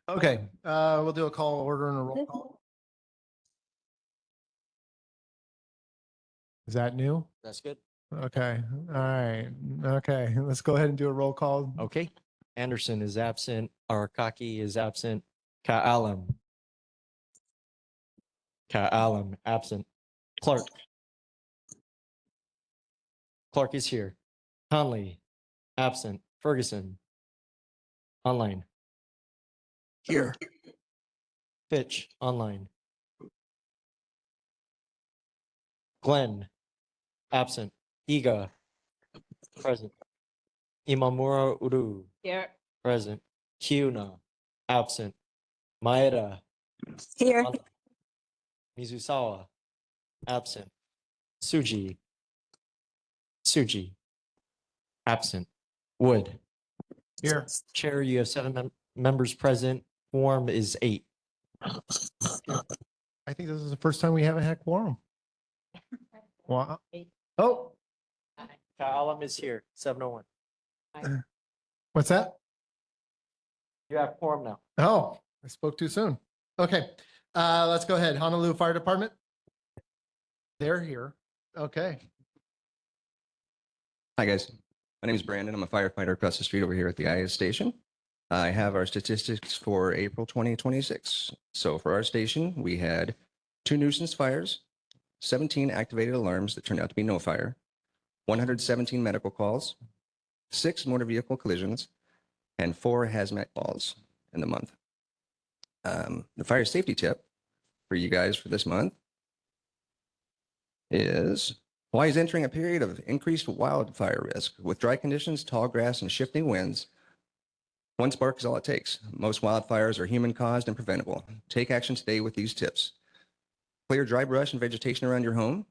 Okay, we'll do a call order and a roll call. Is that new? That's good. Okay, all right. Okay, let's go ahead and do a roll call. Okay. Anderson is absent. Arakaki is absent. Ka'alam. Ka'alam absent. Clark. Clark is here. Conley absent. Ferguson online. Here. Fitch online. Glenn absent. Iga present. Imamura Uru Here. present. Kiuna absent. Maeda Here. online. Mizusawa absent. Suji absent. Wood. Here. Chair, you have 7 members present. Quorum is 8. I think this is the first time we haven't had quorum. Wow. Oh, Ka'alam is here. 701. what's that? You have quorum now. Oh, I spoke too soon. Okay, let's go ahead. Honolulu Fire Department. They're here. Okay. Hi, guys. My name is Brandon. I'm a firefighter across the street over here at the ʻAiea station. I have our statistics for April 2026. So for our station, we had 2 nuisance fires, 17 activated alarms that turned out to be no fire, 117 medical calls, 6 motor vehicle collisions, and 4 hazmat calls in the month. The fire safety tip for you guys for this month is Hawaii is entering a period of increased wildfire risk. With dry conditions, tall grass, and shifting winds, 1 spark is all it takes. Most wildfires are human-caused and preventable. Take action today with these tips. Clear dry brush and vegetation around your home.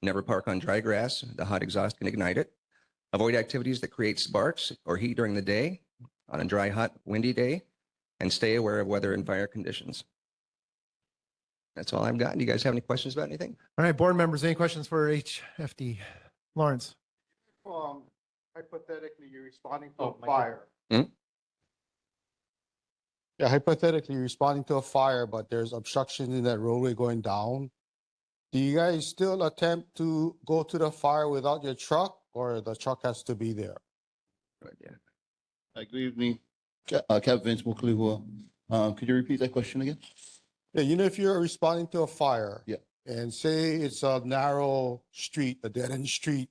Never park on dry grass. The hot exhaust can ignite it. Avoid activities that create sparks or heat during the day on a dry, hot, windy day, and stay aware of weather and fire conditions. That's all I've got. Do you guys have any questions about anything? All right, board members, any questions for HFD? Lawrence. Hypothetically, you're responding to Oh, a fire. Hmm? Yeah, hypothetically, you're responding to a fire, but there's obstructions in that roadway going down. Do you guys still attempt to go to the fire without your truck, or the truck has to be there? Good, yeah. Good evening, Captain Vince Muklihua. Could you repeat that question again? Yeah, you know, if you're responding to a fire. Yeah. And say it's a narrow street, a dead end street,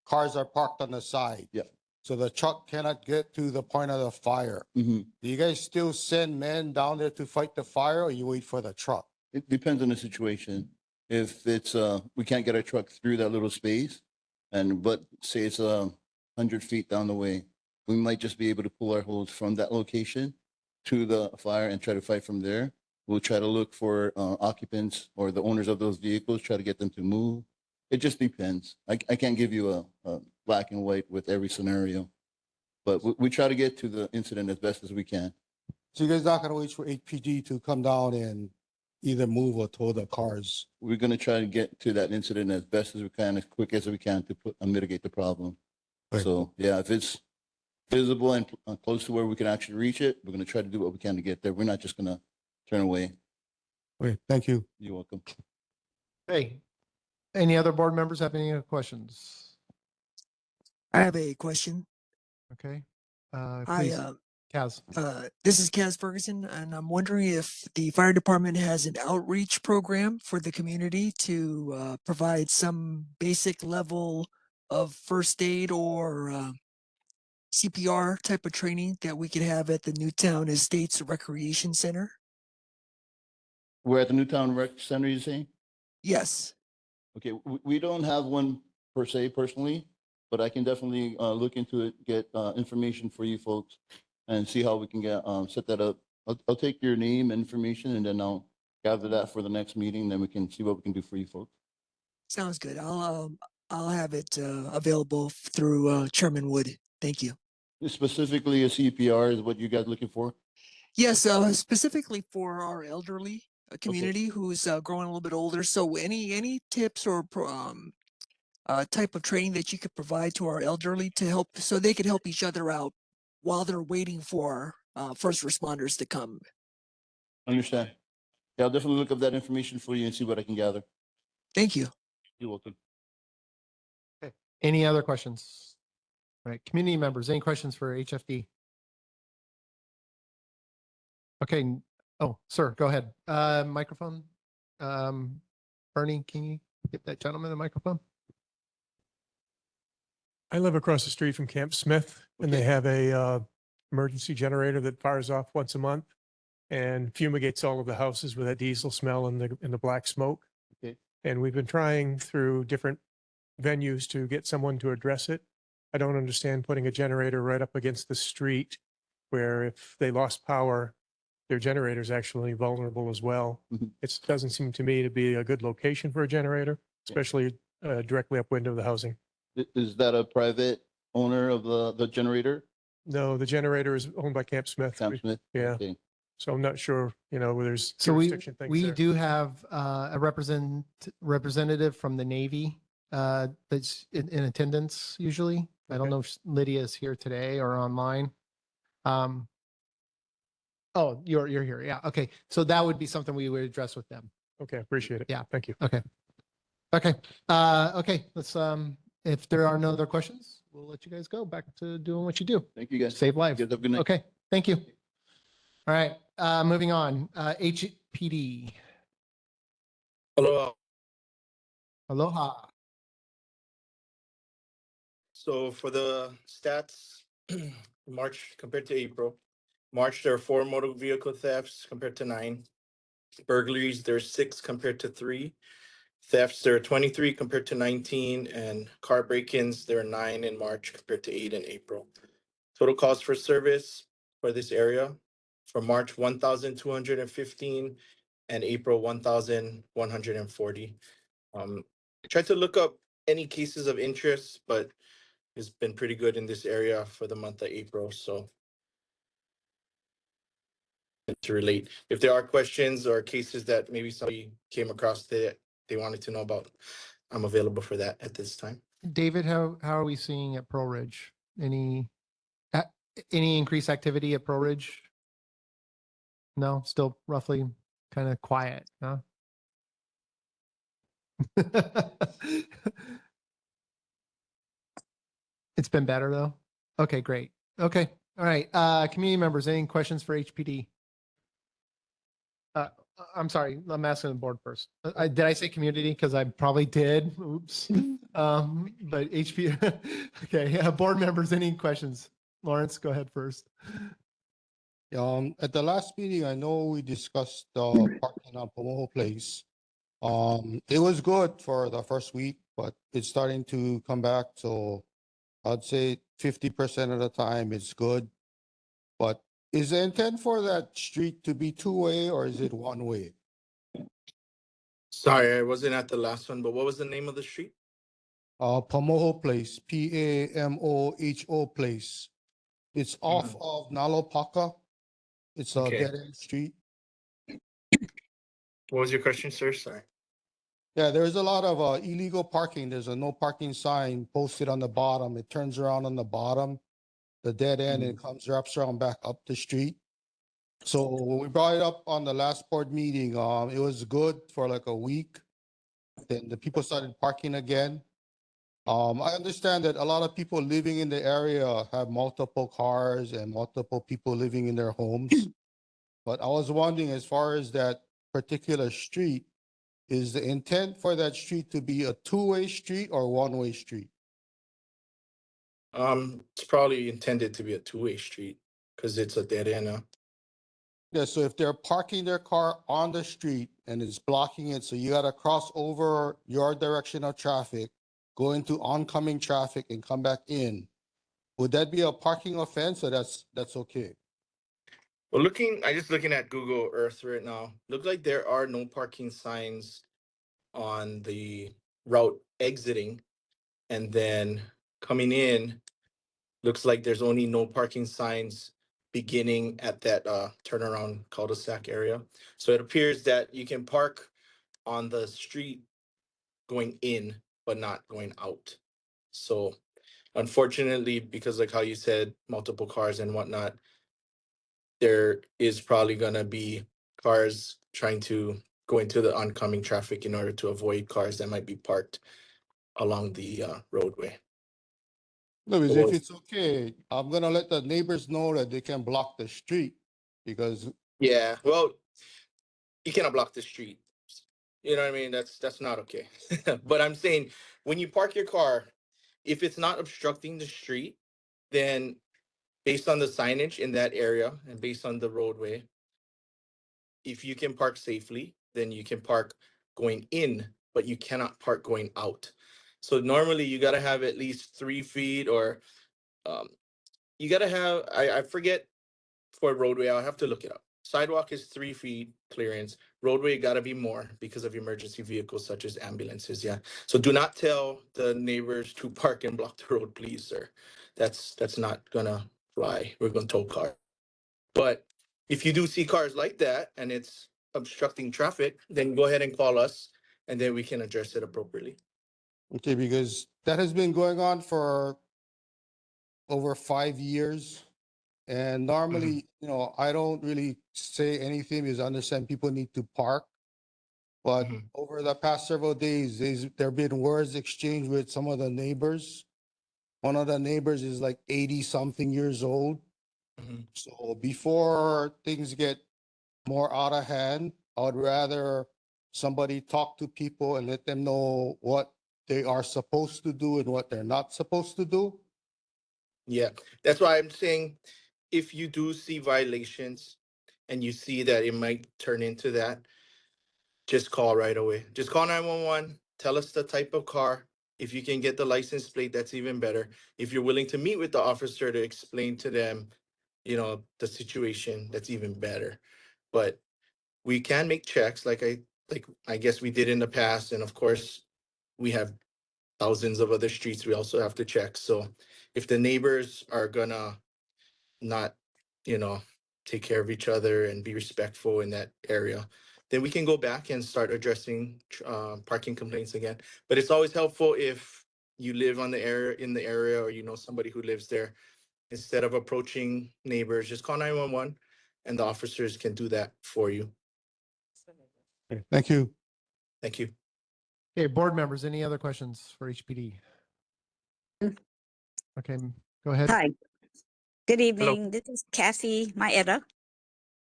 cars are parked on the side. Yeah. So the truck cannot get to the point of the fire. Mm-hmm. Do you guys still send men down there to fight the fire, or you wait for the truck? It depends on the situation. If it's, we can't get our truck through that little space, but say it's 100 feet down the way, we might just be able to pull our hose from that location to the fire and try to fight from there. We'll try to look for occupants or the owners of those vehicles, try to get them to move. It just depends. I can't give you a black and white with every scenario, but we try to get to the incident as best as we can. So you guys not gonna wait for HPD to come down and either move or tow the cars? We're going to try to get to that incident as best as we can, as quick as we can to mitigate the problem. Right. So yeah, if it's visible and close to where we can actually reach it, we're going to try to do what we can to get there. We're not just going to turn away. Okay, thank you. You're welcome. Hey, any other board members have any other questions? I have a question. Okay. Hi, Please, Kaz. this is Kaz Ferguson, and I'm wondering if the fire department has an outreach program for the community to provide some basic level of first aid or CPR type of training that we could have at the Newtown Estates Recreation Center. We're at the Newtown Rec Center, you're saying? Yes. Okay, we don't have one per se personally, but I can definitely look into it, get information for you folks and see how we can get set that up. I'll take your name and information and then I'll gather that for the next meeting. Then we can see what we can do for you folks. Sounds good. I'll have it available through Chairman Wood. Thank you. Specifically, a CPR is what you guys looking for? Yes, specifically for our elderly community who's growing a little bit older. So any tips or type of training that you could provide to our elderly to help so they could help each other out while they're waiting for first responders to come. Understand. Yeah, I'll definitely look up that information for you and see what I can gather. Thank you. You're welcome. Any other questions? All right, community members, any questions for HFD? Okay, oh, sir, go ahead. Microphone. Bernie, can you get that gentleman the microphone? I live across the street from Camp Smith and they Okay. have a emergency generator that fires off once a month and fumigates all of the houses with that diesel smell and the black smoke. Okay. And we've been trying through different venues to get someone to address it. I don't understand putting a generator right up against the street where if they lost power, their generator is actually vulnerable as well. Mhm. It doesn't seem to me to be a good location for a generator, especially directly upwind of the housing. Is that a private owner of the generator? No, the generator is owned by Camp Smith. Camp Smith? Yeah. Okay. So I'm not sure, where there's So we, jurisdiction things we there. do have a representative from the Navy that's in attendance usually. I don't Okay. know if Lydia is here today or online. Oh, you're here. Yeah. Okay. So that would be something we would address with them. Okay, appreciate it. Yeah. Thank you. Okay. Okay. Okay. Let's, if there are no other questions, we'll let you guys go back to doing what you do. Thank you, guys. Save You lives. guys have a good night. Okay. Thank you. All right. Moving on. HPD. Hello. Aloha. So for the stats, March compared to April, March, there are 4 motor vehicle thefts compared to 9. Burglaries, there's 6 compared to 3. Thefts, there are 23 compared to 19. And car break-ins, there are 9 in March compared to 8 in April. Total cost for service for this area for March, 1,215, and April, 1,140. I tried to look up any cases of interest, but it's been pretty good in this area for the month of April, so to relate. If there are questions or cases that maybe somebody came across that they wanted to know about, I'm available for that at this time. David, how are we seeing at Pearl Ridge? Uh, any increased activity at Pearl Ridge? No, still roughly kind of quiet, huh? It's been better though. Okay, great. Okay. All right. Community members, any questions for HPD? I'm sorry, I'm asking the board first. Did I say community? Because I probably did. Oops. But HP, okay. Board members, any questions? Lawrence, go ahead first. At the last meeting, I know we discussed parking on Pomoho Place. It was good for the first week, but it's starting to come back. So I'd say 50% of the time it's good. But is the intent for that street to be two-way or is it one-way? Sorry, I wasn't at the last one, but what was the name of the street? Pomoho Place, Pamoho Place. It's off of Nalopaka. It's a Okay. dead-end street. What was your question, sir? Sorry. Yeah, there's a lot of illegal parking. There's a no parking sign posted on the bottom. It turns around on the bottom, the dead end, and it wraps around back up the street. So when we brought it up on the last board meeting, it was good for like a week. Then the people started parking again. I understand that a lot of people living in the area have multiple cars and multiple people living in their homes. But I was wondering, as far as that particular street, is the intent for that street to be a two-way street or one-way street? It's probably intended to be a 2-way street because it's a dead end. Yeah, so if they're parking their car on the street and it's blocking it, so you gotta cross over your direction of traffic, go into oncoming traffic and come back in, would that be a parking offense or that's okay? Well, I just looking at Google Earth right now. Looks like there are no parking signs on the route exiting, and then coming in, looks like there's only no parking signs beginning at that turnaround cul-de-sac area. So it appears that you can park on the street going in, but not going out. So unfortunately, because like how you said, multiple cars and whatnot, there is probably gonna be cars trying to go into the oncoming traffic in order to avoid cars that might be parked along the roadway. No, because Well- if it's okay, I'm gonna let the neighbors know that they can block the street because Yeah, well, you cannot block the street. You know what I mean? That's not okay. But I'm saying when you park your car, if it's not obstructing the street, then based on the signage in that area and based on the roadway, if you can park safely, then you can park going in, but you cannot park going out. So normally you gotta have at least 3 feet or um, you gotta have, I forget for roadway, I'll have to look it up. Sidewalk is 3 feet clearance. Roadway gotta be more because of emergency vehicles such as ambulances, yeah. So do not tell the neighbors to park and block the road, please, sir. That's not gonna fly. We're gonna tow car. But if you do see cars like that and it's obstructing traffic, then go ahead and call us and then we can address it appropriately. okay, because that has been going on for over 5 years. And normally, I don't really say anything because I understand people need to park. But Mhm. over the past several days, there have been words exchanged with some of the neighbors. One of the neighbors is like 80-something years old. Mhm. So before things get more out of hand, I would rather somebody talk to people and let them know what they are supposed to do and what they're not supposed to do. Yeah, that's why I'm saying if you do see violations and you see that it might turn into that, just call right away. Just call 911, tell us the type of car. If you can get the license plate, that's even better. If you're willing to meet with the officer to explain to them, the situation, that's even better. But we can make checks like I guess we did in the past. And of course, we have thousands of other streets we also have to check. So if the neighbors are gonna not, you know, take care of each other and be respectful in that area, then we can go back and start addressing parking complaints again. But it's always helpful if you live on the area in the area or you know somebody who lives there. Instead of approaching neighbors, just call 911 and the officers can do that for you. Thank you. Thank you. Okay, board members, any other questions for HPD? Okay, go ahead. Hi, good Hello. evening. This is Kathy Maeda.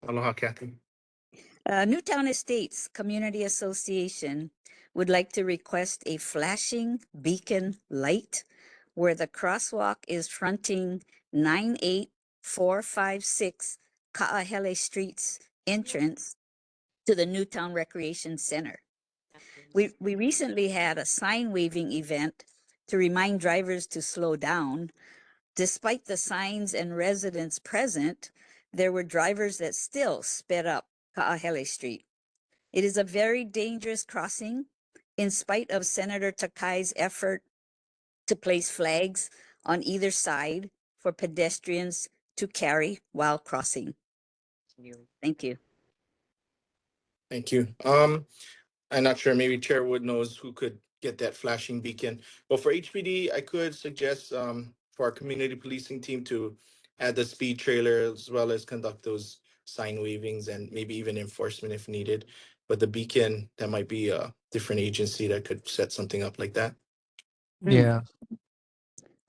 Aloha, Kathy. Newtown Estates Community Association would like to request a flashing beacon light where the crosswalk is fronting 98456 Ka'ahele Street's entrance to the Newtown Recreation Center. We recently had a sign waving event to remind drivers to slow down. Despite the signs and residents present, there were drivers that still sped up Ka'ahele Street. It is a very dangerous crossing in spite of Senator Takai's effort to place flags on either side for pedestrians to carry while crossing. Thank you. Thank you. I'm not sure, maybe Chair Wood knows who could get that flashing beacon. But for HPD, I could suggest for our community policing team to add the speed trailer as well as conduct those sign wavings and maybe even enforcement if needed. But the beacon, that might be a different agency that could set something up like that. Yeah,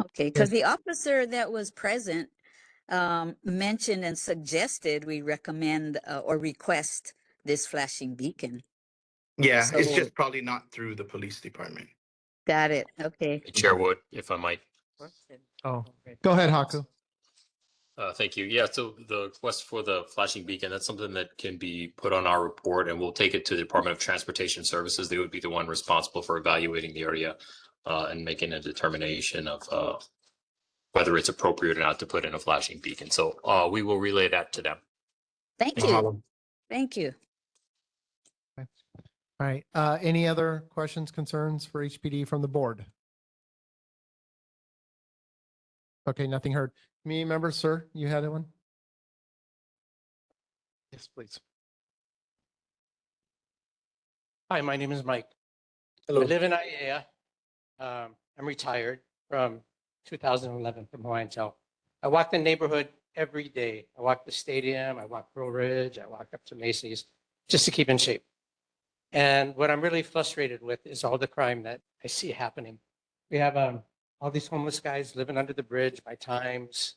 Okay, because the officer that was present mentioned and suggested we recommend or request this flashing beacon. Yeah, it's So- just probably not through the police department. Got it. Okay. Chair Wood, if I might. oh, go ahead, Haku. Thank you. Yeah, so the request for the flashing beacon, that's something that can be put on our report and we'll take it to the Department of Transportation Services. They would be the one responsible for evaluating the area and making a determination of whether it's appropriate or not to put in a flashing beacon. So we will relay that to them. Thank you. Mahalo. Thank you. All right, any other questions, concerns for HPD from the board? Okay, nothing heard. Community members, sir, you had one? Yes, please. Hi, my name is Mike. I Hello. live in ʻAiea. I'm retired from 2011 from Hawaiian Tel. I walk the neighborhood every day. I walk the stadium, I walk Pearl Ridge, I walk up to Macy's just to keep in shape. And what I'm really frustrated with is all the crime that I see happening. We have all these homeless guys living under the bridge by times,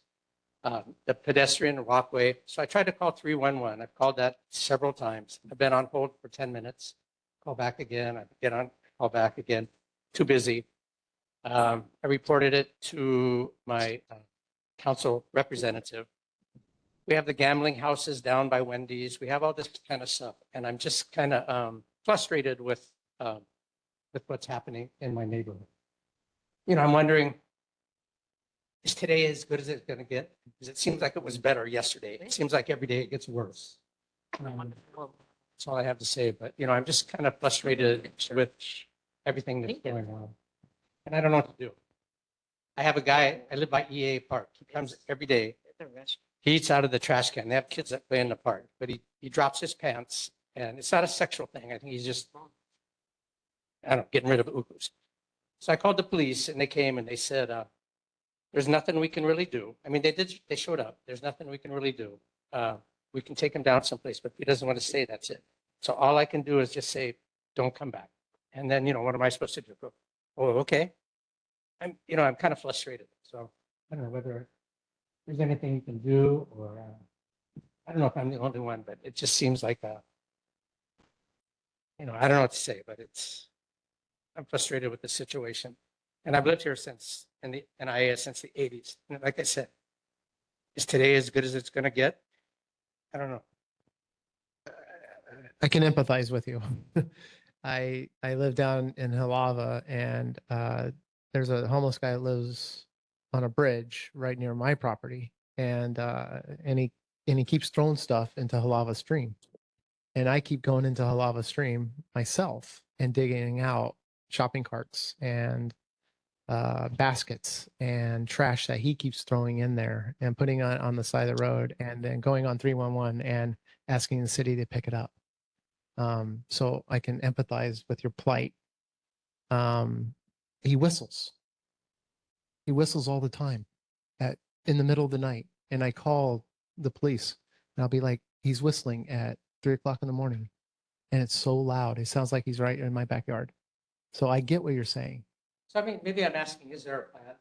the pedestrian walkway. So I tried to call 311. I've called that several times. I've been on hold for 10 minutes. Call back again. I get on, call back again. Too busy. I reported it to my council representative. We have the gambling houses down by Wendy's. We have all this kind of stuff. And I'm just kind of frustrated with what's happening in my neighborhood. You know, I'm wondering, is today as good as it's going to get? Because it seems like it was better yesterday. It seems like every day it gets worse. That's all I have to say. But, you know, I'm just kind of frustrated with everything that's going on. And I don't know what to do. I have a guy, I live by ʻAiea Park. He comes every day. He eats out of the trash can. They have kids that play in the park, but he drops his pants, and it's not a sexual thing. I think he's just, I don't know, getting rid of ukus. So I called the police, and they came and they said, there's nothing we can really do. I mean, they showed up. There's nothing we can really do. We can take him down someplace, but if he doesn't want to stay, that's it. So all I can do is just say, don't come back. And then, you know, what am I supposed to do? Go, oh, okay. I'm kind of frustrated. So I don't know whether there's anything you can do, or I don't know if I'm the only one, but it just seems like, I don't know what to say, but I'm frustrated with the situation. And I've lived here since in ʻAiea since the 80s. And like I said, is today as good as it's going to get? I don't know. I can empathize with you. I live down in Halava, and there's a homeless guy that lives on a bridge right near my property, and he keeps throwing stuff into Halava Stream, and I keep going into Halava Stream myself and digging out shopping carts and baskets and trash that he keeps throwing in there and putting on the side of the road, and then going on 311 and asking the city to pick it up. So I can empathize with your plight. He whistles. He whistles all the time in the middle of the night. And I call the police, and I'll be like, he's whistling at 3 o'clock in the morning. And it's so loud. It sounds like he's right in my backyard. So I get what you're saying. So, I mean, maybe I'm asking, is there a plan?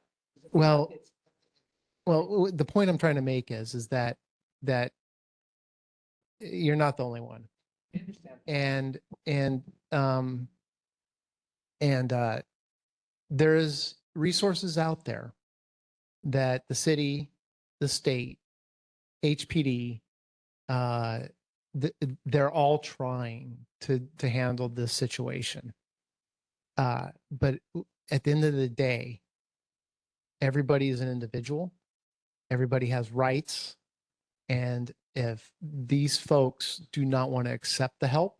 Well, the point I'm trying to make is that you're not the only one. I understand. And there's resources out there that the city, the state, HPD, they're all trying to handle this situation. But at the end of the day, everybody is an individual. Everybody has rights. And if these folks do not want to accept the help,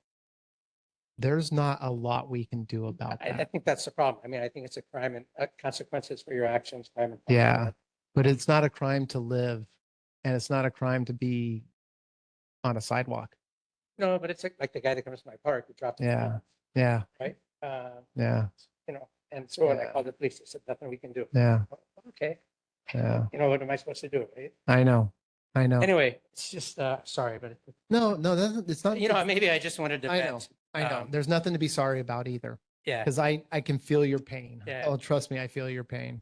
there's not a lot we can do about that. I think that's the problem. I mean, I think it's a crime, and consequences for your actions, crime and Yeah, punishment. but it's not a crime to live, and it's not a crime to be on a sidewalk. No, but it's like the guy that comes to my park who dropped. Yeah, yeah, Right. yeah, And so when I Yeah. called the police, they said nothing we can do. yeah, Okay. yeah. What am I supposed to do? Right? I know. Anyway, it's just sorry, but No, it's not. maybe I just wanted to I know. vent. I know. There's nothing to be sorry about either, Yeah. because I can feel your pain. Yeah. Oh, trust me, I feel your pain,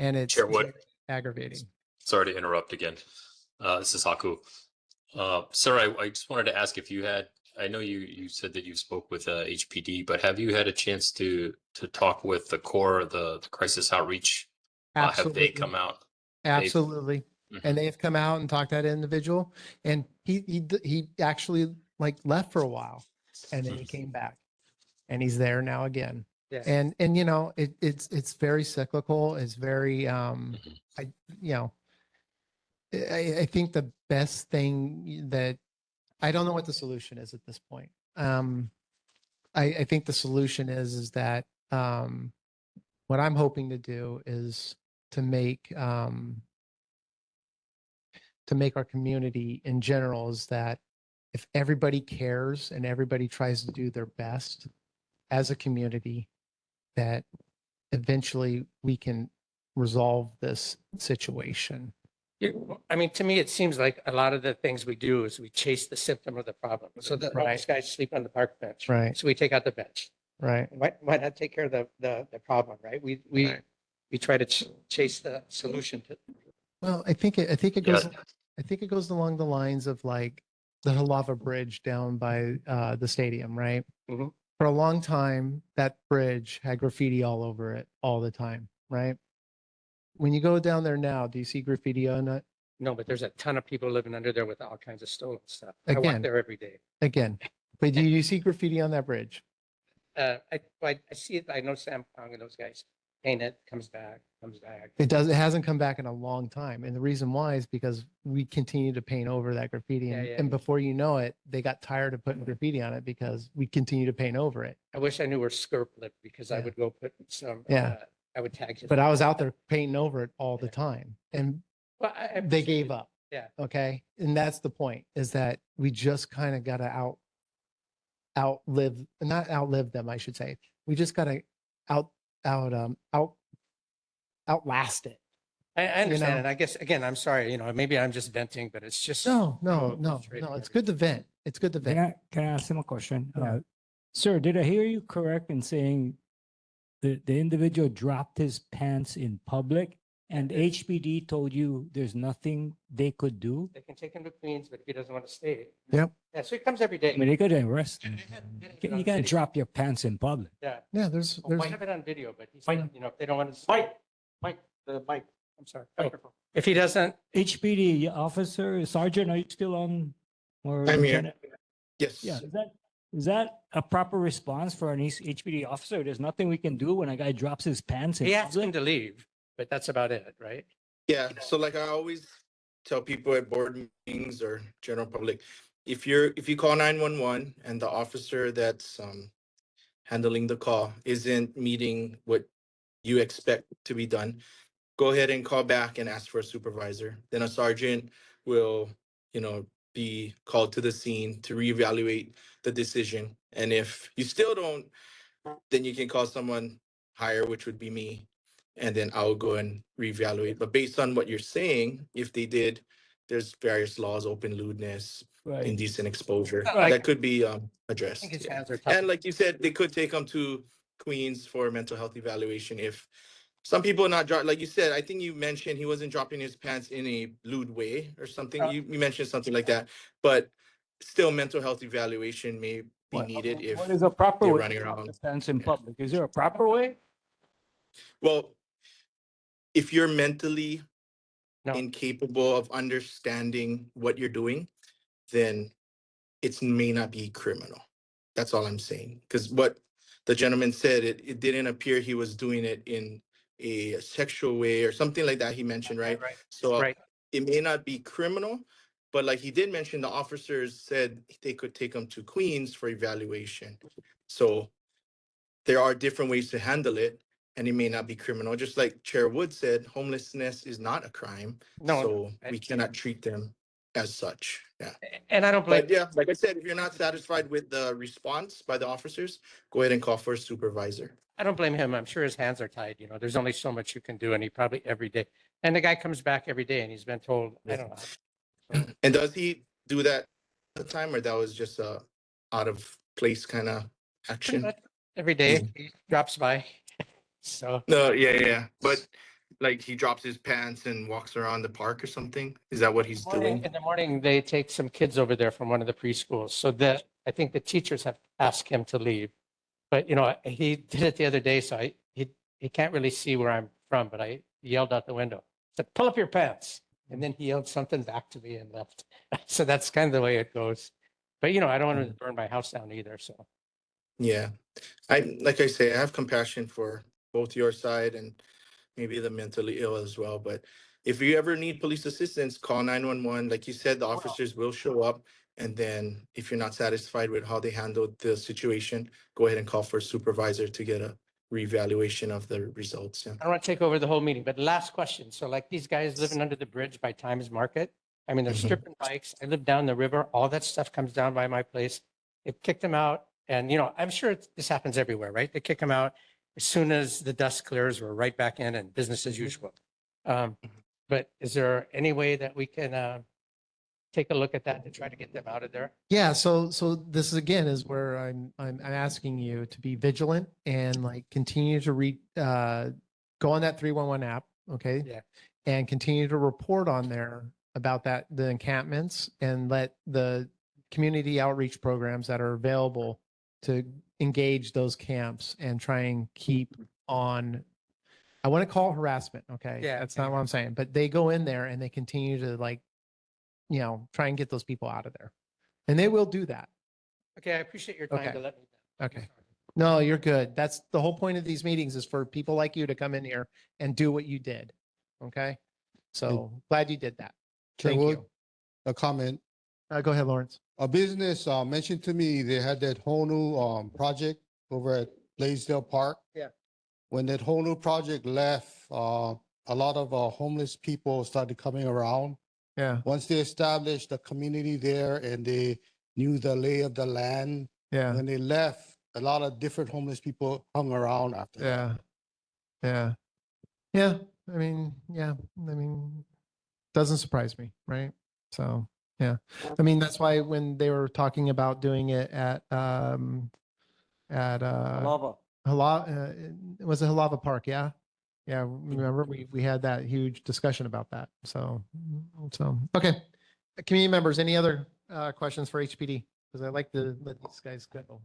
and it's Chair Wood. aggravating. Sorry to interrupt again. This is Haku. Sir, I just wanted to ask if you had, I know you said that you spoke with HPD, but have you had a chance to talk with the core, the crisis outreach? Have they come out? Absolutely. Mhm. And they've come out and talked to that individual, and he actually like left for a while, and then he came back, and he's there now again. Yeah. And it's very cyclical. It's very I think the best thing that I don't know what the solution is at this point. I think the solution is that what I'm hoping to do is to make our community in general is that if everybody cares and everybody tries to do their best as a community, that eventually we can resolve this situation. I mean, to me, it seems like a lot of the things we do is we chase the symptom of the problem. So the homeless guys sleep on the park bench. Right. So we take out the bench. Right. Why not take care of the problem, right? Right. We try to chase the solution to. Well, I think it Yeah. goes, I think it goes along the lines of like the Halava Bridge down by the stadium, right? Mhm. For a long time, that bridge had graffiti all over it all the time, right? When you go down there now, do you see graffiti on it? No, but there's a ton of people living under there with all kinds of stolen stuff. I walk Again. there every day. Again, but do you see graffiti on that bridge? I see it. I know Sam Pong and those guys paint it, comes back. It hasn't come back in a long time. And the reason why is because we continue to paint over that graffiti. Yeah, And, yeah, and yeah. before you know it, they got tired of putting graffiti on it because we continue to paint over it. I wish I knew where Skirp lived because I Yeah. would go put some. Yeah. I would tag his. But I was out there painting over it all the time and Well, they gave up. Yeah. Okay. And that's the point, is that we just kind of got to not outlive them, I should say. We just got to outlast it. I understand. know? And I guess, again, I'm sorry, maybe I'm just venting, but it's just. No, so no. frustrating It's every good to vent. It's good to vent. Can I ask him a question? Yeah. Sir, did I hear you correct in saying the individual dropped his pants in public and HPD told you there's nothing they could do? They can take him to Queens, but if he doesn't want to stay. Yep. Yeah, so he comes every day. I mean, they could arrest him. You can't drop your pants in public. Yeah. Yeah, there's I have it on video, but he said, if they don't want to. Mike, the mic. I'm sorry. Microphone. If he doesn't. HPD officer, sergeant, are you still on? Or I'm here. lieutenant? Yes. Yeah, is that a proper response for an HPD officer? There's nothing we can do when a guy drops his pants in He asked him public? to leave, but that's about it, right? Yeah. So like I always tell people at board meetings or general public, if you call 911 and the officer that's handling the call isn't meeting what you expect to be done, go ahead and call back and ask for a supervisor. Then a sergeant will, be called to the scene to reevaluate the decision. And if you still don't, then you can call someone higher, which would be me, and then I'll go and reevaluate. But based on what you're saying, if they did, there's various laws, open lewdness, Right. indecent exposure, Right. that could be I addressed. think his hands are tough. And like you said, they could take them to Queens for mental health evaluation if some people are not like you said. I think you mentioned he wasn't dropping his pants in a lewd way or something. You mentioned something like that, but still mental health evaluation may be needed if What is a proper they're way running to drop around. the pants in public? Is there a proper way? Well, if you're mentally No. incapable of understanding what you're doing, then it may not be criminal. That's all I'm saying. Because what the gentleman said, it didn't appear he was doing it in a sexual way or something like that he mentioned, right? Right. So Right. it may not be criminal, but like he did mention, the officers said they could take him to Queens for evaluation. So there are different ways to handle it, and it may not be criminal. Just like Chair Wood said, homelessness is not a crime. No, So we cannot treat them as such. Yeah. And I don't blame. But yeah, like I said, if you're not satisfied with the response by the officers, go ahead and call for a supervisor. I don't blame him. I'm sure his hands are tied. There's only so much you can do, and he probably every day. And the guy comes back every day, and he's been told, I don't know. And does he do that all the time, or that was just a out of place kind of Pretty action? much every day he drops by. So No, yeah. But like he drops his pants and walks around the park or something. Is that what he's doing? in the morning, they take some kids over there from one of the preschools. So that I think the teachers have asked him to leave. But he did it the other day, so he can't really see where I'm from. But I yelled out the window, said, "Pull up your pants!" And then he yelled something back to me and left. So that's kind of the way it goes. But I don't want to burn my house down either. So Yeah. Like I say, I have compassion for both your side and maybe the mentally ill as well. But if you ever need police assistance, call 911. Like you said, the officers will show up. And then if you're not satisfied with how they handled the situation, go ahead and call for a supervisor to get a reevaluation of the results. Yeah. I don't want to take over the whole meeting, but last question. So like these guys living under the bridge by Times Market, I mean, they're Mhm. stripping bikes. I live down the river. All that stuff comes down by my place. They kicked them out. And, I'm sure this happens everywhere, right? They kick them out. As soon as the dust clears, we're right back in and business as usual. But is there any way that we can take a look at that and try to get them out of there? Yeah, so this is again is where I'm asking you to be vigilant and like continue to go on that 311 app, okay? Yeah. And continue to report on there about the encampments, and let the community outreach programs that are available to engage those camps and try and keep on. I want to call it harassment, okay? Yeah, That's okay. not what I'm saying, but they go in there and they continue to like, try and get those people out of there. And they will do that. Okay, I appreciate your time Okay. to let me know. Okay. No, you're good. That's the whole point of these meetings, is for people like you to come in here and do what you did. Okay. So glad you did that. Thank Chairwood, you. a comment. Go ahead, Lawrence. A business mentioned to me they had that whole new project over at Blaisdell Park. Yeah. When that whole new project left, a lot of homeless people started coming around. Yeah. Once they established a community there and they knew the lay of the land, Yeah. when they left, a lot of different homeless people hung around after that. Yeah. Yeah. I mean, doesn't surprise me, right? So, yeah. I mean, that's why when they were talking about doing it at Lava. was it Halava Park? Yeah. Yeah. Remember we had that huge discussion about that. So okay. Community members, any other questions for HPD? Because I like to let these guys go.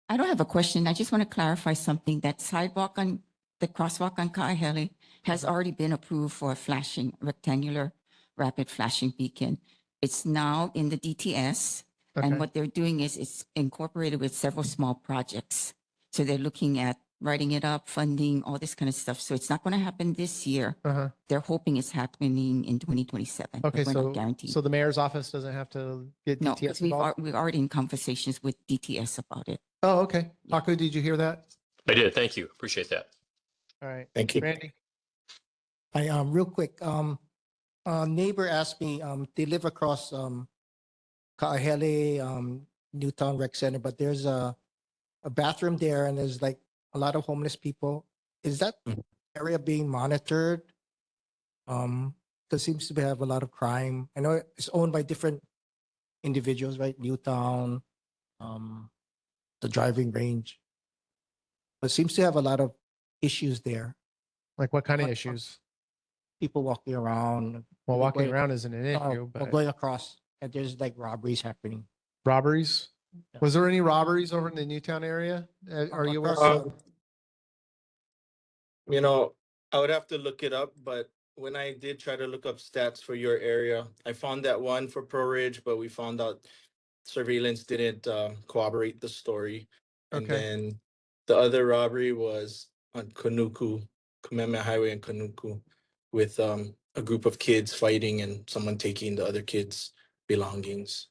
I don't have a question. I just want to clarify something. That sidewalk on the crosswalk on Kaihele has already been approved for a flashing rectangular rapid flashing beacon. It's now in the DTS. Okay. And what they're doing is it's incorporated with several small projects. So they're looking at writing it up, funding, all this kind of stuff. So it's not going to happen this year. Uh-huh. They're hoping it's happening in 2027. but Okay, we're not guaranteed. so the mayor's office doesn't have to get No, DTS because involved? we're already in conversations with DTS about it. Oh, okay. Haku, did you hear that? I did. Thank you. Appreciate that. All right. Thank you. Randy? I real quick, a neighbor asked me, they live across Kaahele, Newtown Rec Center, but there's a bathroom there and there's like a lot of homeless people. Is that area being monitored? Because seems to have a lot of crime. I know it's owned by different individuals, right? Newtown, the driving range. But seems to have a lot of issues there. Like what kind of What- issues? People walking around. Well, even walking going- around isn't an issue, or but going across, and there's like robberies happening. robberies? Yeah. Was there any robberies over in the Newtown area? Are you aware? Across- You know, I would have to look it up, but when I did try to look up stats for your area, I found that one for Pro Ridge, but we found out surveillance didn't corroborate the story. And Okay. then the other robbery was on Kanuku, Kamehameha Highway in Kanuku, with a group of kids fighting and someone taking the other kids' belongings.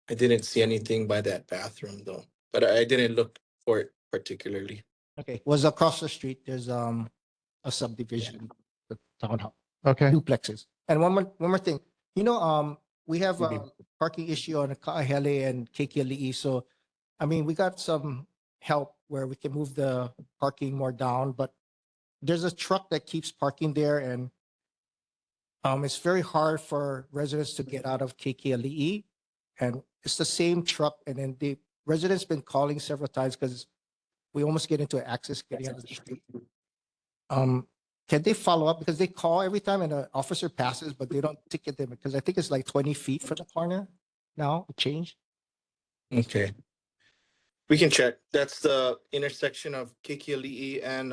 I didn't see anything by that bathroom though, but I didn't look for it particularly. Okay, was across the street. There's a subdivision, the townhouse Okay. duplexes. And one more thing, we have a parking issue on Kaahele and Kekiali'i. So, I mean, we got some help where we can move the parking more down, but there's a truck that keeps parking there, and it's very hard for residents to get out of Kekiali'i, and it's the same truck. And then the residents been calling several times because we almost get into an access getting out of the street. Can they follow up? Because they call every time and an officer passes, but they don't ticket them because I think it's like 20 feet from the corner now, it changed. Okay. We can check. That's the intersection of Kekiali'i and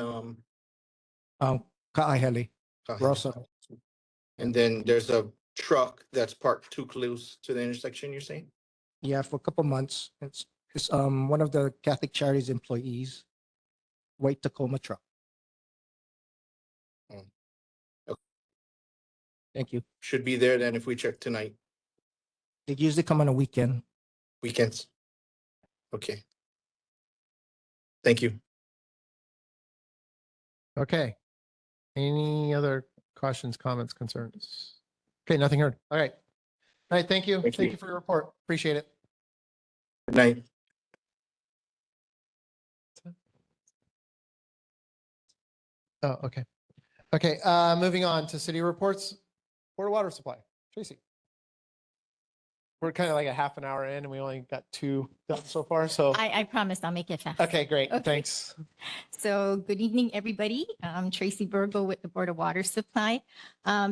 Kaahele. Kahele. We're also, And then there's a truck that's parked too close to the intersection, you're saying? yeah, for a couple months. It's one of the Catholic Charities employees, white Tacoma truck. Okay. Thank you. Should be there then if we check tonight. They usually come on a weekend. Weekends. Okay. Thank you. Okay. Any other questions, comments, concerns? Okay, nothing heard. All right. All right, thank you. Thank Thank you. you for your report. Appreciate it. Good night. Oh, okay. Okay, moving on to city reports. Board of Water Supply, Tracy. We're kind of like a half an hour in and we only got 2 done so far, so. I promise I'll make it fast. Okay, great, Okay. thanks. So good evening, everybody. I'm Tracy Burgo with the Board of Water Supply.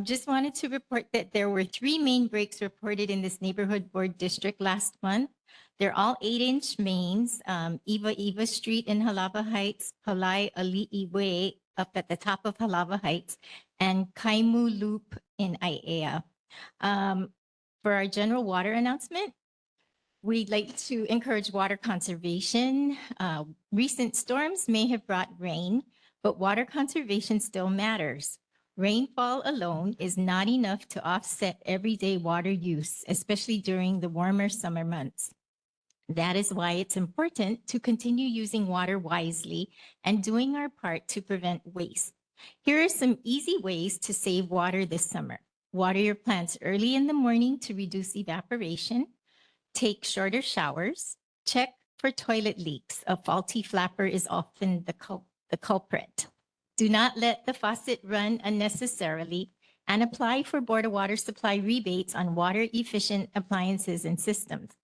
Just wanted to report that there were 3 main breaks reported in this neighborhood board district last month. They're all 8-inch mains, Eva Street in Halava Heights, Palai Ali'i Way up at the top of Halava Heights, and Kaimu Loop in ʻAiea. For our general water announcement, we'd like to encourage water conservation. Recent storms may have brought rain, but water conservation still matters. Rainfall alone is not enough to offset everyday water use, especially during the warmer summer months. That is why it's important to continue using water wisely and doing our part to prevent waste. Here are some easy ways to save water this summer. Water your plants early in the morning to reduce evaporation. Take shorter showers. Check for toilet leaks. A faulty flapper is often the culprit. Do not let the faucet run unnecessarily and apply for Board of Water Supply rebates on water-efficient appliances and systems.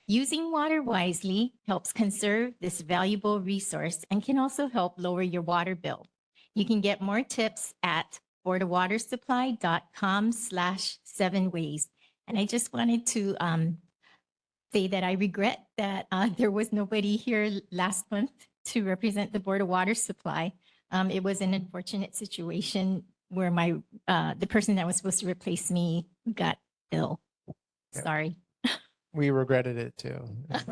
Using water wisely helps conserve this valuable resource and can also help lower your water bill. You can get more tips at boardofwatersupply.com/7ways. And I just wanted to say that I regret that there was nobody here last month to represent the Board of Water Supply. It was an unfortunate situation where the person that was supposed to replace me got ill. Yep. Sorry. We regretted it too. It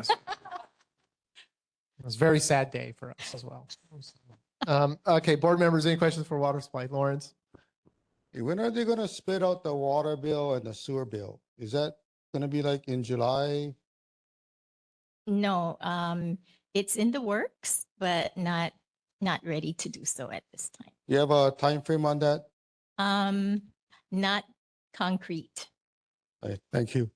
was a very sad day for us as well. Okay, board members, any questions for water supply? Lawrence? Hey, when are they gonna split out the water bill and the sewer bill? Is that gonna be like in July? No, it's in the works, but not ready to do so at this time. You have a time frame on that? Not concrete. Okay, thank you.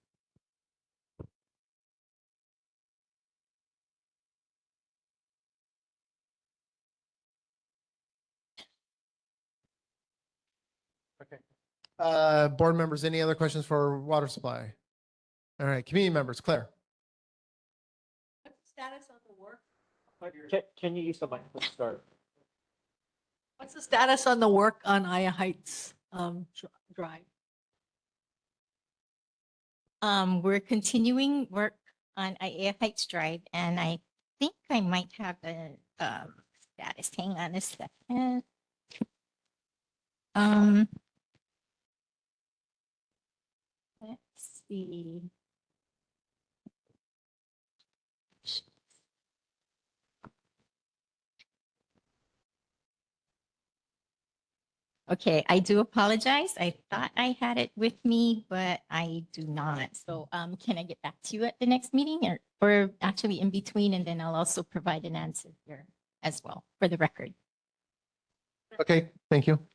Okay. Board members, any other questions for water supply? All right, community members, Claire. What's the status on the work? Can you use the mic? Let's start. What's the status on the work on ʻAiea Heights Drive? We're continuing work on ʻAiea Heights Drive, and I think I might have a status. Hang on a second. Let's see. Okay, I do apologize. I thought I had it with me, but I do not. So can I get back to you at the next meeting or actually in between, and then I'll also provide an answer here as well for the record. Okay, thank you.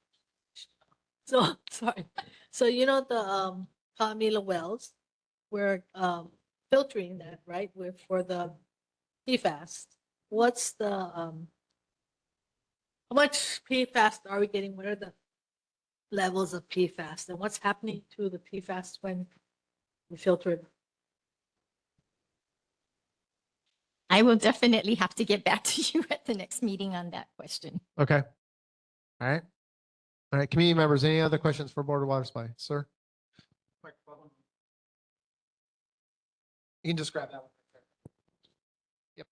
So, sorry. So you know the Camila wells, we're filtering that, right? We're for the PFAS. What's the how much PFAS are we getting? What are the levels of PFAS, and what's happening to the PFAS when we filter it? I will definitely have to get back to you at the next meeting on that question. Okay. All right. All right, community members, any other questions for Board of Water Supply? Sir? You can just grab that one. Yep.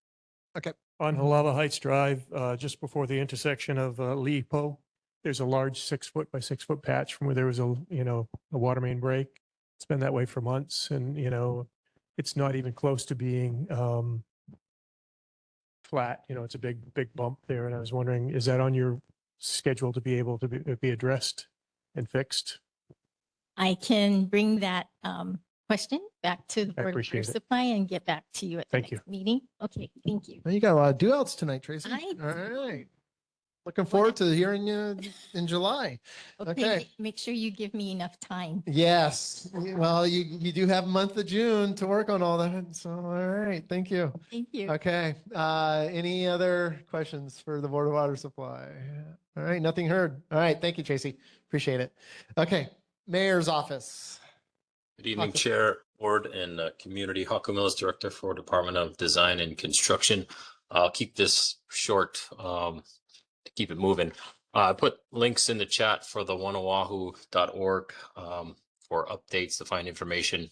Okay. On Halava Heights Drive, just before the intersection of Lipo, there's a large 6-foot by 6-foot patch from where there was a water main break. It's been that way for months, and it's not even close to being flat. It's a big bump there, and I was wondering, is that on your schedule to be able to be addressed and fixed? I can bring that question back to the I Board of Water appreciate it. Supply and get back to you at the Thank you. next meeting. Okay, thank you. Well, you got a lot of do outs tonight, Tracy. I All right. Looking forward to hearing you in July. Okay. Make sure you give me enough time. Yes. Well, you do have a month of June to work on all that. So, all right. Thank you. Thank you. Okay. Any other questions for the Board of Water Supply? All right. Nothing heard. All right. Thank you, Tracy. Appreciate it. Okay. Mayor's office. Good evening, Awesome. Chair, Board, and Community. Haku Mills, Director for Department of Design and Construction. I'll keep this short to keep it moving. I put links in the chat for the oneoahu.org for updates to find information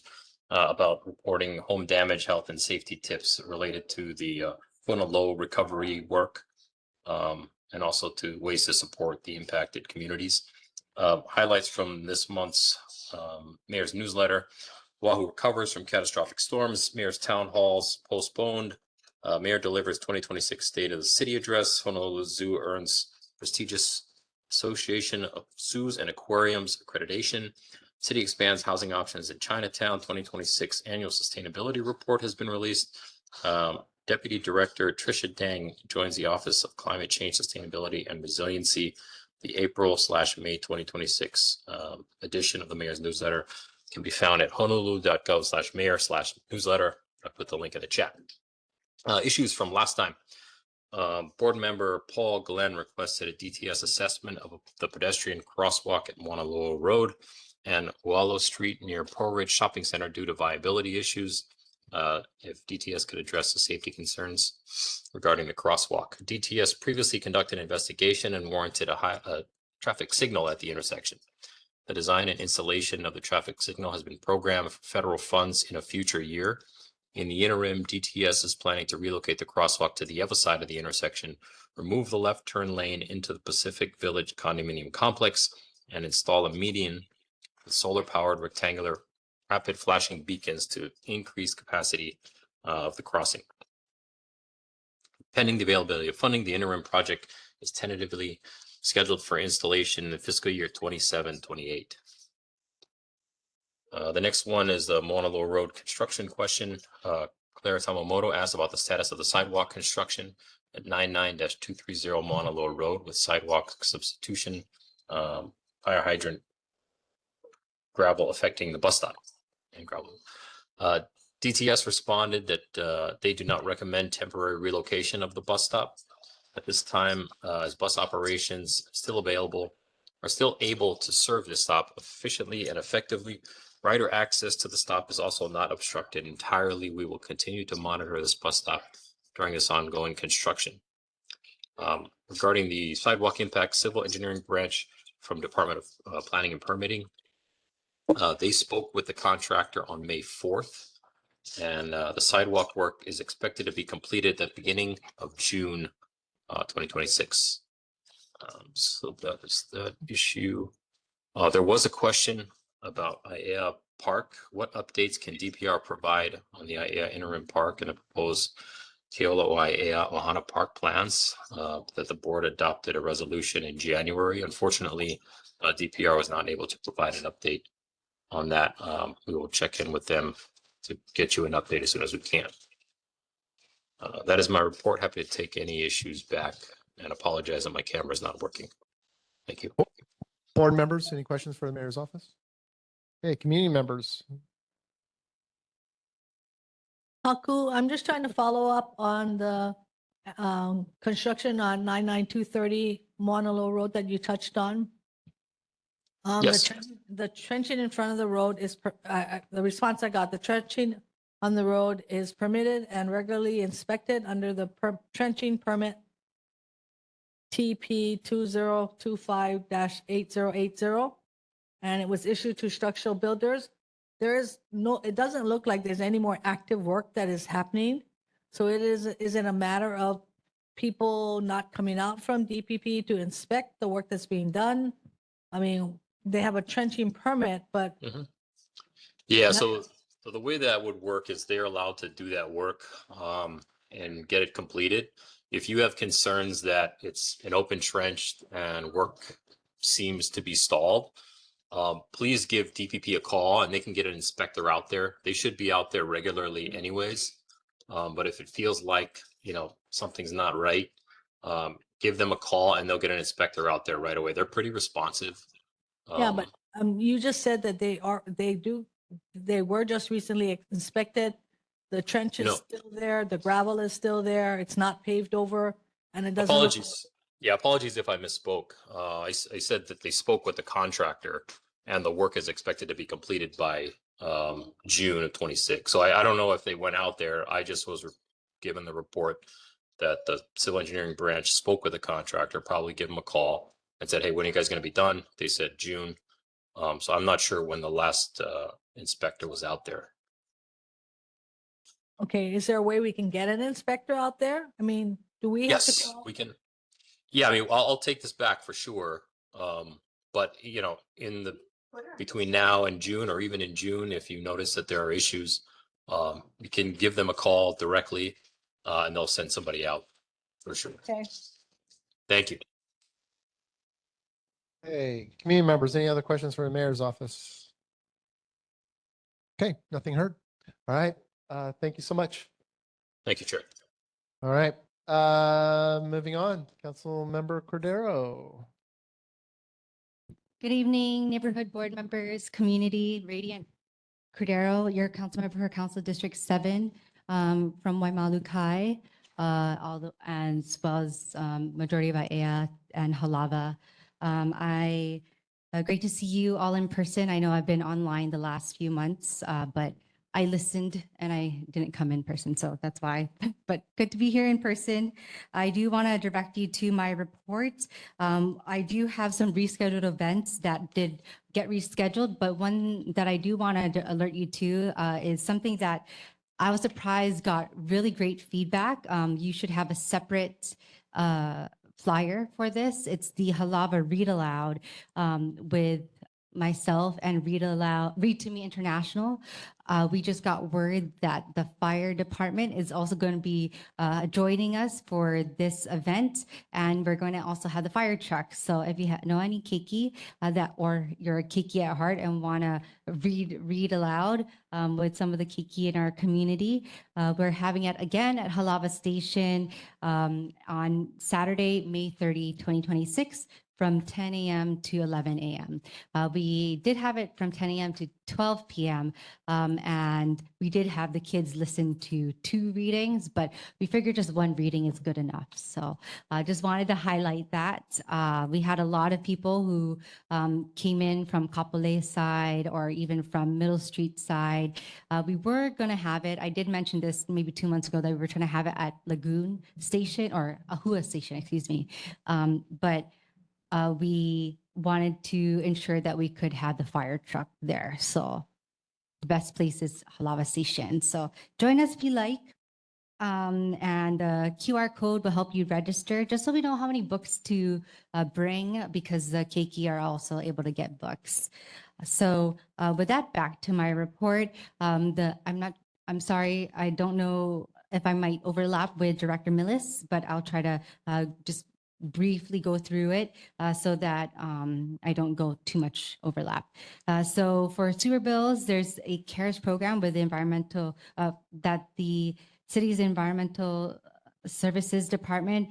about reporting home damage, health, and safety tips related to the Low recovery work and also to ways to support the impacted communities. Highlights from this month's Mayor's newsletter: Oahu recovers from catastrophic storms. Mayor's town halls postponed. Mayor delivers 2026 State of the City address. Honolulu Zoo earns prestigious Association of Zoos and Aquariums accreditation. City expands housing options in Chinatown. 2026 Annual Sustainability Report has been released. Deputy Director Tricia Dang joins the Office of Climate Change, Sustainability, and Resiliency. The April/May 2026 edition of the Mayor's newsletter can be found at honolulu.gov/mayor/newsletter. I put the link in the chat. Issues from last time. Board member Paul Glenn requested a DTS assessment of the pedestrian crosswalk at Mauna Road and Wallow Street near Pearl Ridge Shopping Center due to viability issues. If DTS could address the safety concerns regarding the crosswalk. DTS previously conducted an investigation and warranted a traffic signal at the intersection. The design and installation of the traffic signal has been programmed for federal funds in a future year. In the interim, DTS is planning to relocate the crosswalk to the other side of the intersection, remove the left turn lane into the Pacific Village condominium complex, and install a median with solar-powered rectangular rapid flashing beacons to increase capacity of the crossing. Pending the availability of funding, the interim project is tentatively scheduled for installation in the fiscal year 27-28. The next one is the Mauna Loa Road construction question. Clara Tamamoto asked about the status of the sidewalk construction at 99-230 Mauna Loa Road with sidewalk substitution, fire hydrant gravel affecting the bus stop and gravel. DTS responded that they do not recommend temporary relocation of the bus stop at this time, as bus operations still able to serve this stop efficiently and effectively. Rider access to the stop is also not obstructed entirely. We will continue to monitor this bus stop during this ongoing construction. Regarding the sidewalk impact, civil engineering branch from Department of Planning and Permitting, they spoke with the contractor on May 4th, and the sidewalk work is expected to be completed at the beginning of June 2026. So that is that issue. There was a question about ʻAiea Park. What updates can DPR provide on the ʻAiea interim park and the proposed Keolo ʻAiea Ohana Park plans that the board adopted a resolution in January? Unfortunately, DPR was not able to provide an update on that. We will check in with them to get you an update as soon as we can. That is my report. Happy to take any issues back and apologize that my camera is not working. Thank you. Board members, any questions for the mayor's office? Hey, community members. Haku, I'm just trying to follow up on the construction on 99230 Mauna Loa Road that you touched on. Yes. The trenching in front of the road is, the response I got, the trenching on the road is permitted and regularly inspected under the trenching permit TP 2025-8080. And it was issued to structural builders. There is no, it doesn't look like there's any more active work that is happening. So is it a matter of people not coming out from DPP to inspect the work that's being done? I mean, they have a trenching permit, but Yeah, so the way that would work is they're allowed to do that work and get it completed. If you have concerns that it's an open trench and work seems to be stalled, please give DPP a call and they can get an inspector out there. They should be out there regularly anyways. But if it feels like, something's not right, give them a call and they'll get an inspector out there right away. They're pretty responsive. Yeah, Um, but you just said that they were just recently inspected. The trench You is know- still there, the gravel is still there, it's not paved over, and it doesn't. look- Apologies. Yeah, apologies if I misspoke. I said that they spoke with the contractor and the work is expected to be completed by June of 26. So I don't know if they went out there. I just was given the report that the civil engineering branch spoke with the contractor, probably give them a call and said, hey, when are you guys going to be done? They said June. So I'm not sure when the last inspector was out there. Okay, is there a way we can get an inspector out there? I mean, do we have to Yes, call? we can. Yeah, I mean, I'll take this back for sure. But between now and June, or even in June, if you notice that there are issues, you can give them a call directly, and they'll send somebody out for sure. Okay. Thank you. Hey, community members, any other questions for the mayor's office? Okay, nothing heard. All right. Thank you so much. Thank you, Chair. All right. Moving on, Council Member Cordero. Good evening, neighborhood board members, community, Radiant Cordero, your council member for Council District 7 from Waimalukai, and as well as majority of ʻAiea and Halava. Great to see you all in person. I know I've been online the last few months, but I listened and I didn't come in person, so that's why. But good to be here in person. I do want to direct you to my report. I do have some rescheduled events that did get rescheduled, but one that I do want to alert you to is something that I was surprised got really great feedback. You should have a separate flyer for this. It's the Halava Read Aloud with myself and Read to Me International. We just got word that the fire department is also going to be joining us for this event, and we're going to also have the fire truck. So if you know any keiki or you're a keiki at heart and want to read aloud with some of the keiki in our community, we're having it again at Halava Station on Saturday, May 30, 2026. From 10 a.m. to 11 a.m. We did have it from 10 a.m. to 12 p.m. And we did have the kids listen to 2 readings, but we figured just 1 reading is good enough. So I just wanted to highlight that. We had a lot of people who came in from Kapolei side or even from Middle Street side. We were going to have it. I did mention this maybe 2 months ago that we were trying to have it at Lagoon Station or Ahua Station, excuse me. But we wanted to ensure that we could have the fire truck there. So the best place is Halava Station. So join us if you like. And the QR code will help you register just so we know how many books to bring, because the keiki are also able to get books. So with that, back to my report. I'm sorry, I don't know if I might overlap with Director Millis, but I'll try to just briefly go through it so that I don't go too much overlap. So for sewer bills, there's a CARES program with the environmental that the city's environmental services department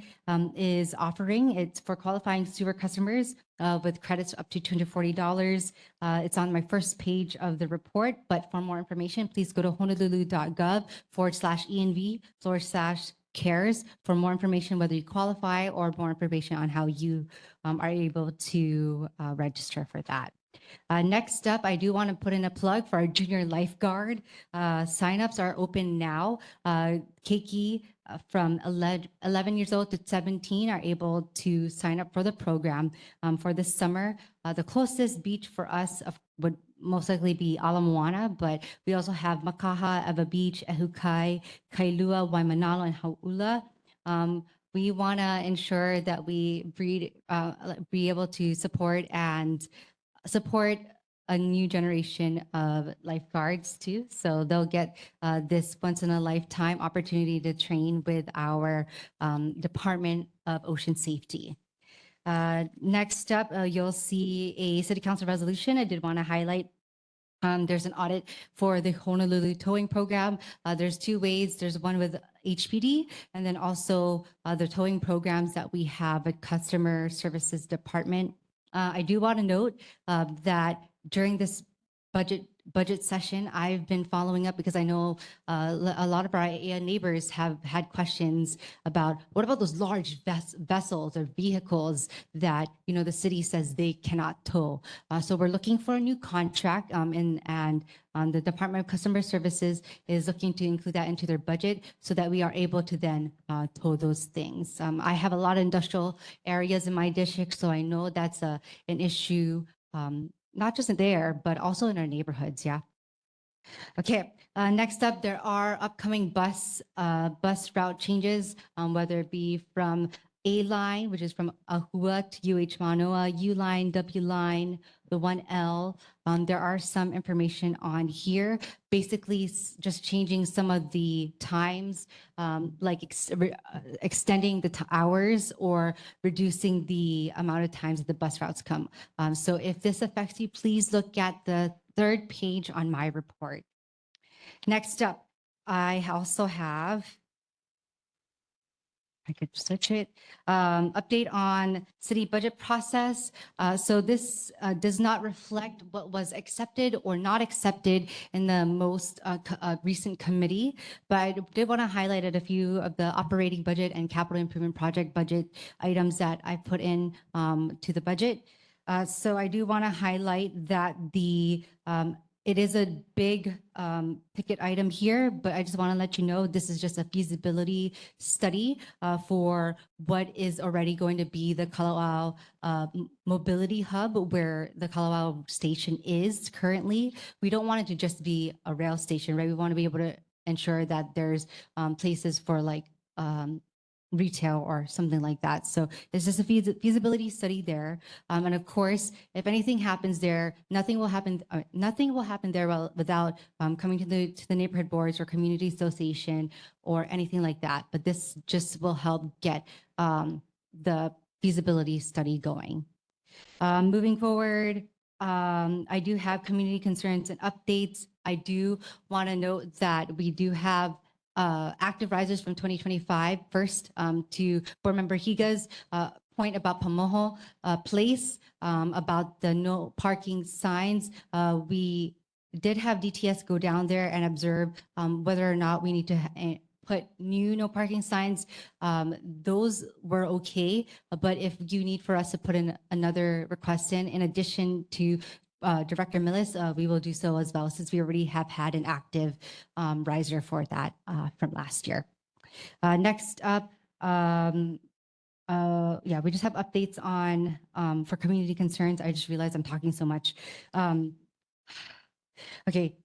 is offering. It's for qualifying sewer customers with credits up to $240. It's on my first page of the report, but for more information, please go to honolulu.gov/env/CARES for more information, whether you qualify, or more information on how you are able to register for that. Next up, I do want to put in a plug for our junior lifeguard. Signups are open now. Keiki from 11 years old to 17 are able to sign up for the program for this summer. The closest beach for us would most likely be Ala Moana, but we also have Makaha, Eva Beach, Ehukai, Kailua, Waimanalo, and Hau'ula. We want to ensure that we be able to support a new generation of lifeguards too. So they'll get this once in a lifetime opportunity to train with our Department of Ocean Safety. Next up, you'll see a city council resolution. I did want to highlight There's an audit for the Honolulu towing program. There's two ways. There's one with HPD, and then also the towing programs that we have at Customer Services Department. I do want to note that during this budget session, I've been following up because I know a lot of our ʻAiea neighbors have had questions about what about those large vessels or vehicles that the city says they cannot tow. So we're looking for a new contract, and the Department of Customer Services is looking to include that into their budget so that we are able to then tow those things. I have a lot of industrial areas in my district, so I know that's an issue. Not just there, but also in our neighborhoods, yeah. Okay, next up, there are upcoming bus route changes, whether it be from A line, which is from Ahua to UH Manoa, U line, W line, the 1L. There are some information on here, basically just changing some of the times, like extending the hours or reducing the amount of times that the bus routes come. So if this affects you, please look at the third page on my report. Next up, I also have, I could search it, update on city budget process. So this does not reflect what was accepted or not accepted in the most recent committee, but I did want to highlight a few of the operating budget and capital improvement project budget items that I put in to the budget. So I do want to highlight that it is a big ticket item here, but I just want to let you know this is just a feasibility study for what is already going to be the Kalawao mobility hub, where the Kalawao station is currently. We don't want it to just be a rail station, right? We want to be able to ensure that there's places for like retail or something like that. So it's just a feasibility study there. And of course, if anything happens there, nothing will happen there without coming to the neighborhood boards or community association or anything like that. But this just will help get the feasibility study going. Moving forward, I do have community concerns and updates. I do want to note that we do have active risers from 2025. First, to Board Member Higa's point about Pamoho Place, about the no parking signs. We did have DTS go down there and observe whether or not we need to put new no parking signs. Those were okay, but if you need for us to put in another request in addition to Director Millis, we will do so as well, since we already have had an active riser for that from last year. Next up, yeah, we just have updates on for community concerns. I just realized I'm talking so much. Okay.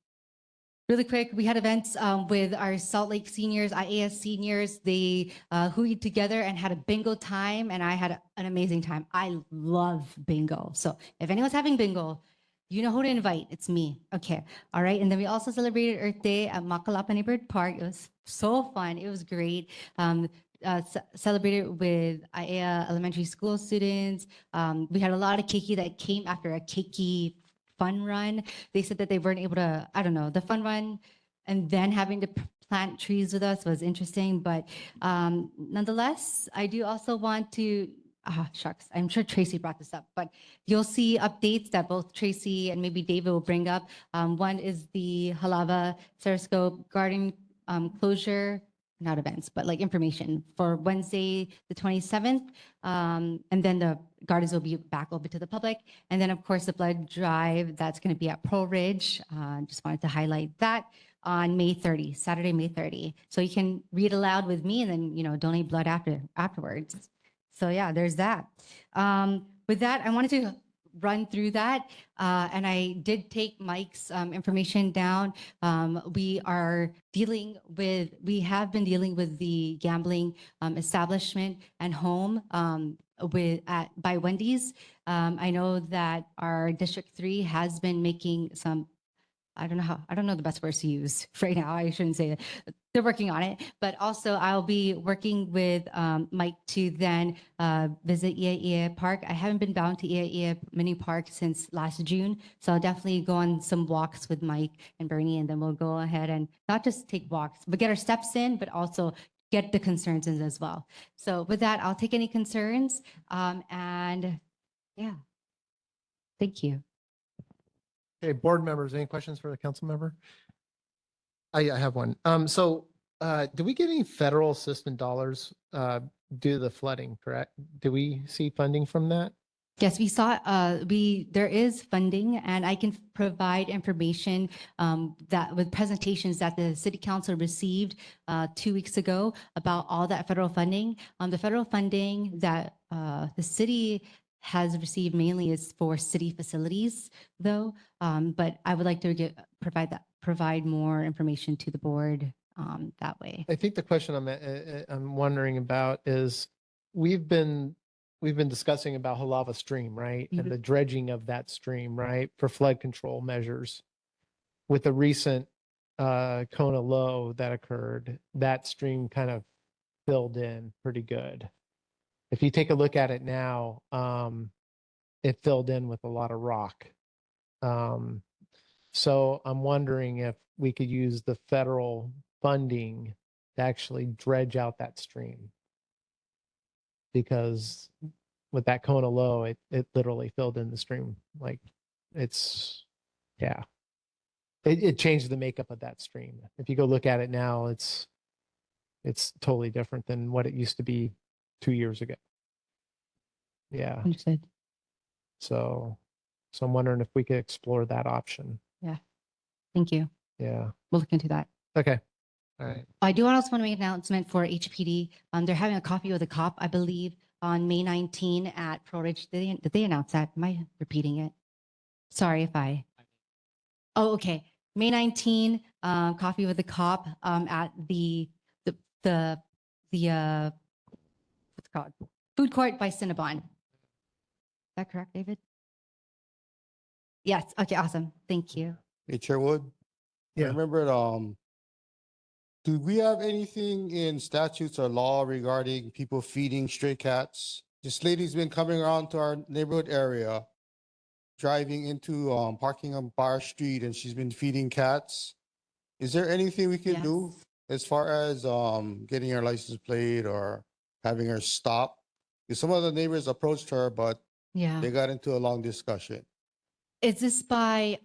Really quick, we had events with our Salt Lake seniors, ʻAiea seniors. They hooeyed together and had a bingo time, and I had an amazing time. I love bingo. So if anyone's having bingo, you know who to invite. It's me. Okay. All right. And then we also celebrated Earth Day at Makalapa Neighborhood Park. It was so fun. It was great. Celebrated with ʻAiea elementary school students. We had a lot of keiki that came after a keiki fun run. They said that they weren't able to, I don't know, the fun run and then having to plant trees with us was interesting. But nonetheless, I do also want to, shucks, I'm sure Tracy brought this up, but you'll see updates that both Tracy and maybe David will bring up. One is the Halava Sarascope garden closure, not events, but like information for Wednesday, the 27th. And then the gardens will be back open to the public. And then of course the blood drive, that's gonna be at Pearl Ridge. Just wanted to highlight that on May 30, Saturday, May 30. So you can read aloud with me and then, donate blood afterwards. So yeah, there's that. With that, I wanted to run through that. And I did take Mike's information down. We have been dealing with the gambling establishment and home by Wendy's. I know that our District 3 has been making some I don't know the best words to use right now. I shouldn't say that. They're working on it, but also I'll be working with Mike to then visit ʻAiea Park. I haven't been down to ʻAiea Mini Park since last June, so I'll definitely go on some walks with Mike and Bernie, and then we'll go ahead and not just take walks, but get our steps in, but also get the concerns in as well. So with that, I'll take any concerns, and yeah, thank you. Okay, board members, any questions for the council member? I have one. Do we get any federal assistance dollars due to the flooding, correct? Do we see funding from that? Yes, we saw, there is funding, and I can provide information that with presentations that the city council received 2 weeks ago about all that federal funding. The federal funding that the city has received mainly is for city facilities, though. But I would like to provide more information to the board that way. I think the question I'm wondering about is we've been discussing about Halava Stream, right? And the dredging of that stream, right? For flood control measures. With the recent Kona low that occurred, that stream kind of filled in pretty good. If you take a look at it now, it filled in with a lot of rock. So I'm wondering if we could use the federal funding to actually dredge out that stream. Because with that Kona low, it literally filled in the stream. Like it changed the makeup of that stream. If you go look at it now, it's totally different than what it used to be 2 years ago. Yeah. Understood. So I'm wondering if we could explore that option. Yeah. Thank you. Yeah. We'll look into that. Okay. All right. I do also want to make an announcement for HPD. They're having a coffee with a cop, I believe, on May 19 at Pro Ridge. Did they announce that? Am I repeating it? Sorry if I. Oh, okay. May 19, coffee with the cop at the what's it called? Food court by Cinnabon. Is that correct, David? Yes. Okay. Awesome. Thank you. Hey, Chairwood. Yeah. I remember, do we have anything in statutes or law regarding people feeding stray cats? This lady's been coming around to our neighborhood area, driving into, parking on Bar Street, and she's been feeding cats. Is there anything we can do as far as, getting her license plate or having her stop? Because some of the neighbors approached her, but Yeah. they got into a long discussion. Is this by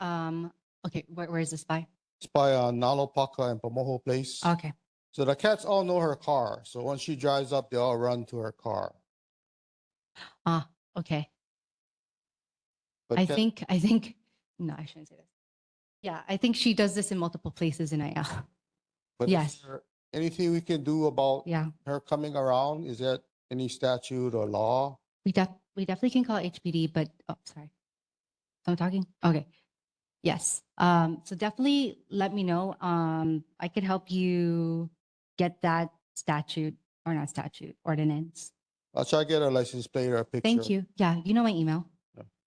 okay, where is this by? It's by Nalopaka and Pamoho Place. Okay. So the cats all know her car. So once she drives up, they all run to her car. Okay. But I think no, I shouldn't say this. Yeah, I think she does this in multiple places in ʻAiea. But is Yes. there anything we can do about her coming around? Is there any statute or law? We definitely can call HPD, but oh, sorry. I'm talking? Okay. Yes. So definitely let me know. I could help you get that ordinance. I'll try to get a license plate or a picture. Thank you. Yeah, you know my email.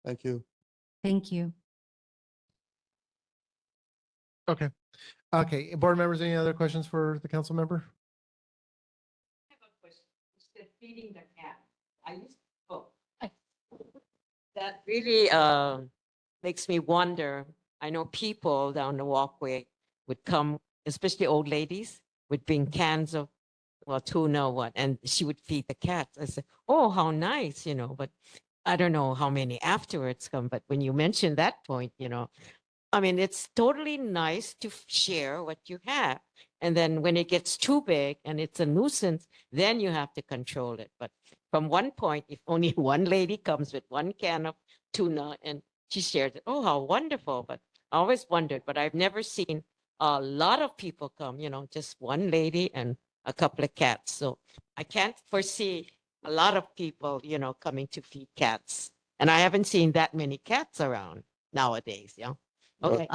Thank you. Thank you. Okay. Okay. Board members, any other questions for the council member? I have a question. Instead of feeding the cat, that really makes me wonder. I know people down the walkway would come, especially old ladies, would bring cans of tuna or what, and she would feed the cats. I said, oh, how nice, but I don't know how many afterwards come. But when you mention that point, I mean, it's totally nice to share what you have. And then when it gets too big and it's a nuisance, then you have to control it. But from one point, if only one lady comes with one can of tuna and she shares it, oh, how wonderful. But I always wondered, but I've never seen a lot of people come, just one lady and a couple of cats. So I can't foresee a lot of people, coming to feed cats. And I haven't seen that many cats around nowadays, Okay.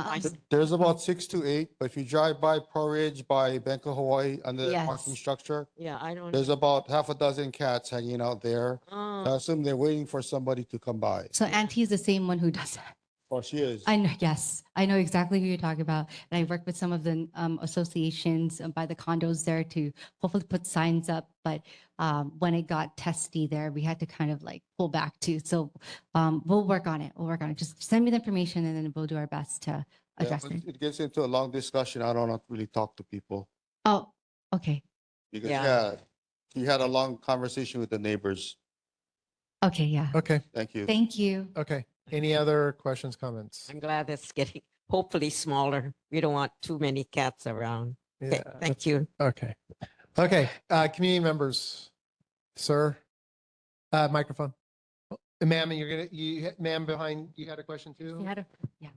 There's about 6 to 8, but if you drive by Pro Ridge, by Bank of Hawaii, under the parking structure, Yeah, I don't there's about half a dozen cats hanging out there. So I assume they're waiting for somebody to come by. So Auntie is the same one who does that. Oh, she is. I know, yes, I know exactly who you're talking about. And I work with some of the associations by the condos there to hopefully put signs up. But when it got testy there, we had to kind of like pull back too. So we'll work on it. We'll work on it. Just send me the information and then we'll do our best to Yeah, address but it. it gets into a long discussion. I don't really talk to people Oh, okay. because, Yeah. yeah, he had a long conversation with the neighbors. Okay, yeah. Okay, Thank you. Thank you. okay. Any other questions, comments? I'm glad it's getting hopefully smaller. We don't want too many cats around. Okay, Yeah. thank you. Okay. Okay, community members, sir, microphone. Oh, ma'am, ma'am behind, you had a question too? You had a, yeah.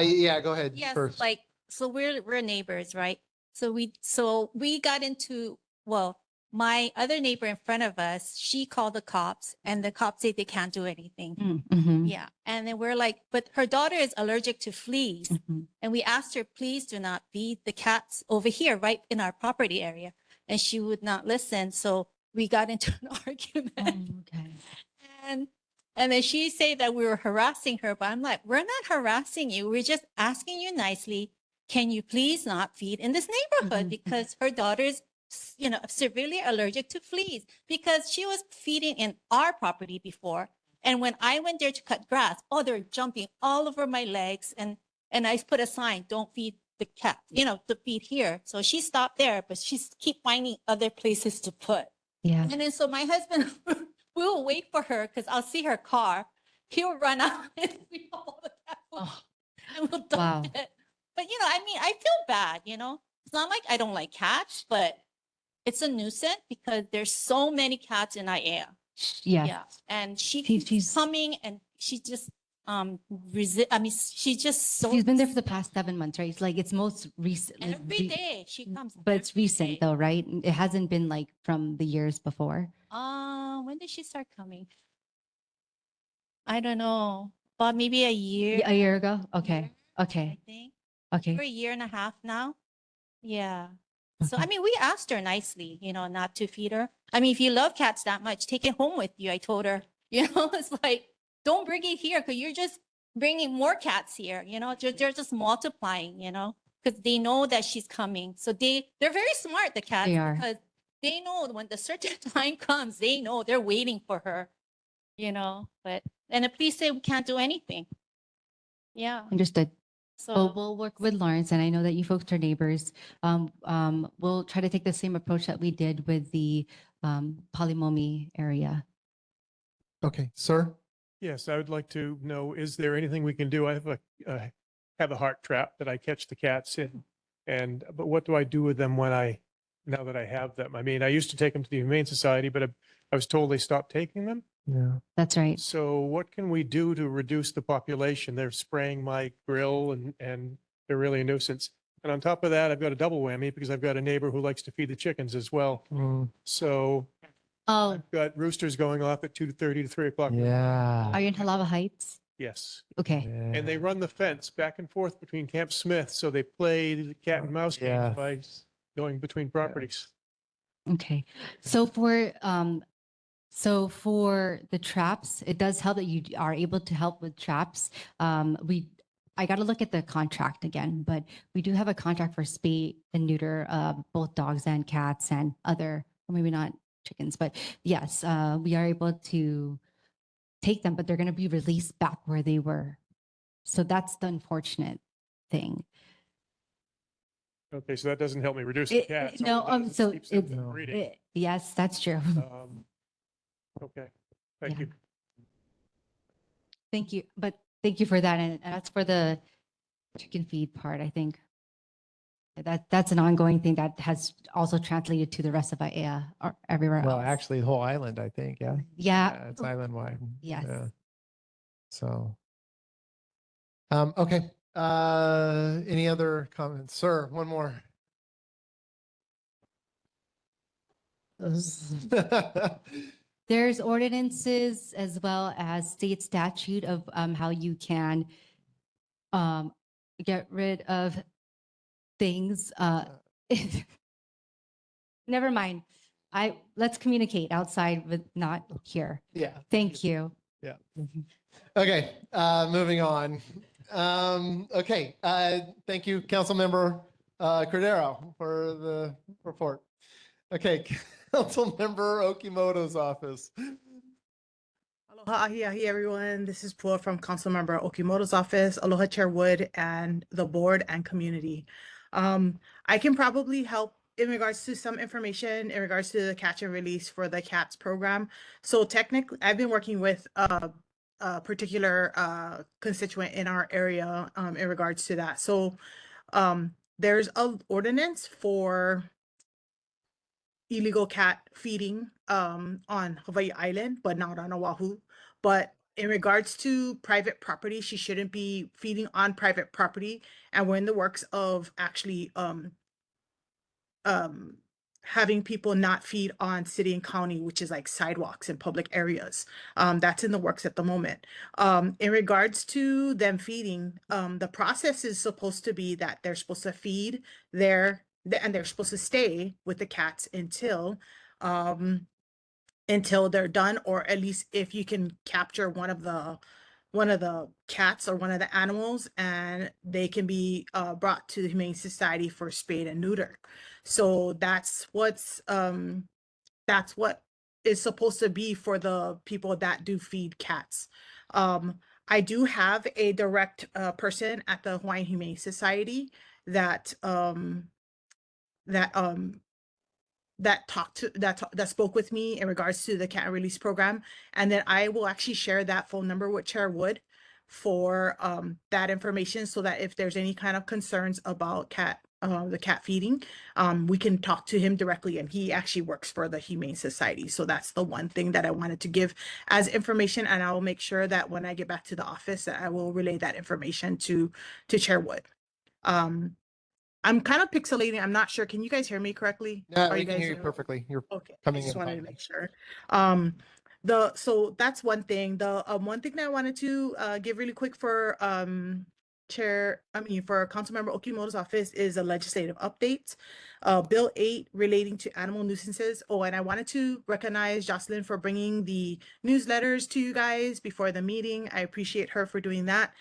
Yeah, go ahead Yes, first. like, so we're neighbors, right? So we got into, well, my other neighbor in front of us, she called the cops and the cops say they can't do anything. Mm-hmm. Yeah. And then we're like, but her daughter is allergic to fleas. Mm-hmm. And we asked her, please do not feed the cats over here, right in our property area. And she would not listen. So we got into an argument. Okay. And then she said that we were harassing her, but I'm like, we're not harassing you. We're just asking you nicely, can you please not feed in this neighborhood? Because her daughter's, severely allergic to fleas because she was feeding in our property before. And when I went there to cut grass, oh, they're jumping all over my legs. And I put a sign, don't feed the cat, to feed here. So she stopped there, but she's keep finding other places to put. Yeah. And then so my husband we'll wait for her because I'll see her car. He'll run out and we all the cat food and we'll dump Wow. it. But I feel bad, It's not like I don't like cats, but it's a nuisance because there's so many cats in ʻAiea. Yeah. Yeah. And She's- she's coming and she just she's just so She's been there for the past 7 months, right? It's like it's most recent. every day she comes. But it's every recent day. though, right? It hasn't been like from the years before. When did she start coming? I don't know. About maybe a year. A year ago? Okay. I Okay. think. Okay. For a year and a half now. Yeah. So, Okay. we asked her nicely, not to feed her. If you love cats that much, take it home with you. I told her, it's like, don't bring it here because you're just bringing more cats here, they're just multiplying, because they know that she's coming. So they're very smart, the cats, They are. because they know when the certain time comes, they know they're waiting for her, and the police say we can't do anything. Yeah. Understood. So. Well, we'll work with Lawrence, and I know that you folks are neighbors. We'll try to take the same approach that we did with the Palimomi area. Okay, sir? Yes, I would like to know, is there anything we can do? I have a heart trap that I catch the cats in. But what do I do with them now that I have them? I used to take them to the Humane Society, but I was told they stopped taking them. Yeah. That's right. So what can we do to reduce the population? They're spraying my grill and they're really a nuisance. And on top of that, I've got a double whammy because I've got a neighbor who likes to feed the chickens as well. So Oh, I've got roosters going off at 2:30 to 3 o'clock. Yeah. are you in Halava Heights? Yes. Okay. And they run the fence back and forth between Camp Smith. So they play the cat and mouse game Yeah. by going between properties. Okay. So for the traps, it does help that you are able to help with traps. I got to look at the contract again, but we do have a contract for spay and neuter, both dogs and cats and other, or maybe not chickens, but yes, we are able to take them, but they're going to be released back where they were. So that's the unfortunate thing. Okay, so that doesn't help me reduce the cats. All No, it does is so keeps them from breeding. yes, that's true. Okay, thank you. Thank you. But thank you for that. And that's for the chicken feed part, I think. That's an ongoing thing that has also translated to the rest of ʻAiea or everywhere Well, else. actually, the whole island, I think, yeah. Yeah. It's island wide. Yes. Yeah. So, okay. Any other comments? Sir, one more. There's ordinances as well as state statute of how you can get rid of things. Never mind. Let's communicate outside with not here. Yeah. Thank you. Yeah. Okay, moving on. Okay, thank you, Councilmember Cordero, for the report. Okay, Councilmember Okimoto's office. Aloha ahi ahi everyone. This is Pua from Councilmember Okimoto's office. Aloha Chair Wood and the board and community. I can probably help in regards to some information in regards to the catch and release for the CATS program. So technically, I've been working with a particular constituent in our area in regards to that. So there's an ordinance for illegal cat feeding on Hawaii Island, but not on Oahu. But in regards to private property, she shouldn't be feeding on private property. And we're in the works of actually having people not feed on city and county, which is like sidewalks and public areas. That's in the works at the moment. In regards to them feeding, the process is supposed to be that they're supposed to feed and they're supposed to stay with the cats until they're done, or at least if you can capture one of the cats or one of the animals, and they can be brought to the Humane Society for spayed and neuter. So that's what is supposed to be for the people that do feed cats. I do have a direct person at the Hawaiian Humane Society that that that spoke with me in regards to the cat release program, and then I will actually share that phone number with Chair Wood for that information, so that if there's any kind of concerns about the cat feeding, we can talk to him directly, and he actually works for the Humane Society. So that's the one thing that I wanted to give as information, and I will make sure that when I get back to the office that I will relay that information to Chair Wood. I'm kind of pixelating. I'm not sure. Can you guys hear me correctly? Yeah, Are we you can guys hear you hearing me? perfectly. You're Okay. I coming just in wanted to fine. make sure. So that's one thing. The one thing that I wanted to give really quick for for Councilmember Okimoto's office is a legislative update. Bill 8 relating to animal nuisances. Oh, and I wanted to recognize Jocelyn for bringing the newsletters to you guys before the meeting. I appreciate her for doing that.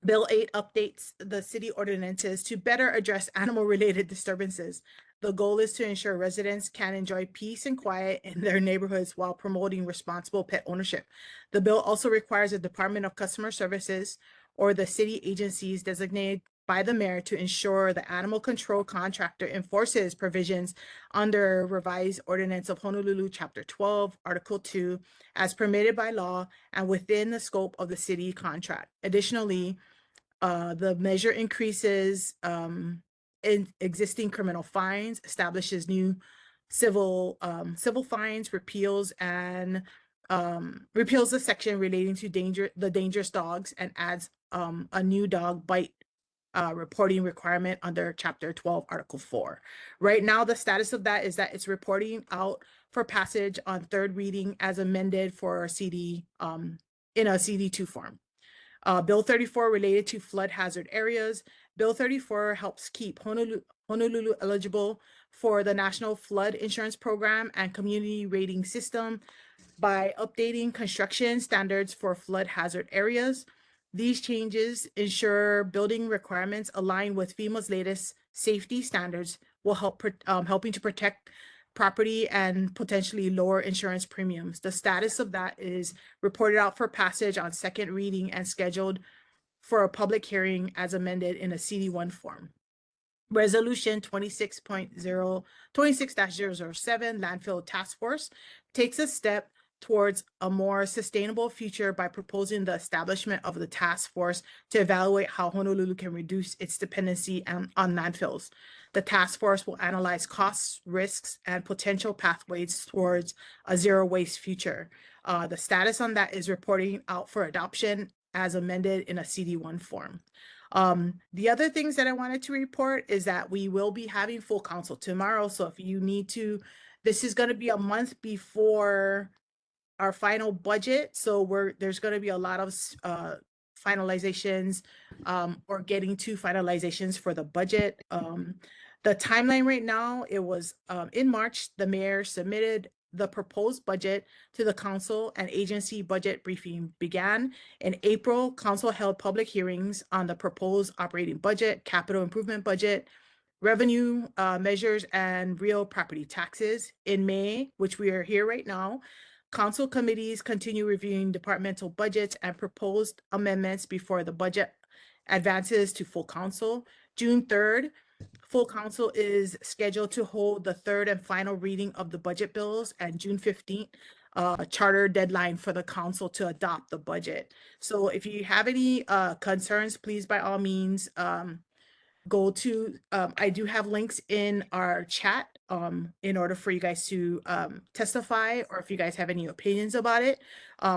Bill 8 updates the city ordinances to better address animal-related disturbances. The goal is to ensure residents can enjoy peace and quiet in their neighborhoods while promoting responsible pet ownership. The bill also requires the Department of Customer Services or the city agencies designated by the mayor to ensure the animal control contractor enforces provisions under revised ordinance of Honolulu, Chapter 12, Article 2, as permitted by law and within the scope of the city contract. Additionally, the measure increases in existing criminal fines, establishes new civil fines, repeals the section relating to dangerous dogs, and adds a new dog bite reporting requirement under Chapter 12, Article 4. Right now, the status of that is that it's reporting out for passage on third reading as amended for a CD in a CD2 form. Bill 34 related to flood hazard areas. Bill 34 helps keep Honolulu eligible for the National Flood Insurance Program and Community Rating System by updating construction standards for flood hazard areas. These changes ensure building requirements align with FEMA's latest safety standards, will help helping to protect property and potentially lower insurance premiums. The status of that is reported out for passage on second reading and scheduled for a public hearing as amended in a CD1 form. Resolution 26.026-007 Landfill Task Force takes a step towards a more sustainable future by proposing the establishment of the task force to evaluate how Honolulu can reduce its dependency on landfills. The task force will analyze costs, risks, and potential pathways towards a zero waste future. The status on that is reporting out for adoption as amended in a CD1 form. The other things that I wanted to report is that we will be having full council tomorrow. So if you need to, this is going to be a month before our final budget. So there's going to be a lot of finalizations or getting to finalizations for the budget. The timeline right now, it was in March, the mayor submitted the proposed budget to the council and agency budget briefing began. In April, council held public hearings on the proposed operating budget, capital improvement budget, revenue measures, and real property taxes. In May, which we are here right now, council committees continue reviewing departmental budgets and proposed amendments before the budget advances to full council. June 3rd, full council is scheduled to hold the third and final reading of the budget bills, and June 15th, charter deadline for the council to adopt the budget. So if you have any concerns, please by all means go to, I do have links in our chat in order for you guys to testify, or if you guys have any opinions about it,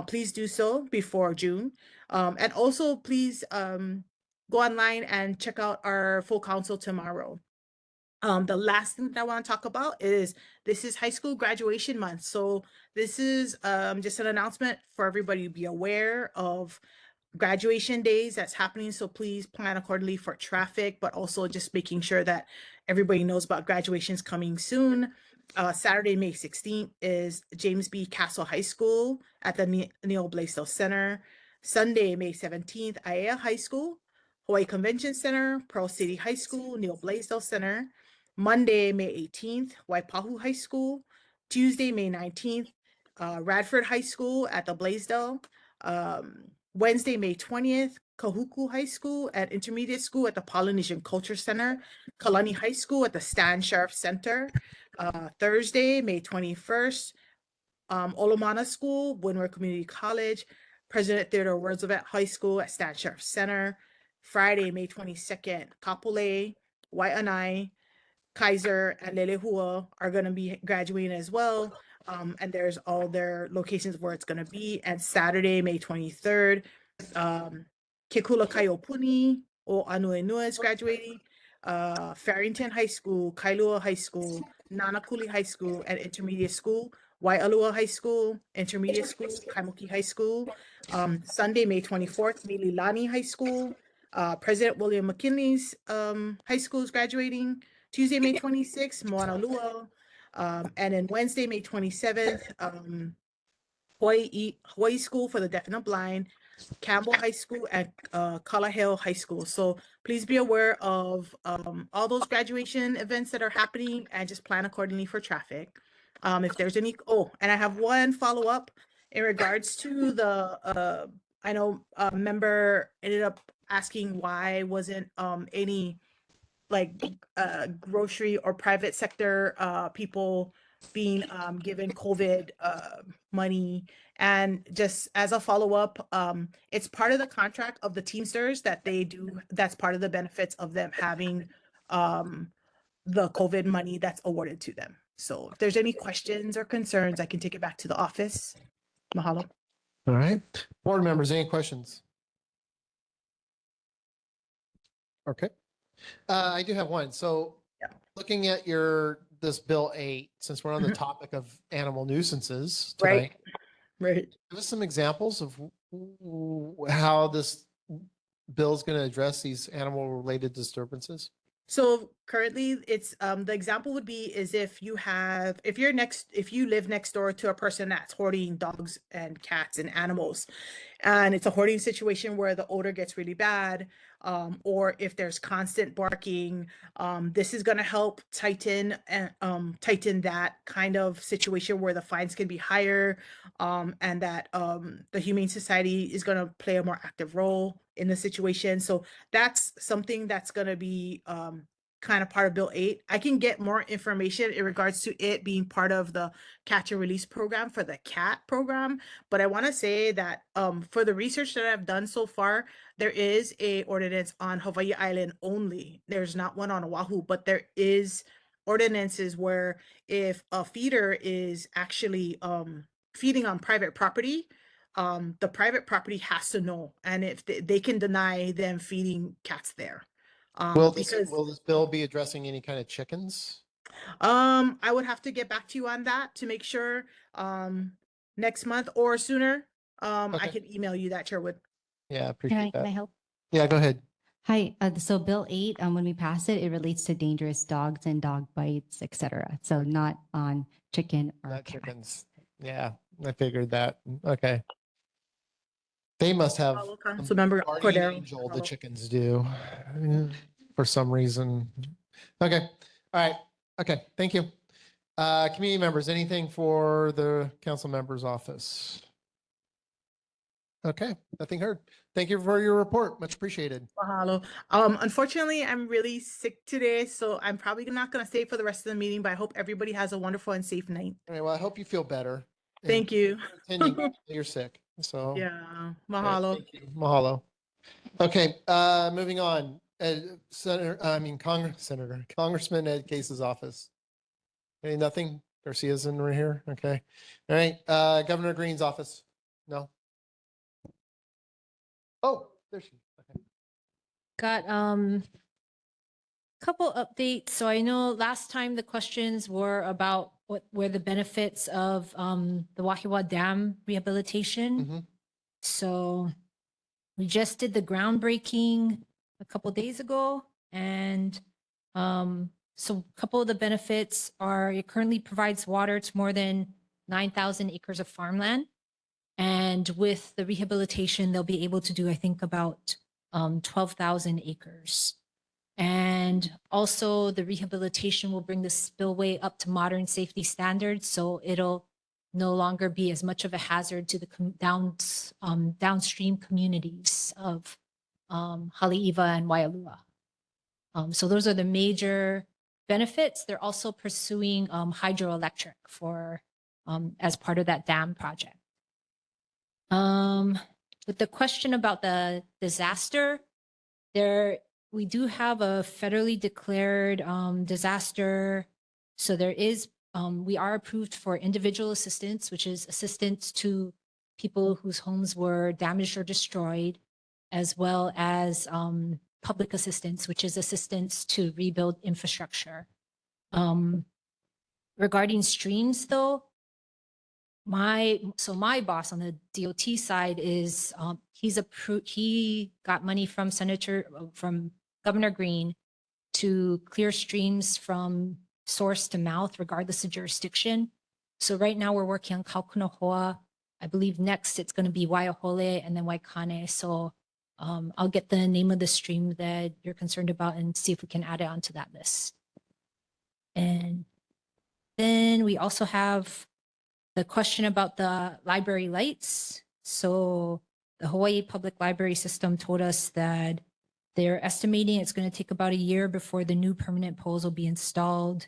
please do so before June. And also please go online and check out our full council tomorrow. The last thing that I want to talk about is this is high school graduation month. So this is just an announcement for everybody to be aware of graduation days that's happening. So please plan accordingly for traffic, but also just making sure that everybody knows about graduations coming soon. Saturday, May 16th is James B. Castle High School at the Neil Blaisdell Center. Sunday, May 17th, ʻAiea High School, Hawaii Convention Center, Pearl City High School, Neil Blaisdell Center. Monday, May 18th, Waipahu High School. Tuesday, May 19th, Radford High School at the Blaisdell. Wednesday, May 20th, Kahuku High School at Intermediate School at the Polynesian Culture Center. Kalani High School at the Stan Sheriff Center. Thursday, May 21st, Olomana School, Windward Community College. President Theodore Roosevelt High School at Stan Sheriff Center. Friday, May 22nd, Kapolei, Waianae, Kaiser, and Lelehua are going to be graduating as well. And there's all their locations where it's going to be. And Saturday, May 23rd, Kekula Kaiopuni o Anuenua is graduating. Farrington High School, Kailua High School, Nanakuli High School, and Intermediate School. Waialua High School, Intermediate School, Kaimuki High School. Sunday, May 24th, Mililani High School. President William McKinley's high school is graduating. Tuesday, May 26th, Moanalua. And then Wednesday, May 27th, Hawaii School for the Deaf and the Blind, Campbell High School, and Kalaheo High School. So please be aware of all those graduation events that are happening and just plan accordingly for traffic. If there's any, and I have one follow-up in regards to the, I know a member ended up asking why wasn't any like grocery or private sector people being given COVID money. And just as a follow-up, it's part of the contract of the Teamsters that they do. That's part of the benefits of them having the COVID money that's awarded to them. So if there's any questions or concerns, I can take it back to the office. Mahalo. All right. Board members, any questions? Okay. I do have one. So looking at this Bill 8, since we're on the topic of animal nuisances tonight, right. Give us some examples of how this bill is going to address these animal related disturbances. So currently it's the example would be is if you live next door to a person that's hoarding dogs and cats and animals, and it's a hoarding situation where the odor gets really bad, or if there's constant barking, this is going to help tighten that kind of situation where the fines can be higher, and that the Humane Society is going to play a more active role in the situation. So that's something that's going to be kind of part of Bill 8. I can get more information in regards to it being part of the catch and release program for the cat program. But I want to say that for the research that I've done so far, there is a ordinance on Hawaii Island only. There's not one on Oahu, but there is ordinances where if a feeder is actually feeding on private property, the private property has to know, and if they can deny them feeding cats there. Will this bill be addressing any kind of chickens? I would have to get back to you on that to make sure next month or sooner. I can email you that, Chairwood. Yeah, appreciate that. Can I help? Yeah, go ahead. Hi, so Bill 8, when we pass it, it relates to dangerous dogs and dog bites, etc. So not on chicken or Not cat. chickens. Yeah, I figured that. Okay. They must have Follow a Councilmember guardian Cordero. angel, the Follow. chickens do, for some reason. Okay, all right, okay, thank you. Community members, anything for the council member's office? Okay, nothing heard. Thank you for your report, much appreciated. Mahalo. Unfortunately, I'm really sick today, so I'm probably not gonna stay for the rest of the meeting, but I hope everybody has a wonderful and safe night. All right, well, I hope you feel better. and Thank you. Continue, you're sick, so. Yeah, all right, mahalo. thank you. Mahalo. Okay, moving on. Congressman Ed Case's office. Hey, nothing? Garcia's in right here? Okay. All right, Governor Green's office? No? Oh, there she, okay. Got couple updates. So I know last time the questions were about what were the benefits of the Wahiawa Dam rehabilitation. Mhm. So we just did the groundbreaking a couple days ago, and so a couple of the benefits are it currently provides water to more than 9,000 acres of farmland. And with the rehabilitation, they'll be able to do, I think, about 12,000 acres. And also the rehabilitation will bring the spillway up to modern safety standards. So it'll no longer be as much of a hazard to the downstream communities of Haleiwa and Waialua. So those are the major benefits. They're also pursuing hydroelectric for as part of that dam project. With the question about the disaster, we do have a federally declared disaster. So there is, we are approved for individual assistance, which is assistance to people whose homes were damaged or destroyed, as well as public assistance, which is assistance to rebuild infrastructure. Regarding streams though, my boss on the DOT side is he got money from Governor Green to clear streams from source to mouth, regardless of jurisdiction. So right now we're working on Kaukunahoa. I believe next it's going to be Waiahole and then Waikane. So I'll get the name of the stream that you're concerned about and see if we can add it onto that list. And then we also have the question about the library lights. So the Hawaii Public Library System told us that they're estimating it's going to take about a year before the new permanent poles will be installed.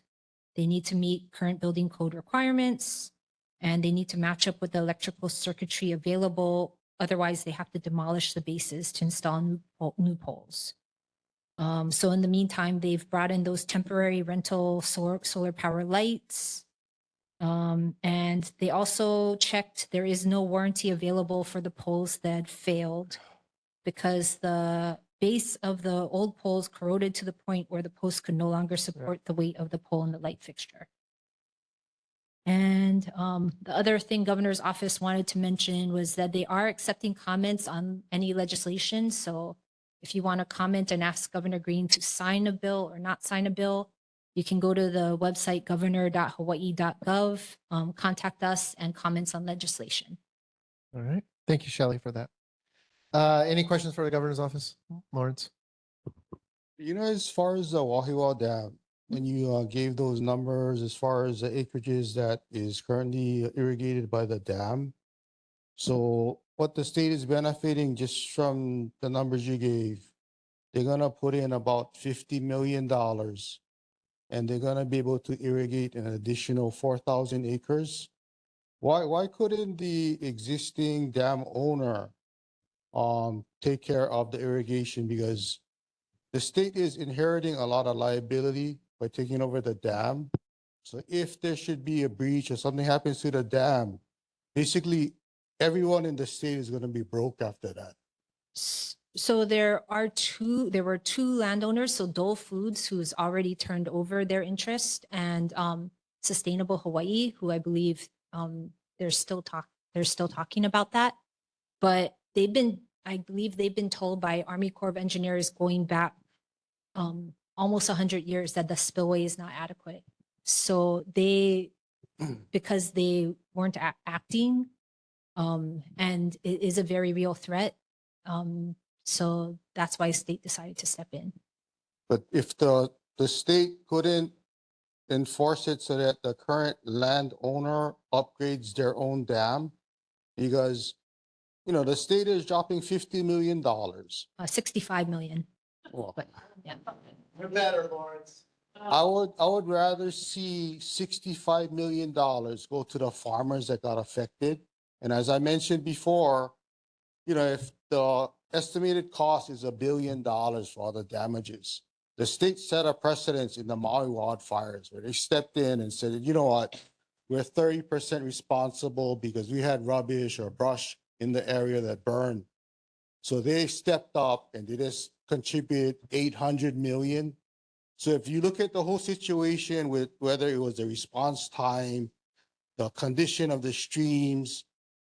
They need to meet current building code requirements, and they need to match up with the electrical circuitry available. Otherwise, they have to demolish the bases to install new poles. So in the meantime, they've brought in those temporary rental solar power lights. And they also checked there is no warranty available for the poles that failed because the base of the old poles corroded to the point where the post could no longer support the weight of the pole and the light fixture. And the other thing governor's office wanted to mention was that they are accepting comments on any legislation. So if you want to comment and ask Governor Green to sign a bill or not sign a bill, you can go to the website governor.hawaii.gov, contact us and comments on legislation. All right, thank you, Shelley, for that. Any questions for the governor's office, Lawrence? You know, as far as the Wahiawa Dam, when you gave those numbers, as far as the acreages that is currently irrigated by the dam, so what the state is benefiting just from the numbers you gave, they're gonna put in about $50 million, and they're gonna be able to irrigate an additional 4,000 acres. Why couldn't the existing dam owner take care of the irrigation? Because the state is inheriting a lot of liability by taking over the dam. So if there should be a breach or something happens to the dam, basically everyone in the state is going to be broke after that. So there were two landowners, so Dole Foods, who's already turned over their interest, and Sustainable Hawaii, who I believe they're still talking about that. But I believe they've been told by Army Corps of Engineers going back almost 100 years that the spillway is not adequate. So they because they weren't acting. And it is a very real threat. So that's why state decided to step in. But if the state couldn't enforce it so that the current landowner upgrades their own dam, because, you know, the state is dropping $50 million. 65 million. Well, But yeah. Better, Lawrence. I would rather see $65 million go to the farmers that got affected. And as I mentioned before, you know, if the estimated cost is $1 billion for all the damages, the state set a precedence in the Maui wildfires where they stepped in and said, you know what, we're 30% responsible because we had rubbish or brush in the area that burned. So they stepped up and they just contribute 800 million. So if you look at the whole situation with whether it was the response time, the condition of the streams,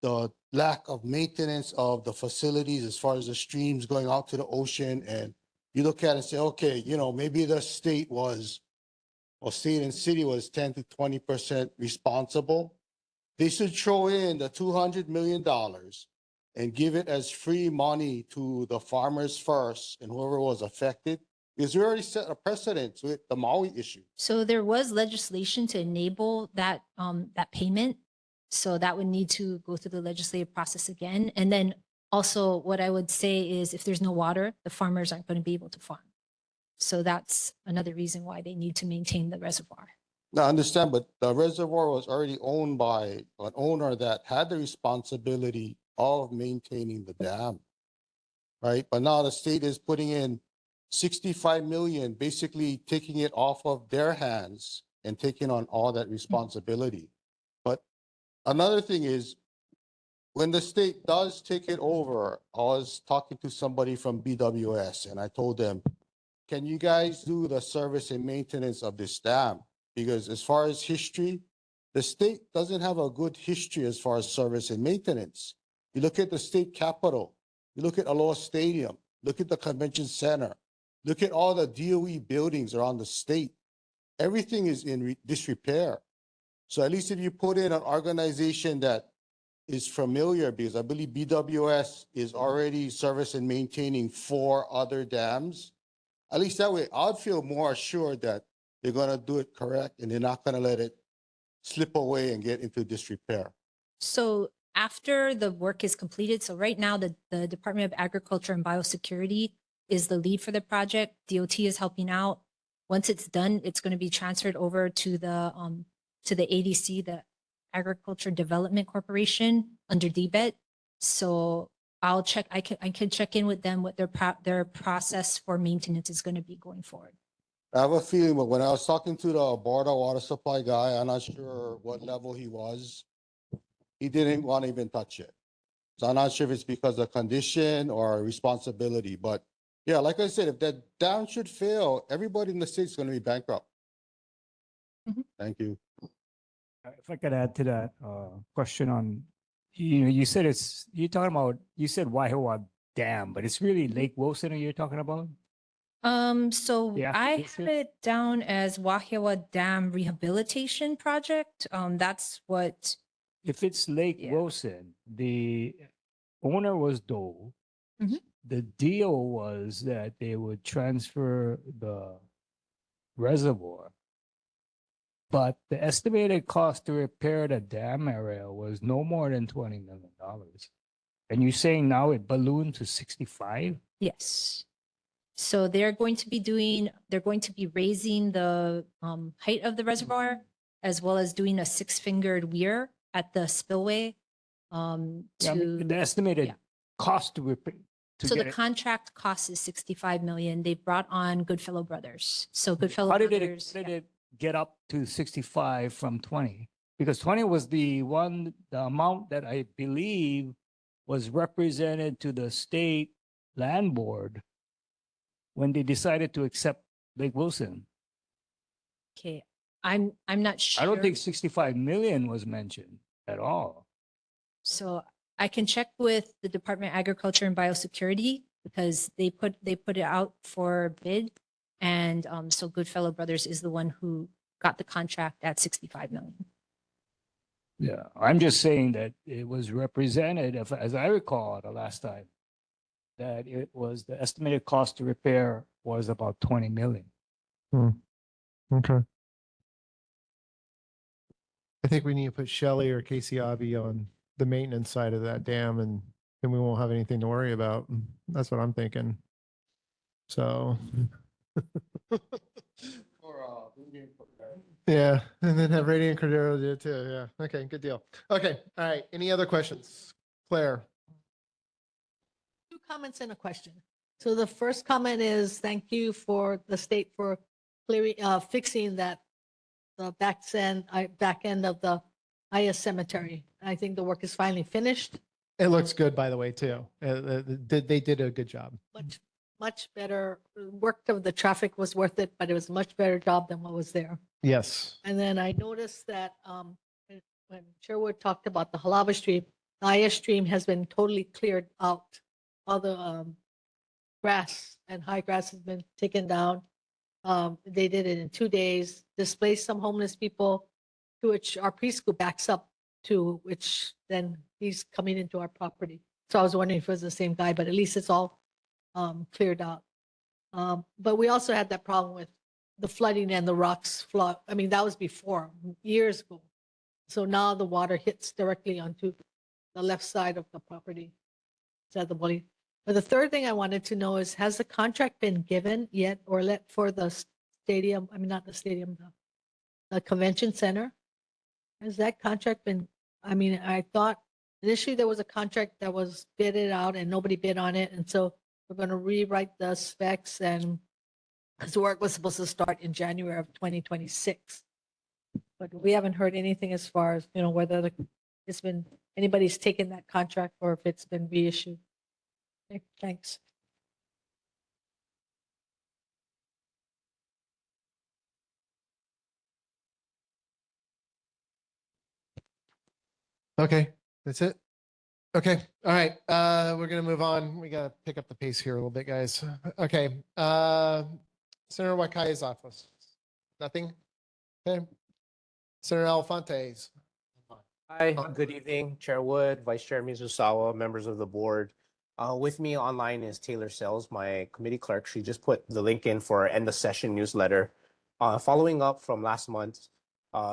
the lack of maintenance of the facilities as far as the streams going out to the ocean, and you look at it and say, okay, you know, maybe the state and city was 10 to 20% responsible. They should throw in the $200 million and give it as free money to the farmers first and whoever was affected, because we already set a precedent with the Maui issue. So there was legislation to enable that that payment. So that would need to go through the legislative process again. And then also what I would say is if there's no water, the farmers aren't going to be able to farm. So that's another reason why they need to maintain the reservoir. Now, I understand, but the reservoir was already owned by an owner that had the responsibility of maintaining the dam, right? But now the state is putting in 65 million, basically taking it off of their hands and taking on all that responsibility. But another thing is, when the state does take it over, I was talking to somebody from BWS and I told them, can you guys do the service and maintenance of this dam? Because as far as history, the state doesn't have a good history as far as service and maintenance. You look at the state capitol, you look at Aloha Stadium, look at the convention center, look at all the DOE buildings around the state. Everything is in disrepair. So at least if you put in an organization that is familiar, because I believe BWS is already service and maintaining 4 other dams, at least that way I'd feel more assured that they're gonna do it correct and they're not gonna let it slip away and get into disrepair. So after the work is completed, so right now the Department of Agriculture and Biosecurity is the lead for the project. DOT is helping out. Once it's done, it's going to be transferred over to the ADC, the Agriculture Development Corporation under DBET. So I'll check. I can check in with them what their process for maintenance is going to be going forward. I have a feeling, but when I was talking to the border water supply guy, I'm not sure what level he was. He didn't want to even touch it. So I'm not sure if it's because of condition or responsibility, but yeah, like I said, if that dam should fail, everybody in the state's going to be bankrupt. Thank you. If I could add to that question on, you said you said Waihoa Dam, but it's really Lake Wilson you're talking about? So Yeah, I this have is- it down as Wahiawa Dam Rehabilitation Project. That's what. If it's Lake Wilson, the owner was Dole. Mhm. The deal was that they would transfer the reservoir. But the estimated cost to repair the dam area was no more than $20 million. And you're saying now it ballooned to 65? Yes. So they're going to be raising the height of the reservoir as well as doing a 6-fingered weir at the spillway. Yeah, I mean, the estimated cost to repair. So the contract cost is 65 million. They brought on Goodfellow Brothers. So Goodfellow How did Brothers. it get up to 65 from 20? Because 20 was the amount that I believe was represented to the state land board when they decided to accept Lake Wilson. Okay, I'm not sure. I don't think 65 million was mentioned at all. So I can check with the Department of Agriculture and Biosecurity because they put it out for bid, and so Goodfellow Brothers is the one who got the contract at 65 million. Yeah, I'm just saying that it was represented, as I recall, the last time, that it was the estimated cost to repair was about 20 million. Okay. I think we need to put Shelley or Casey Avi on the maintenance side of that dam, and then we won't have anything to worry about. That's what I'm thinking. So. Yeah, and then have Radiant Cordero do it too. Yeah. Okay, good deal. Okay. All right. Any other questions? Claire. Two comments and a question. So the first comment is thank you for the state for clearing, fixing that the back end of the ʻAiea cemetery. I think the work is finally finished. It looks good, by the way, too. They did a good job. Much better. Work of the traffic was worth it, but it was a much better job than what was there. Yes. And then I noticed that when Sherwood talked about the Halava stream, the ʻAiea stream has been totally cleared out. All the grass and high grass has been taken down. They did it in 2 days, displaced some homeless people, to which our preschool backs up to, which then he's coming into our property. So I was wondering if it was the same guy, but at least it's all cleared out. But we also had that problem with the flooding and the rocks flood. I mean, that was before, years ago. So now the water hits directly onto the left side of the property. But the third thing I wanted to know is, has the contract been given yet or let for the stadium? I mean, not the stadium, the convention center. Has that contract been, I mean, I thought initially there was a contract that was bidded out and nobody bid on it. And so we're going to rewrite the specs, and because the work was supposed to start in January of 2026. But we haven't heard anything as far as, whether it's been, anybody's taken that contract or if it's been reissued. Okay, thanks. Okay, that's it. Okay, all right. We're gonna move on. We gotta pick up the pace here a little bit, guys. Okay. Senator Wakai's office. Nothing? Okay. Senator Alfonte's. Hi, good evening, Chair Wood, Vice Chair Mizusawa, members of the board. With me online is Taylor Sells, my committee clerk. She just put the link in for our end of session newsletter. Following up from last month's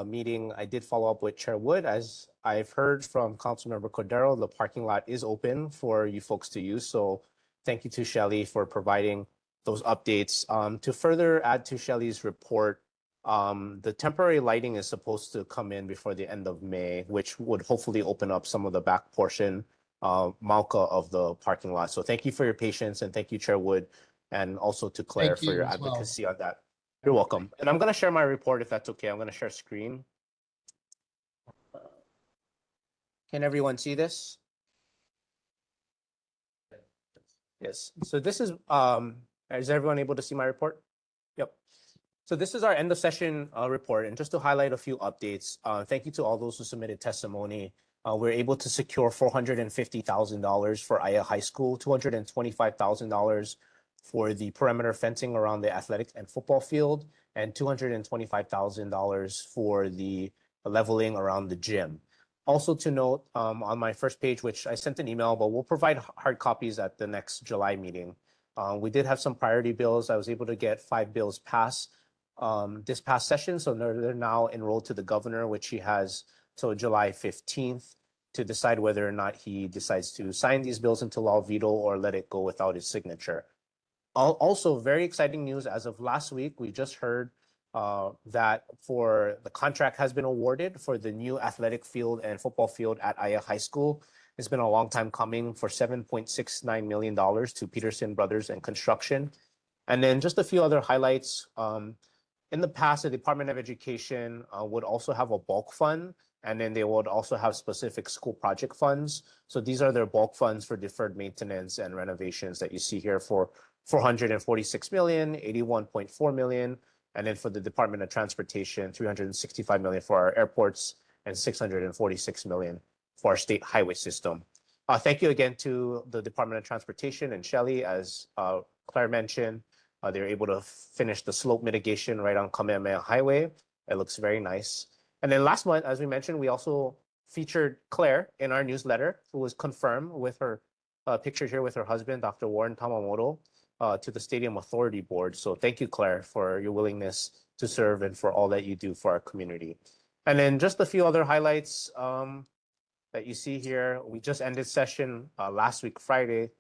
meeting, I did follow up with Chair Wood. As I've heard from Councilmember Cordero, the parking lot is open for you folks to use. So thank you to Shelley for providing those updates. To further add to Shelley's report, the temporary lighting is supposed to come in before the end of May, which would hopefully open up some of the back portion, Malka, of the parking lot. So thank you for your patience, and thank you, Chair Wood, and also to Claire Thank for you your as well. advocacy on that. You're welcome. And I'm going to share my report if that's okay. I'm going to share screen. Can everyone see this? Yes. So this is everyone able to see my report? Yep. So this is our end of session report. And just to highlight a few updates, thank you to all those who submitted testimony. We're able to secure $450,000 for ʻAiea High School, $225,000 for the perimeter fencing around the athletic and football field, and $225,000 for the leveling around the gym. Also to note, on my first page, which I sent an email, but we'll provide hard copies at the next July meeting. We did have some priority bills. I was able to get 5 bills passed this past session. So they're now enrolled to the governor, which he has till July 15th to decide whether or not he decides to sign these bills into law, veto, or let it go without his signature. Also, very exciting news. As of last week, we just heard that the contract has been awarded for the new athletic field and football field at ʻAiea High School. It's been a long time coming, for $7.69 million to Peterson Brothers and Construction. And then just a few other highlights. In the past, the Department of Education would also have a bulk fund, and then they would also have specific school project funds. So these are their bulk funds for deferred maintenance and renovations that you see here for $446 million, $81.4 million, and then for the Department of Transportation, $365 million for our airports, and $646 million for our state highway system. Thank you again to the Department of Transportation and Shelley. As Claire mentioned, they were able to finish the slope mitigation right on Kamehameha Highway. It looks very nice. And then last month, as we mentioned, we also featured Claire in our newsletter, who was confirmed with her pictured here with her husband, Dr. Warren Tamamoto, to the Stadium Authority Board. So thank you, Claire, for your willingness to serve and for all that you do for our community. And then just a few other highlights that you see here. We just ended session last week, Friday.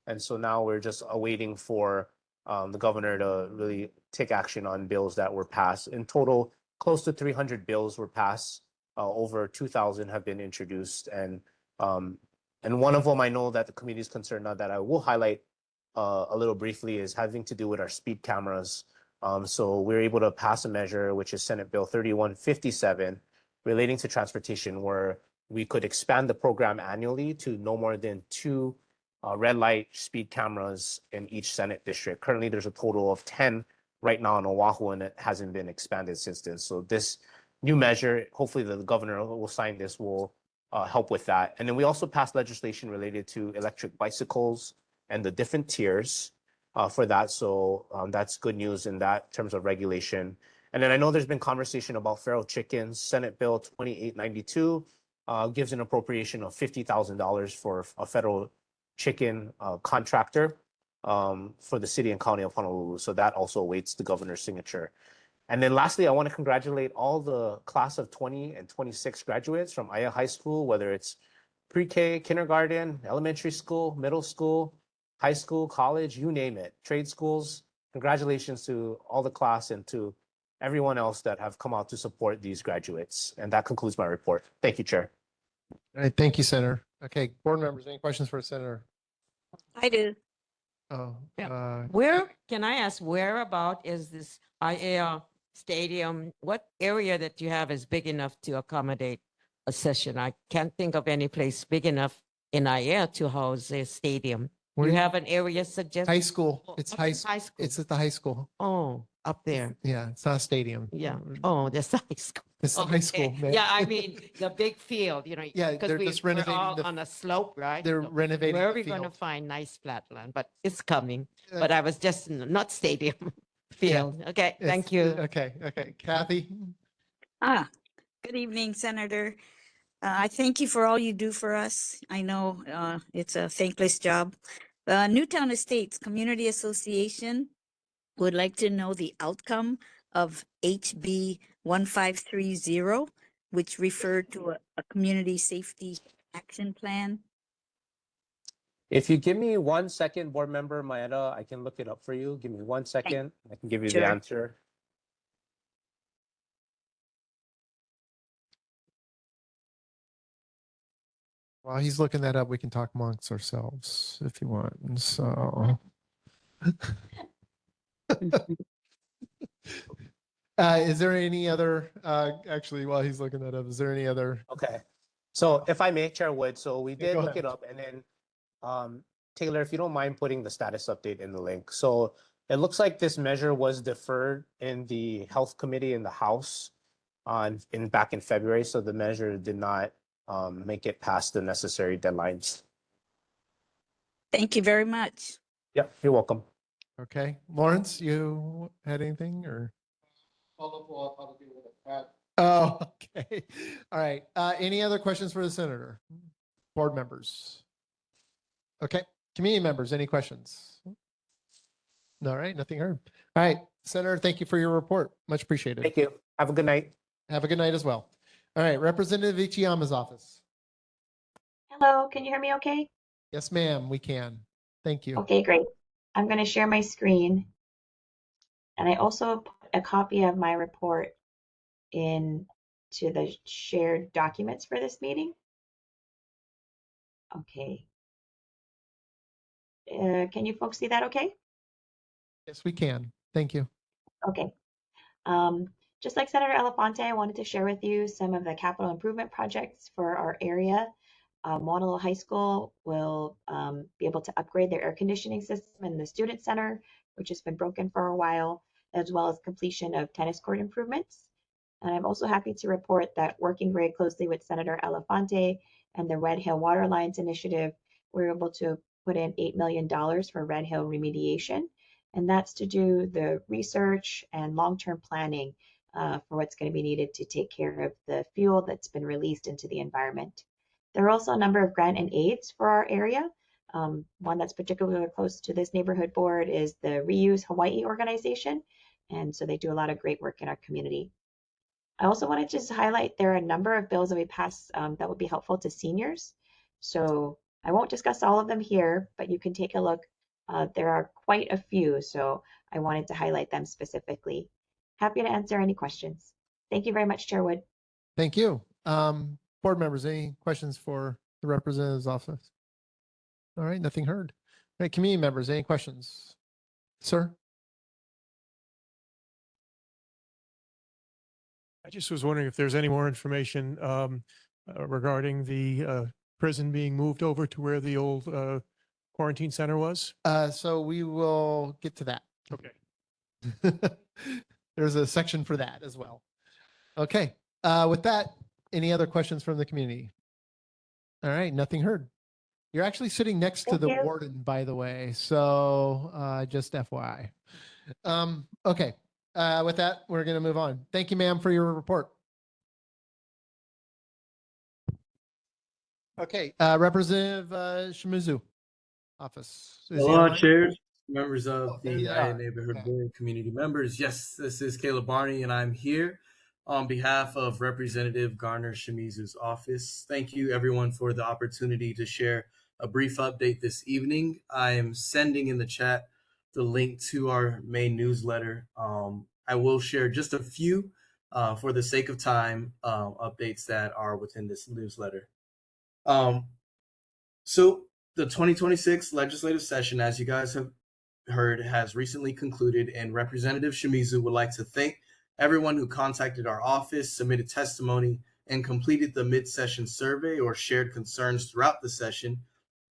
And so now we're just awaiting for the governor to really take action on bills that were passed. In total, close to 300 bills were passed. Over 2,000 have been introduced. And one of them I know that the committee is concerned on that I will highlight a little briefly is having to do with our speed cameras. So we're able to pass a measure, which is Senate Bill 3157, relating to transportation, where we could expand the program annually to no more than 2 red light speed cameras in each Senate district. Currently, there's a total of 10 right now in Oahu, and it hasn't been expanded since then. So this new measure, hopefully the governor will sign this, will help with that. And then we also passed legislation related to electric bicycles and the different tiers for that. So that's good news in that terms of regulation. And then I know there's been conversation about feral chickens. Senate Bill 2892 gives an appropriation of $50,000 for a federal chicken contractor for the city and county of Honolulu. So that also awaits the governor's signature. And then lastly, I want to congratulate all the class of 20 and 26 graduates from ʻAiea High School, whether it's pre-K, kindergarten, elementary school, middle school, high school, college, you name it, trade schools. Congratulations to all the class and to everyone else that have come out to support these graduates. And that concludes my report. Thank you, Chair. All right, thank you, Senator. Okay, board members, any questions for the Senator? I do. Oh, Where, can I ask, where about is this ʻAiea Stadium? What area that you have is big enough to accommodate a session? I can't think of any place big enough in ʻAiea to house a stadium. Where You do you- have an area suggested? high school. It's Oh, high, it's high school. it's at the high school. Oh, up there. Yeah, it's not a stadium. Yeah. Oh, that's the high school. It's the high school, man. Yeah, I mean, the big field, you know. Yeah, because they're we, just we're renovating all the- on a slope, right? They're So renovating Where are the we going to field. find nice flat land? But it's coming. Uh, But I was just not stadium, field. Okay, thank you. Okay. Kathy? Good evening, Senator. I thank you for all you do for us. I know it's a thankless job. Newtown Estates Community Association would like to know the outcome of HB 1530, which referred to a community safety action plan. If you give me 1 second, board member Maeda, I can look it up for you. Give me 1 second. I can give you the Sure. answer. While he's looking that up, we can talk amongst ourselves if you want. And so. Is there any other, actually, while he's looking that up, is there any other? Okay. So if I may, Chair Wood, so we did go look ahead. it up, and then Taylor, if you don't mind putting the status update in the link. So it looks like this measure was deferred in the Health Committee in the House back in February. So the measure did not make it past the necessary deadlines. Thank you very much. Yep, you're welcome. Okay. Lawrence, you had anything or? Oh, okay. All right. Any other questions for the senator? Board members? Okay. Community members, any questions? All right. Nothing heard. All right. Senator, thank you for your report. Much appreciated. Thank you. Have a good night. Have a good night as well. All right. Representative Ichiyama's office. Hello, can you hear me okay? Yes, ma'am. We can. Thank you. Okay, great. I'm going to share my screen. And I also put a copy of my report in to the shared documents for this meeting. Okay. Can you folks see that okay? Yes, we can. Thank you. Okay. Just like Senator Elefante, I wanted to share with you some of the capital improvement projects for our area. Mauna High School will be able to upgrade their air conditioning system in the student center, which has been broken for a while, as well as completion of tennis court improvements. And I'm also happy to report that working very closely with Senator Elefante and the Red Hill Water Lines Initiative, we're able to put in $8 million for Red Hill remediation. And that's to do the research and long-term planning for what's going to be needed to take care of the fuel that's been released into the environment. There are also a number of grant and aids for our area. One that's particularly close to this neighborhood board is the Reuse Hawaii organization. And so they do a lot of great work in our community. I also wanted to just highlight there are a number of bills that we passed that would be helpful to seniors. So I won't discuss all of them here, but you can take a look. There are quite a few, so I wanted to highlight them specifically. Happy to answer any questions. Thank you very much, Chairwood. Thank you. Board members, any questions for the representative's office? All right, nothing heard. All right, community members, any questions? Sir? I just was wondering if there's any more information regarding the prison being moved over to where the old quarantine center was. So we will get to that. Okay. There's a section for that as well. Okay. With that, any other questions from the community? All right, nothing heard. You're actually sitting next to the warden, by the way. So just FYI. Okay. With that, we're going to move on. Thank you, ma'am, for your report. Okay. Representative Shimizu, office. Is he Hello, online? chairs, members of there the you ʻAiea are. Neighborhood Board, community members. Yes, this is Caleb Barney, and I'm here on behalf of Representative Garner Shimizu's office. Thank you, everyone, for the opportunity to share a brief update this evening. I am sending in the chat the link to our main newsletter. I will share just a few, for the sake of time, updates that are within this newsletter. So the 2026 legislative session, as you guys have heard, has recently concluded, and Representative Shimizu would like to thank everyone who contacted our office, submitted testimony, and completed the mid-session survey or shared concerns throughout the session.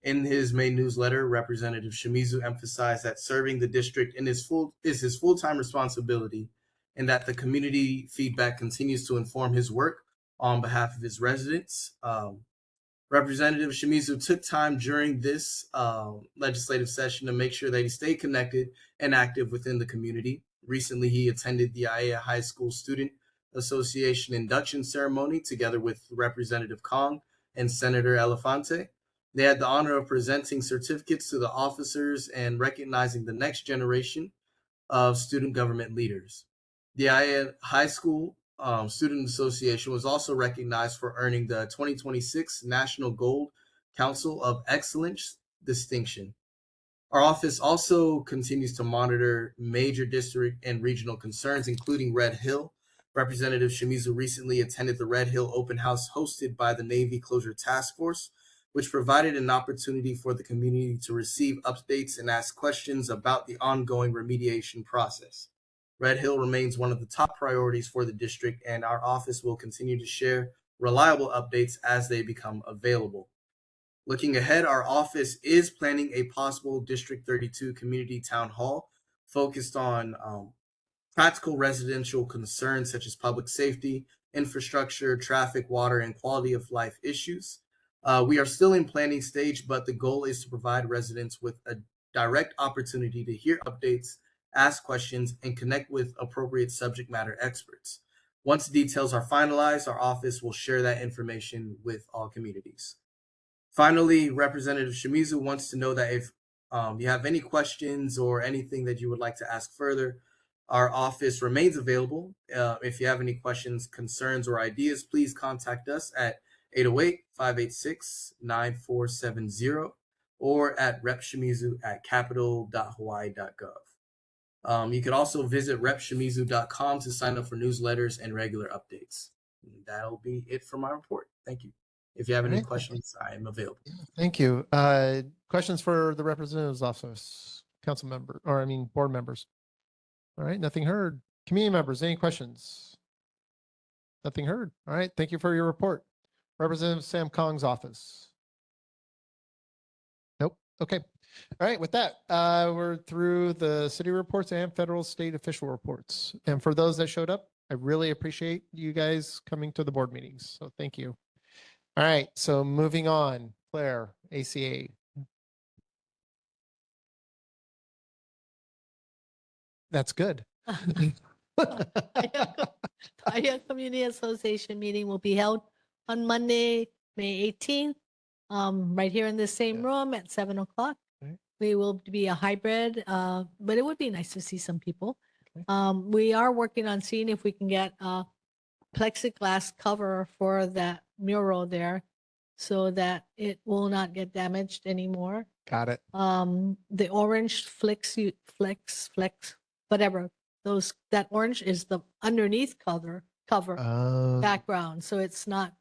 In his main newsletter, Representative Shimizu emphasized that serving the district is his full-time responsibility, and that the community feedback continues to inform his work on behalf of his residents. Representative Shimizu took time during this legislative session to make sure that he stayed connected and active within the community. Recently, he attended the ʻAiea High School Student Association induction ceremony together with Representative Kong and Senator Elefante. They had the honor of presenting certificates to the officers and recognizing the next generation of student government leaders. The ʻAiea High School Student Association was also recognized for earning the 2026 National Gold Council of Excellence distinction. Our office also continues to monitor major district and regional concerns, including Red Hill. Representative Shimizu recently attended the Red Hill open house hosted by the Navy Closure Task Force, which provided an opportunity for the community to receive updates and ask questions about the ongoing remediation process. Red Hill remains one of the top priorities for the district, and our office will continue to share reliable updates as they become available. Looking ahead, our office is planning a possible District 32 community town hall focused on practical residential concerns such as public safety, infrastructure, traffic, water, and quality of life issues. We are still in planning stage, but the goal is to provide residents with a direct opportunity to hear updates, ask questions, and connect with appropriate subject matter experts. Once details are finalized, our office will share that information with all communities. Finally, Representative Shimizu wants to know that if you have any questions or anything that you would like to ask further, our office remains available. If you have any questions, concerns, or ideas, please contact us at 808-586-9470 or at repshimizu@capital.hawaii.gov. You can also visit repshimizu.com to sign up for newsletters and regular updates. That'll be it for my report. Thank you. If you have any questions, I am available. Thank you. Questions for the representative's office, council member, or I mean, board members? All right, nothing heard. Community members, any questions? Nothing heard. All right, thank you for your report. Representative Sam Kong's office. Nope. Okay. All right, with that, we're through the city reports and federal state official reports. And for those that showed up, I really appreciate you guys coming to the board meetings. So thank you. All right, so moving on, Claire, ACA. That's good. ʻAiea Community Association meeting will be held on Monday, May 18th, right here in the same room at 7 o'clock. Okay. We will be a hybrid, but it would be nice to see some people. We are working on seeing if we can get a plexiglass cover for that mural there so that it will not get damaged anymore. Got it. The orange flex, whatever. That orange is the underneath cover background. So it's not,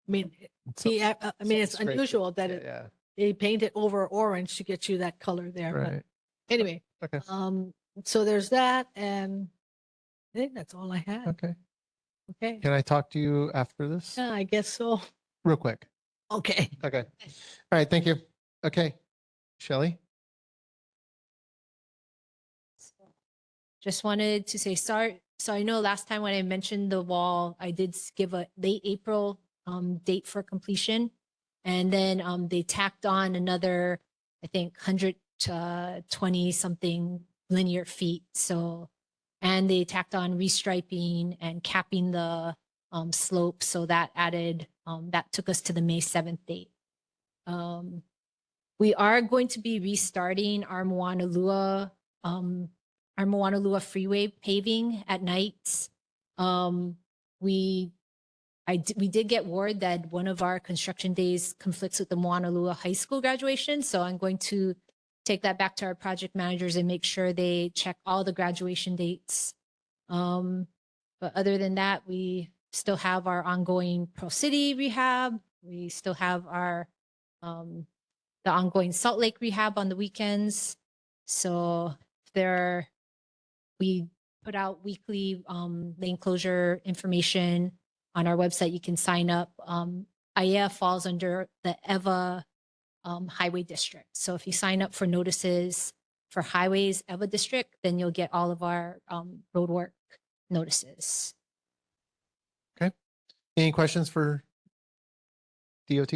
I mean, it's scrape it. unusual that Yeah. they paint it over orange to get you that color there. But Right. anyway, Okay. so there's that, and I think that's all I had. Okay. Okay. Can I talk to you after this? Yeah, I guess so. Real quick. Okay. Okay. All right. Thank you. Okay. Shelley? Just wanted to say sorry. So I know last time when I mentioned the wall, I did give a late April date for completion. And then they tacked on another, I think, 120 something linear feet. So, and they tacked on restriping and capping the slope. So that added, that took us to the May 7th date. We are going to be restarting our Moana Lua freeway paving at nights. We did get word that one of our construction days conflicts with the Moana Lua High School graduation. So I'm going to take that back to our project managers and make sure they check all the graduation dates. But other than that, we still have our ongoing Pearl City rehab. We still have our the ongoing Salt Lake rehab on the weekends. So we put out weekly lane closure information on our website. You can sign up. ʻAiea falls under the EVA highway district. So if you sign up for notices for highways EVA district, then you'll get all of our road work notices. Okay. Any questions for DOT?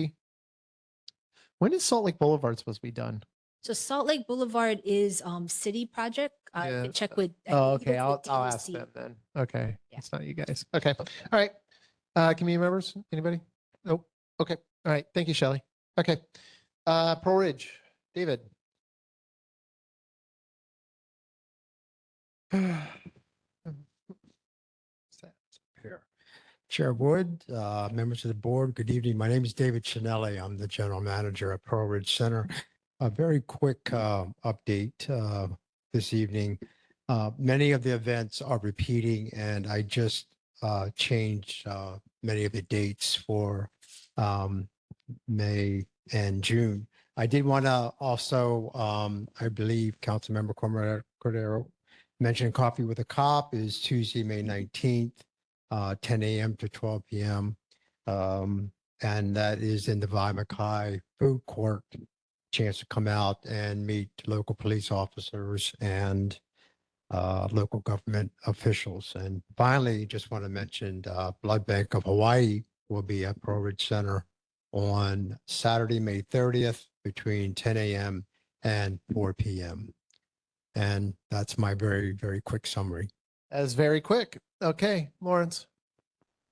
When is Salt Lake Boulevard supposed to be done? So Salt Lake Boulevard is city project. I Yeah. can check with. Oh, I think okay. it's I'll with ask DOC. them then. Okay. Yeah. It's not you guys. Okay. All right. Community members? Anybody? Nope. Okay. All right. Thank you, Shelley. Okay. Pearl Ridge, David. Chair Wood, members of the board, good evening. My name is David Chinelli. I'm the general manager at Pearl Ridge Center. A very quick update this evening. Many of the events are repeating, and I just changed many of the dates for May and June. I did want to also, I believe Councilmember Cordero mentioned Coffee with a Cop is Tuesday, May 19th. 10 a.m. to 12 p.m. And that is in the Vaimakai food court. Chance to come out and meet local police officers and local government officials. And finally, just want to mention Blood Bank of Hawaii will be at Pearl Ridge Center on Saturday, May 30th between 10 a.m. and 4 p.m. And that's my very, very quick summary. That's very quick. Okay, Lawrence.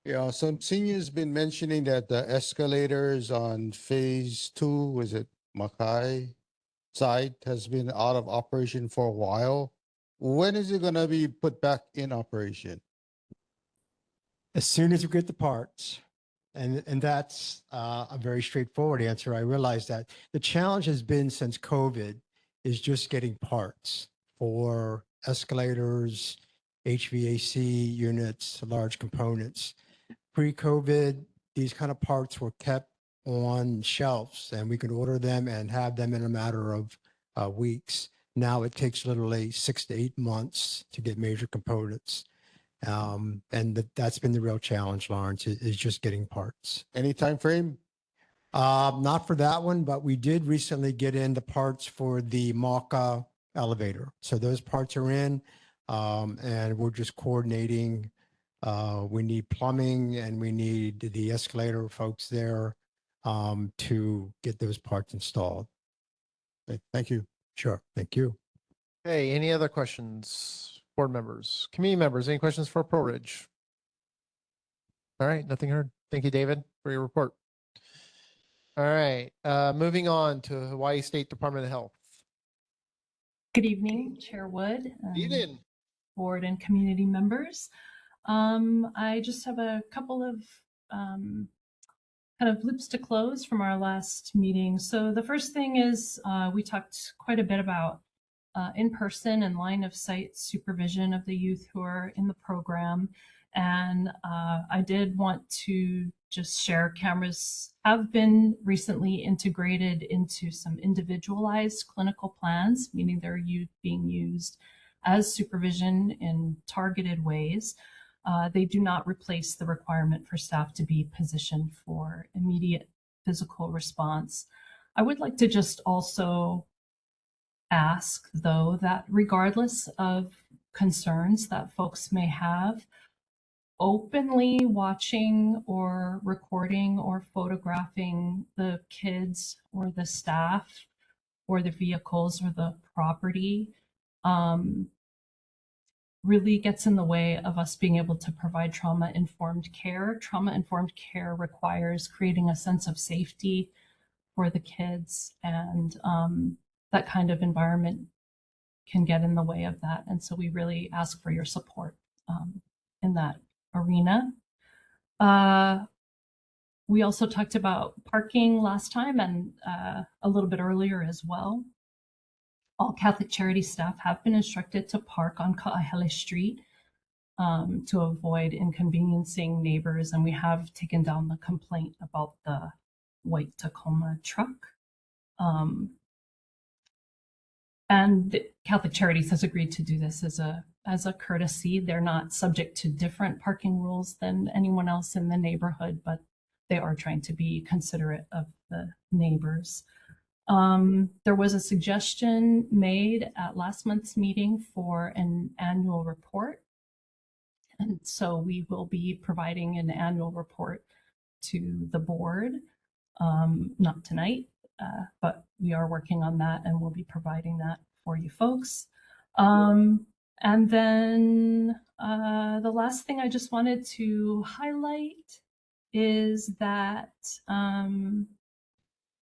Yeah, some seniors been mentioning that the escalators on phase 2, was it Makai side, has been out of operation for a while. When is it gonna be put back in operation? As soon as we get the parts. And that's a very straightforward answer. I realize that the challenge has been since COVID is just getting parts for escalators, HVAC units, large components. Pre-COVID, these kind of parts were kept on shelves and we could order them and have them in a matter of weeks. Now it takes literally 6 to 8 months to get major components. And that's been the real challenge, Lawrence, is just getting parts. Any time frame? Not for that one, but we did recently get in the parts for the Mauka elevator. So those parts are in, and we're just coordinating. We need plumbing and we need the escalator folks there to get those parts installed. Okay, thank you. Sure. Thank you. Hey, any other questions? Board members, community members, any questions for Pearl Ridge? All right, nothing heard. Thank you, David, for your report. All right, moving on to Hawaii State Department of Health. Good evening, Chair Wood, Evening. board and community members. I just have a couple of kind of loops to close from our last meeting. So the first thing is we talked quite a bit about in-person and line of sight supervision of the youth who are in the program. And I did want to just share cameras have been recently integrated into some individualized clinical plans, meaning they're being used as supervision in targeted ways. They do not replace the requirement for staff to be positioned for immediate physical response. I would like to just also ask, though, that regardless of concerns that folks may have, openly watching or recording or photographing the kids or the staff or the vehicles or the property really gets in the way of us being able to provide trauma-informed care. Trauma-informed care requires creating a sense of safety for the kids, and that kind of environment can get in the way of that. And so we really ask for your support in that arena. We also talked about parking last time and a little bit earlier as well. All Catholic Charity staff have been instructed to park on Ka'ahele Street to avoid inconveniencing neighbors, and we have taken down the complaint about the white Tacoma truck. And Catholic Charities has agreed to do this as a courtesy. They're not subject to different parking rules than anyone else in the neighborhood, but they are trying to be considerate of the neighbors. There was a suggestion made at last month's meeting for an annual report. And so we will be providing an annual report to the board, not tonight, but we are working on that and we'll be providing that for you folks. And then the last thing I just wanted to highlight is that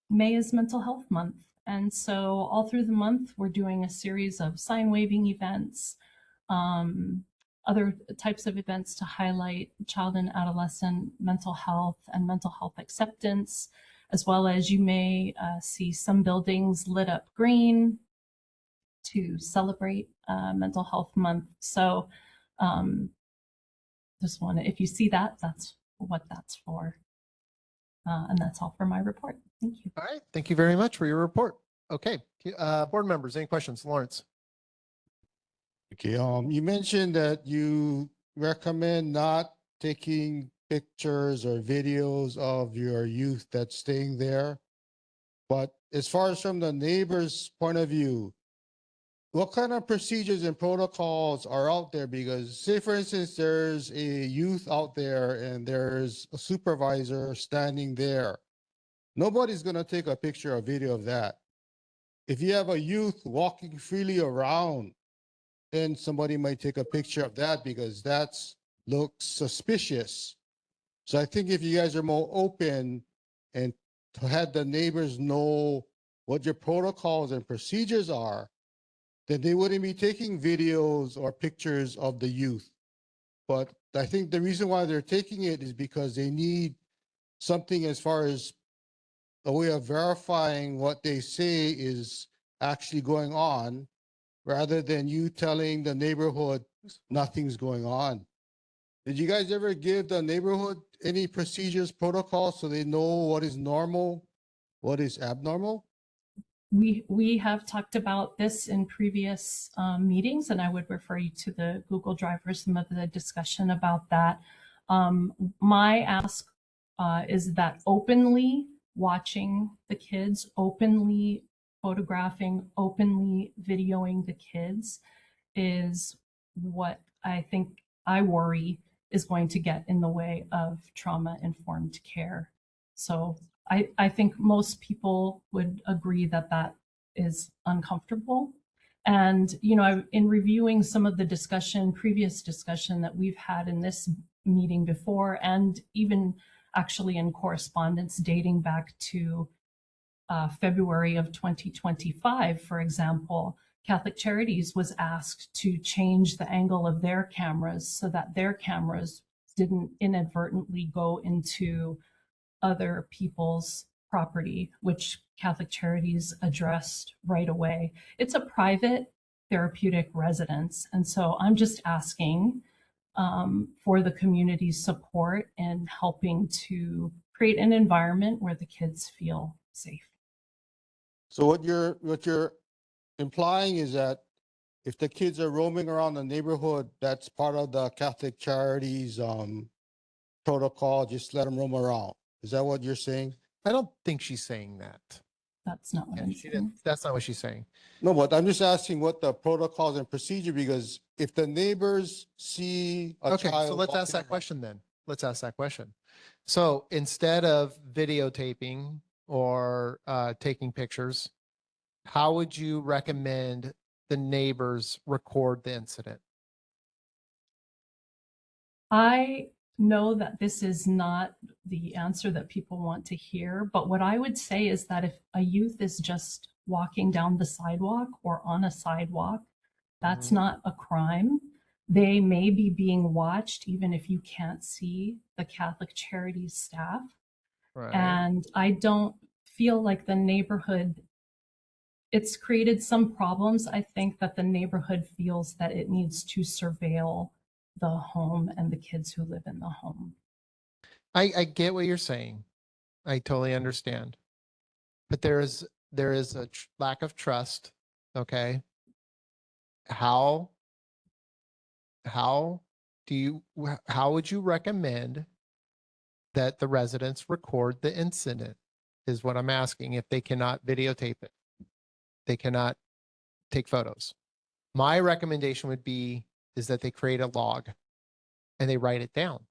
May is Mental Health Month. And so all through the month, we're doing a series of sign waving events, other types of events to highlight child and adolescent mental health and mental health acceptance, as well as you may see some buildings lit up green to celebrate Mental Health Month. So just want to, if you see that, that's what that's for. And that's all for my report. Thank you. All right. Thank you very much for your report. Okay. Board members, any questions? Lawrence. Okay. You mentioned that you recommend not taking pictures or videos of your youth that's staying there. But as far as from the neighbor's point of view, what kind of procedures and protocols are out there? Because say, for instance, there's a youth out there and there's a supervisor standing there. Nobody's going to take a picture or video of that. If you have a youth walking freely around, then somebody might take a picture of that because that looks suspicious. So I think if you guys are more open and to have the neighbors know what your protocols and procedures are, then they wouldn't be taking videos or pictures of the youth. But I think the reason why they're taking it is because they need something as far as a way of verifying what they say is actually going on, rather than you telling the neighborhood nothing's going on. Did you guys ever give the neighborhood any procedures, protocols, so they know what is normal, what is abnormal? We have talked about this in previous meetings, and I would refer you to the Google Drive for some of the discussion about that. My ask is that openly watching the kids, openly photographing, openly videoing the kids is what I think I worry is going to get in the way of trauma-informed care. So I think most people would agree that that is uncomfortable. And, you know, in reviewing some of the discussion, previous discussion that we've had in this meeting before, and even actually in correspondence dating back to February of 2025, for example, Catholic Charities was asked to change the angle of their cameras so that their cameras didn't inadvertently go into other people's property, which Catholic Charities addressed right away. It's a private therapeutic residence. And so I'm just asking for the community's support in helping to create an environment where the kids feel safe. So what you're implying is that if the kids are roaming around the neighborhood, that's part of the Catholic Charities protocol, just let them roam around. Is that what you're saying? I don't think she's saying that. That's not what I'm saying. That's not what she's saying. No, but I'm just asking what the protocols and procedure, because if the neighbors see a Okay, child. so let's ask that question then. Let's ask that question. So instead of videotaping or taking pictures, how would you recommend the neighbors record the incident? I know that this is not the answer that people want to hear, but what I would say is that if a youth is just walking down the sidewalk or on a sidewalk, that's not a crime. They may be being watched even if you can't see the Catholic Charities staff. Right. And I don't feel like the neighborhood, it's created some problems. I think that the neighborhood feels that it needs to surveil the home and the kids who live in the home. I get what you're saying. I totally understand. But there is a lack of trust. Okay. How would you recommend that the residents record the incident is what I'm asking. If they cannot videotape it, they cannot take photos. My recommendation would be is that they create a log and they write it down.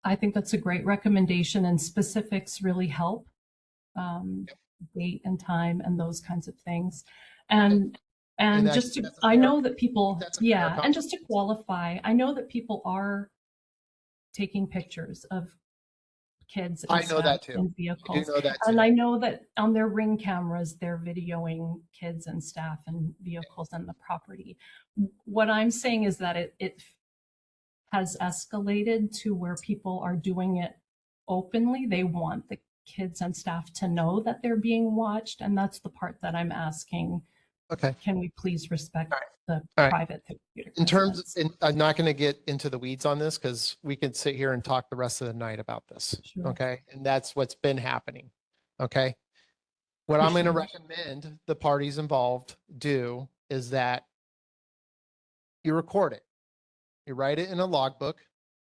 I think that's a great recommendation, and specifics really help. Date and time and those kinds of things. And just to, I know that people, yeah, and just to qualify, I know that people are taking pictures of kids and I know that too. in vehicles. I do know that too. And I know that on their Ring cameras, they're videoing kids and staff and vehicles and the property. What I'm saying is that it has escalated to where people are doing it openly. They want the kids and staff to know that they're being watched. And that's the part that I'm asking. Okay. Can we please respect the right. private therapeutic In terms, residence? I'm not going to get into the weeds on this because we could sit here and talk the rest of the night about this. Sure. Okay. And that's what's been happening. Okay. What I'm going to recommend the parties involved do is that you record it. You write it in a logbook.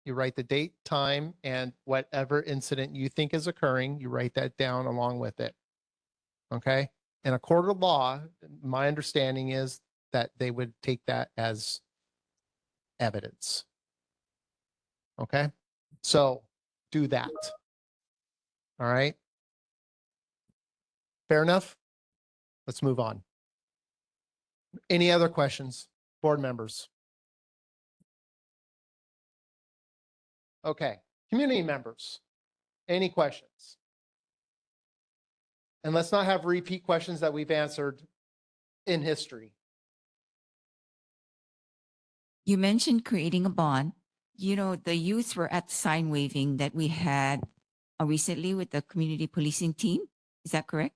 You write the date, time, and whatever incident you think is occurring, you write that down along with it. Okay. In a court of law, my understanding is that they would take that as evidence. Okay. So do that. All right. Fair enough. Let's move on. Any other questions, board members? Okay. Community members, any questions? And let's not have repeat questions that we've answered in history. You mentioned creating a bond. You know, the youths were at the sign waving that we had recently with the community policing team. Is that correct?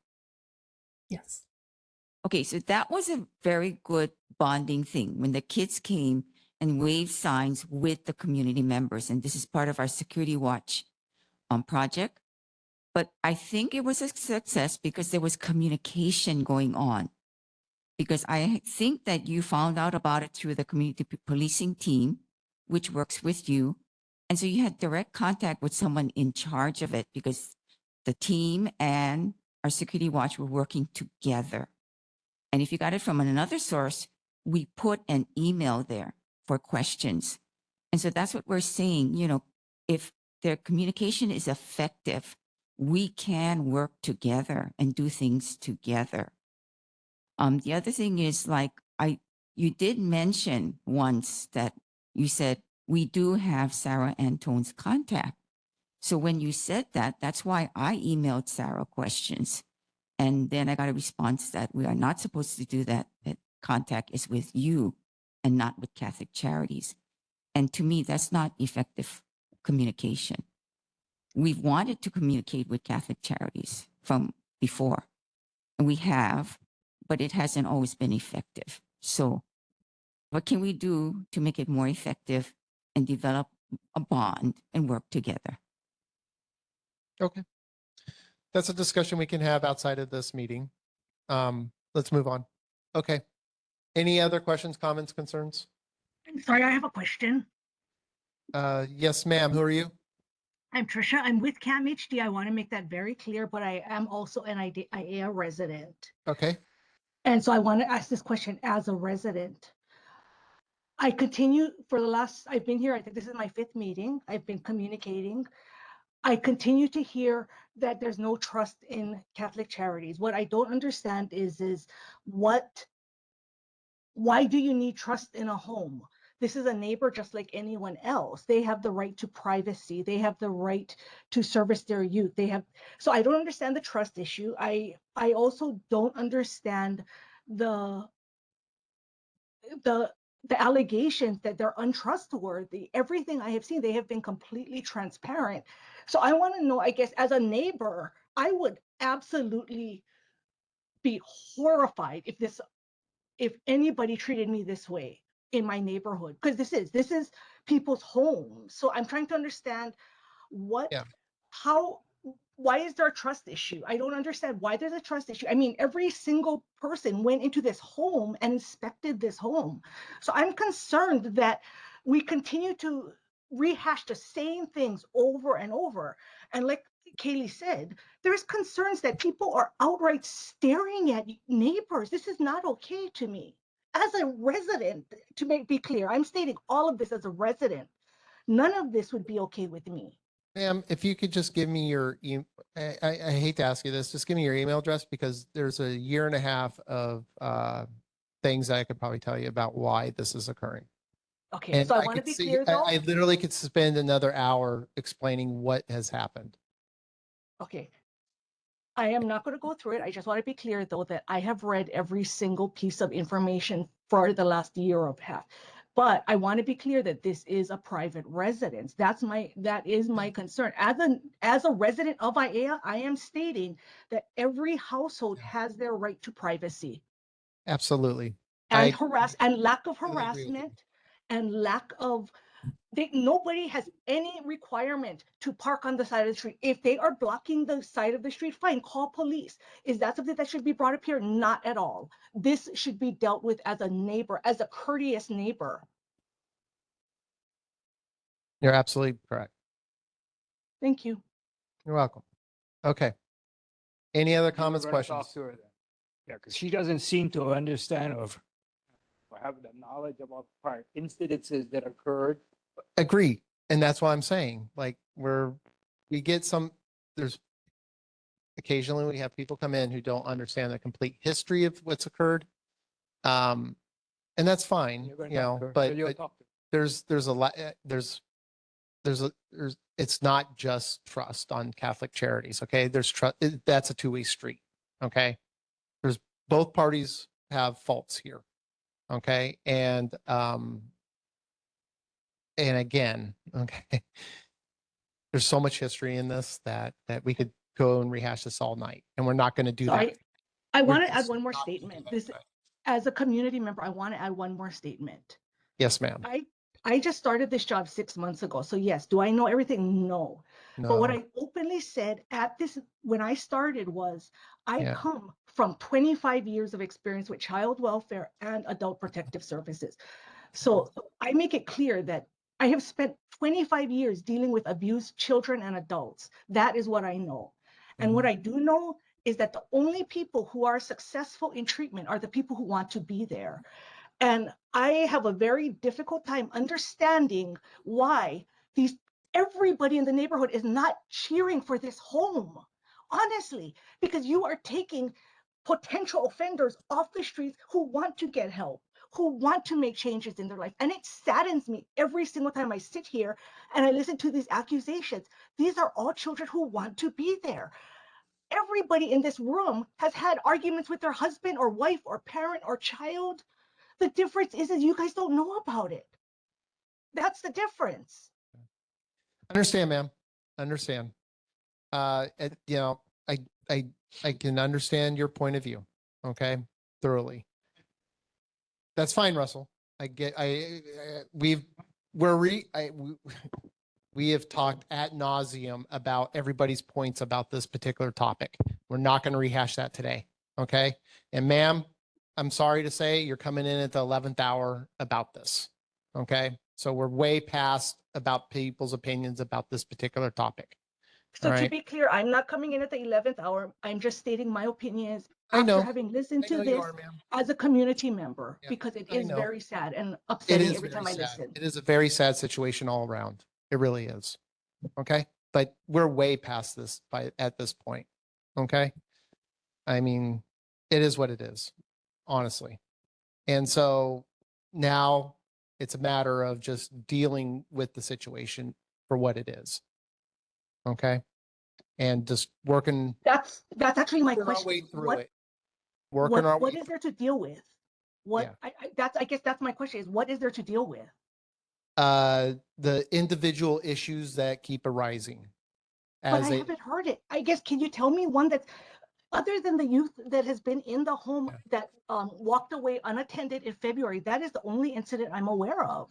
Yes. Okay, so that was a very good bonding thing when the kids came and waved signs with the community members. And this is part of our Security Watch project. But I think it was a success because there was communication going on. Because I think that you found out about it through the community policing team, which works with you. And so you had direct contact with someone in charge of it because the team and our Security Watch were working together. And if you got it from another source, we put an email there for questions. And so that's what we're saying, you know, if their communication is effective, we can work together and do things together. The other thing is like, you did mention once that you said, we do have Sarah Antone's contact. So when you said that, that's why I emailed Sarah questions. And then I got a response that we are not supposed to do that, that contact is with you and not with Catholic Charities. And to me, that's not effective communication. We've wanted to communicate with Catholic Charities from before, and we have, but it hasn't always been effective. So what can we do to make it more effective and develop a bond and work together? Okay. That's a discussion we can have outside of this meeting. Let's move on. Okay. Any other questions, comments, concerns? I'm sorry, I have a question. Yes, ma'am. Who are you? I'm Trisha. I'm with CAMHD. I want to make that very clear, but I am also an ʻAiea resident. Okay. And so I want to ask this question as a resident. I continue for the last, I've been here, I think this is my 5th meeting. I've been communicating. I continue to hear that there's no trust in Catholic Charities. What I don't understand is why do you need trust in a home? This is a neighbor just like anyone else. They have the right to privacy. They have the right to service their youth. So I don't understand the trust issue. I also don't understand the allegations that they're untrustworthy. Everything I have seen, they have been completely transparent. So I want to know, I guess, as a neighbor, I would absolutely be horrified if anybody treated me this way in my neighborhood, because this is people's homes. So I'm trying to understand why is there a trust issue? I don't understand why there's a trust issue. I mean, every single person went into this home and inspected this home. So I'm concerned that we continue to rehash the same things over and over. And like Kaylee said, there's concerns that people are outright staring at neighbors. This is not okay to me. As a resident, to be clear, I'm stating all of this as a resident. None of this would be okay with me. Ma'am, if you could just give me your, I hate to ask you this, just give me your email address, because there's a 1.5 years of things I could probably tell you about why this is occurring. Okay, And so I want to be clear though. I literally could spend another hour explaining what has happened. Okay. I am not going to go through it. I just want to be clear though that I have read every single piece of information for the last 1.5 years. But I want to be clear that this is a private residence. That is my concern. As a resident of ʻAiea, I am stating that every household has their right to privacy. Absolutely. And lack of harassment and lack of nobody has any requirement to park on the side of the street. If they are blocking the side of the street, fine, call police. Is that something that should be brought up here? Not at all. This should be dealt with as a neighbor, as a courteous neighbor. You're absolutely correct. Thank you. You're welcome. Okay. Any other comments, We're gonna questions? talk to her then. Yeah, because she doesn't seem to understand or have the knowledge about prior incidences that occurred. Agree. And that's why I'm saying, like, there's occasionally we have people come in who don't understand the complete history of what's occurred. And that's fine, You're gonna you know, talk to her. but, So you'll talk to her. there's a lot, it's not just trust on Catholic Charities. Okay. There's trust. That's a two-way street. Okay. There's both parties have faults here. Okay. And again, okay, there's so much history in this that we could go and rehash this all night, and we're not going to do that. I want to add one more statement. As a community member, I want to add one more statement. Yes, ma'am. I just started this job 6 months ago. So yes, do I know everything? No. But what I openly said when I started was, I come from 25 years of experience with child welfare and adult protective services. So I make it clear that I have spent 25 years dealing with abused children and adults. That is what I know. And what I do know is that the only people who are successful in treatment are the people who want to be there. And I have a very difficult time understanding why everybody in the neighborhood is not cheering for this home, honestly, because you are taking potential offenders off the streets who want to get help, who want to make changes in their life. And it saddens me every single time I sit here and I listen to these accusations. These are all children who want to be there. Everybody in this room has had arguments with their husband or wife or parent or child. The difference is you guys don't know about it. That's the difference. Understand, ma'am. Understand. You know, I can understand your point of view. Okay, thoroughly. That's fine, Russell. I get. We have talked ad nauseum about everybody's points about this particular topic. We're not going to rehash that today. Okay, and ma'am, I'm sorry to say you're coming in at the 11th hour about this. Okay, so we're way past about people's opinions about this particular topic. So All to right. be clear, I'm not coming in at the 11th hour. I'm just stating my opinions I know. after having listened I to know you this are, ma'am. as a community member, Yeah, because it I is know. very sad and It upsetting is every very time I sad. listen. It is a very sad situation all around. It really is. Okay. But we're way past this at this point. Okay. I mean, it is what it is, honestly. And so now it's a matter of just dealing with the situation for what it is. Okay. And just working. That's actually my working our question. way through What it. Working our way. what is there to deal with? What I guess that's my question is what is there to deal with? The individual issues that keep arising. But I haven't heard it. I guess can you tell me one that's other than the youth that has been in the home that walked away unattended in February? That is the only incident I'm aware of.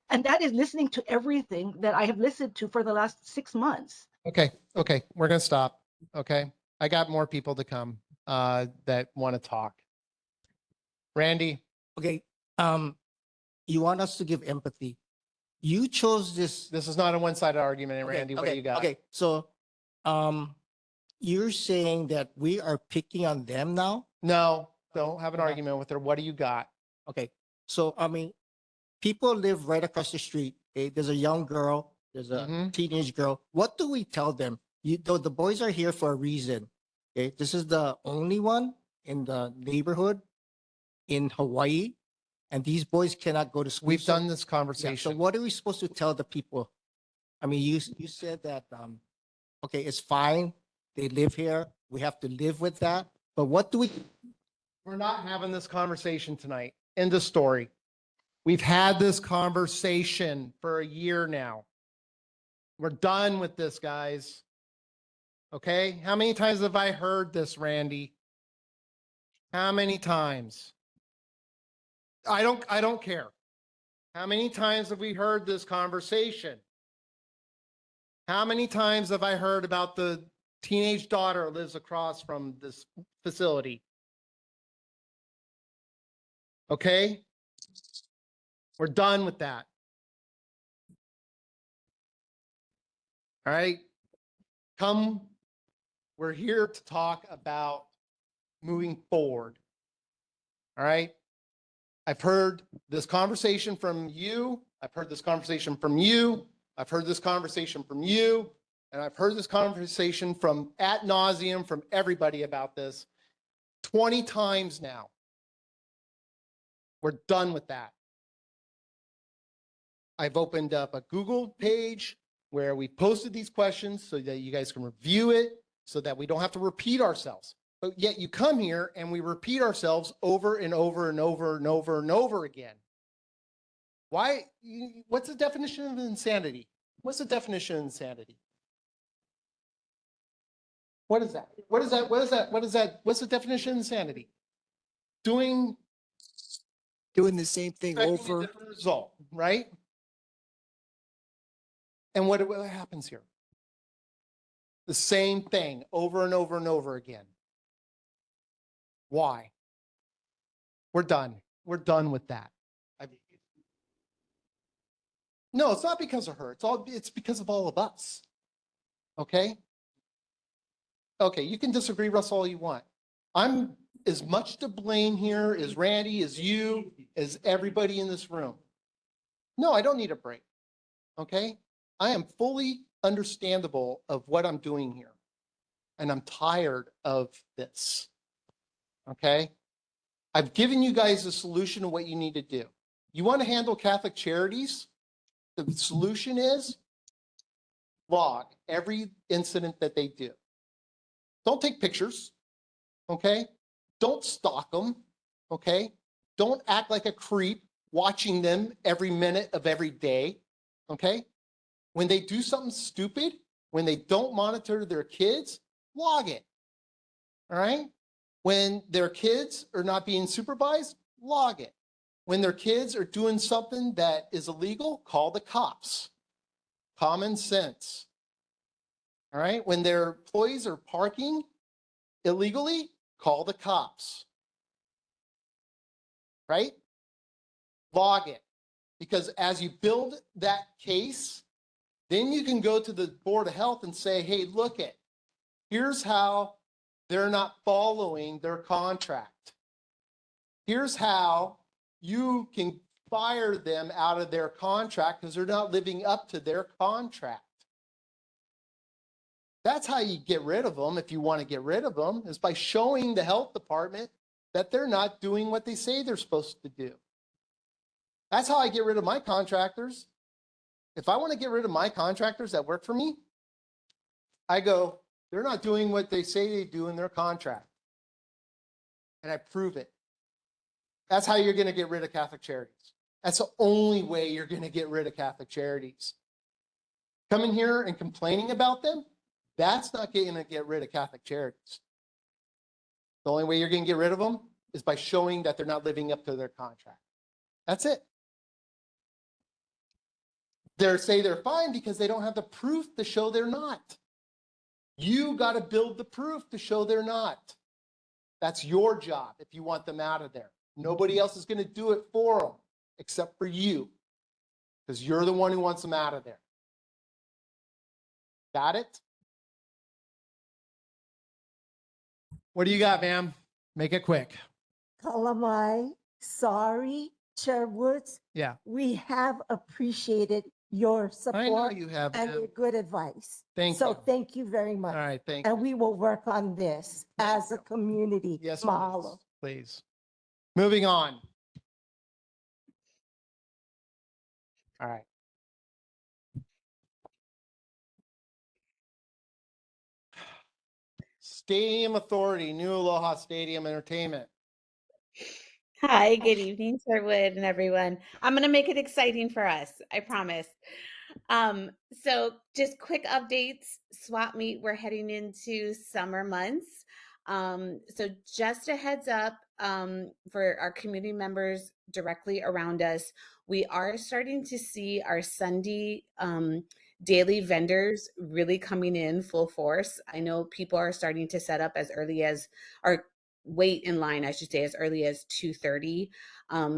And that is listening to everything that I have listened to for the last 6 months. Okay. Okay. We're going to stop. Okay. I got more people to come that want to talk. Randy. Okay. You want us to give empathy. You chose this. This is not a one-sided argument, Okay, Randy. What okay, do you got? Okay. So, you're saying that we are picking on them now? No, don't have an argument with her. What do you got? Okay. So, I mean, people live right across the street. Okay? There's a young girl. There's a teenage girl. What do we tell them? The boys are here for a reason. Okay. This is the only one in the neighborhood in Hawaii. And these boys cannot go to school. We've So- done this Yeah, conversation. so what are we supposed to tell the people? I mean, you said that, okay, it's fine. They live here. We have to live with that. But what do we? We're not having this conversation tonight. End of story. We've had this conversation for a year now. We're done with this, guys. Okay. How many times have I heard this, Randy? How many times? I don't care. How many times have we heard this conversation? How many times have I heard about the teenage daughter who lives across from this facility? Okay? We're done with that. All right? We're here to talk about moving forward. All right? I've heard this conversation from you. I've heard this conversation from you. I've heard this conversation from you. And I've heard this conversation from ad nauseum from everybody about this 20 times now. We're done with that. I've opened up a Google page where we posted these questions so that you guys can review it so that we don't have to repeat ourselves. But yet you come here and we repeat ourselves over and over and over and over and over again. Why? What's the definition of insanity? What's the definition of insanity? What is that? What is that? What is that? What is that? What's the definition of insanity? Doing Doing the same thing expecting a over. different result, right? And what happens here? The same thing over and over and over again. Why? We're done. We're done with that. No, it's not because of her. It's because of all of us. Okay? Okay, you can disagree, Russell, all you want. I'm as much to blame here as Randy, as you, as everybody in this room. No, I don't need a break. Okay? I am fully understandable of what I'm doing here. And I'm tired of this. Okay? I've given you guys a solution of what you need to do. You want to handle Catholic Charities? The solution is log every incident that they do. Don't take pictures, okay? Don't stalk them, okay? Don't act like a creep watching them every minute of every day, okay? When they do something stupid, when they don't monitor their kids, log it, all right? When their kids are not being supervised, log it. When their kids are doing something that is illegal, call the cops. Common sense. All right. When their employees are parking illegally, call the cops. Right? Log it. Because as you build that case, then you can go to the Board of Health and say, hey, look it. Here's how they're not following their contract. Here's how you can fire them out of their contract because they're not living up to their contract. That's how you get rid of them, if you want to get rid of them, is by showing the health department that they're not doing what they say they're supposed to do. That's how I get rid of my contractors. If I want to get rid of my contractors that work for me, I go, they're not doing what they say they do in their contract. And I prove it. That's how you're going to get rid of Catholic Charities. That's the only way you're going to get rid of Catholic Charities. Coming here and complaining about them, that's not going to get rid of Catholic Charities. The only way you're going to get rid of them is by showing that they're not living up to their contract. That's it. They say they're fine because they don't have the proof to show they're not. You got to build the proof to show they're not. That's your job if you want them out of there. Nobody else is going to do it for them except for you, because you're the one who wants them out of there. Got it? What do you got, ma'am? Make it quick. Kalamai, sorry, Chair Woods. Yeah. We have appreciated your support you have, and ma'am. your good advice. Thank so you. thank you very much. All right, thank And we will work on this as a community. Yes, Mahalo. please. Moving on. All right. Stadium Authority, New Aloha Stadium Entertainment. Hi, good evening, Sherwood and everyone. I'm going to make it exciting for us, I promise. So just quick updates, swap meet, we're heading into summer months. So just a heads up for our community members directly around us, we are starting to see our Sunday daily vendors really coming in full force. I know people are starting to set up as early as, or wait in line, I should say, as early as 2:30.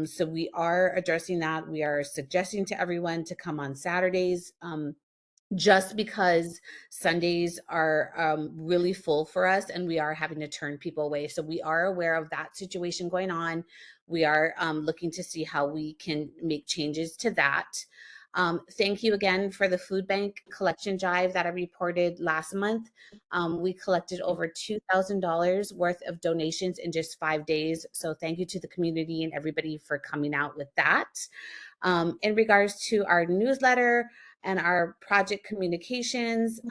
So we are addressing that. We are suggesting to everyone to come on Saturdays, just because Sundays are really full for us and we are having to turn people away. So we are aware of that situation going on. We are looking to see how we can make changes to that. Thank you again for the food bank collection drive that I reported last month. We collected over $2,000 worth of donations in just 5 days. So thank you to the community and everybody for coming out with that. In regards to our newsletter and our project communications,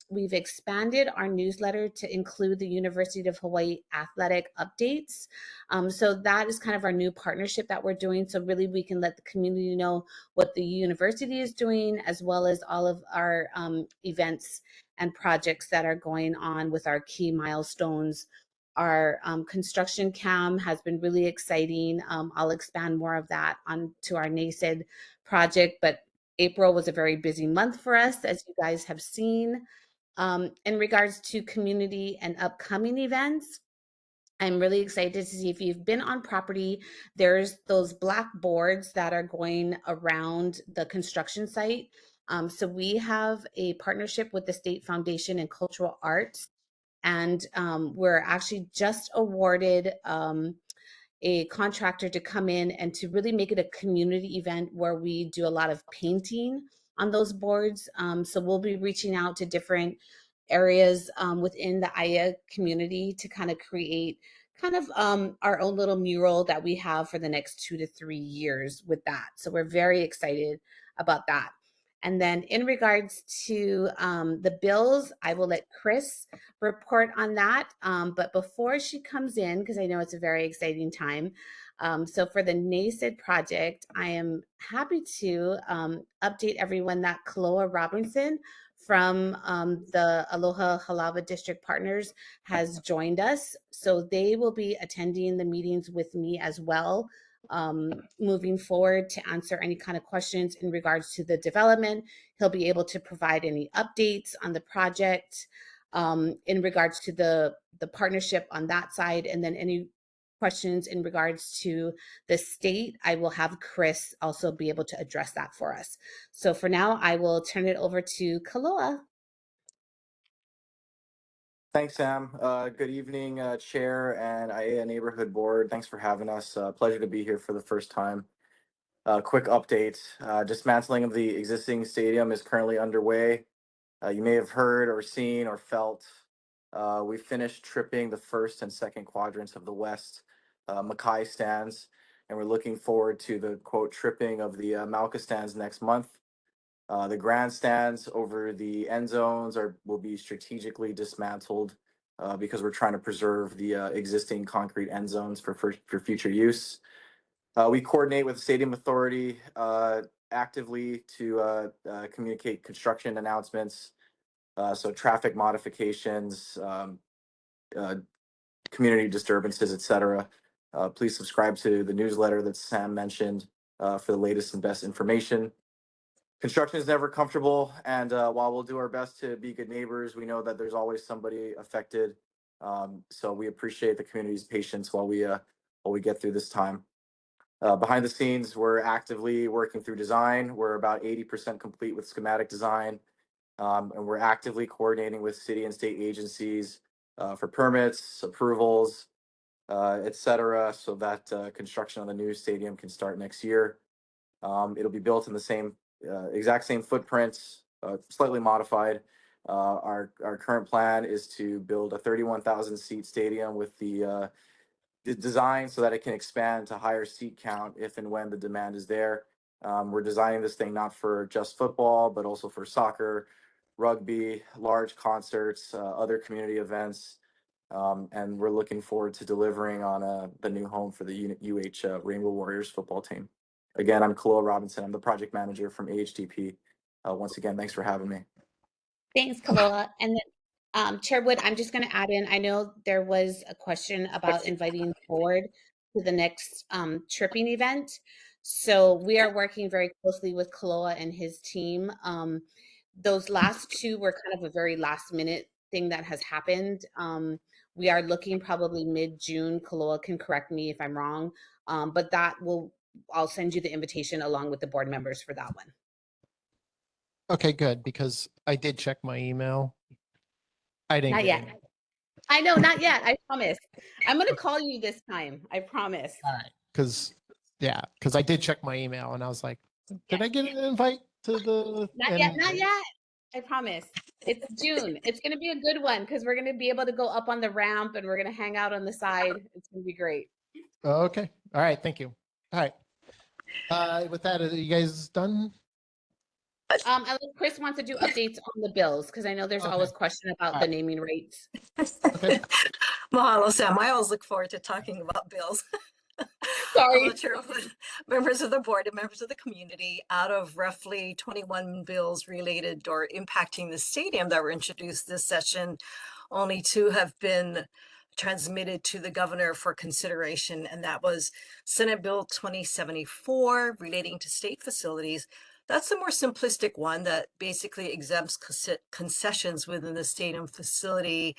we've expanded our newsletter to include the University of Hawaii athletic updates. So that is kind of our new partnership that we're doing. So really we can let the community know what the university is doing, as well as all of our events and projects that are going on with our key milestones. Our construction cam has been really exciting. I'll expand more of that onto our NACED project, but April was a very busy month for us, as you guys have seen. In regards to community and upcoming events, I'm really excited to see, if you've been on property, there's those black boards that are going around the construction site. So we have a partnership with the State Foundation in Cultural Arts, and we're actually just awarded a contractor to come in and to really make it a community event where we do a lot of painting on those boards. So we'll be reaching out to different areas within the ʻAiea community to kind of create kind of our own little mural that we have for the next 2 to 3 years with that. So we're very excited about that. And then in regards to the bills, I will let Chris report on that. But before she comes in, because I know it's a very exciting time, so for the NACID project, I am happy to update everyone that Kaloa Robinson from the Aloha Halawa District Partners has joined us. So they will be attending the meetings with me as well, moving forward to answer any kind of questions in regards to the development. He'll be able to provide any updates on the project in regards to the partnership on that side, and then any questions in regards to the state, I will have Chris also be able to address that for us. So for now, I will turn it over to Kaloa. Thanks, Sam. Good evening, Chair and ʻAiea Neighborhood Board. Thanks for having us. Pleasure to be here for the first time. Quick update. Dismantling of the existing stadium is currently underway. You may have heard or seen or felt we finished tripping the first and second quadrants of the west Mackay stands, and we're looking forward to the quote tripping of the Malka stands next month. The grandstands over the end zones will be strategically dismantled because we're trying to preserve the existing concrete end zones for future use. We coordinate with the Stadium Authority actively to communicate construction announcements, so traffic modifications, community disturbances, etc. Please subscribe to the newsletter that Sam mentioned for the latest and best information. Construction is never comfortable, and while we'll do our best to be good neighbors, we know that there's always somebody affected. So we appreciate the community's patience while we get through this time. Behind the scenes, we're actively working through design. We're about 80% complete with schematic design, and we're actively coordinating with city and state agencies for permits, approvals, etc., so that construction on the new stadium can start next year. It'll be built in the same exact same footprints, slightly modified. Our current plan is to build a 31,000 seat stadium with the design so that it can expand to higher seat count if and when the demand is there. We're designing this thing not for just football, but also for soccer, rugby, large concerts, other community events. And we're looking forward to delivering on the new home for the Rainbow Warriors football team. Again, I'm Kaloa Robinson. I'm the project manager from AHTP. Once again, thanks for having me. Thanks, Kaloa. And then Chair Wood, I'm just going to add in, I know there was a question about inviting board to the next tripping event. So we are working very closely with Kaloa and his team. Those last two were kind of a very last minute thing that has happened. We are looking probably mid-June. Kaloa can correct me if I'm wrong, but I'll send you the invitation along with the board members for that one. Okay, good, because I did check my email. I didn't Not get yet. I know, not yet. I promise. I'm going to call you this time. I promise. All right. Because I did check my email and I was like, did I get an invite to the? Not yet. Not yet. I promise. It's June. It's going to be a good one because we're going to be able to go up on the ramp and we're going to hang out on the side. It's going to be great. Okay. All right. Thank you. All right. With that, are you guys done? Unless Chris wants to do updates on the bills, because I know there's always question about the naming rates. Mahalo, Sam. I always look forward to talking about bills. Sorry. Members of the board and members of the community, out of roughly 21 bills related or impacting the stadium that were introduced this session, only 2 have been transmitted to the governor for consideration, and that was Senate Bill 2074 relating to state facilities. That's the more simplistic one that basically exempts concessions within the stadium facility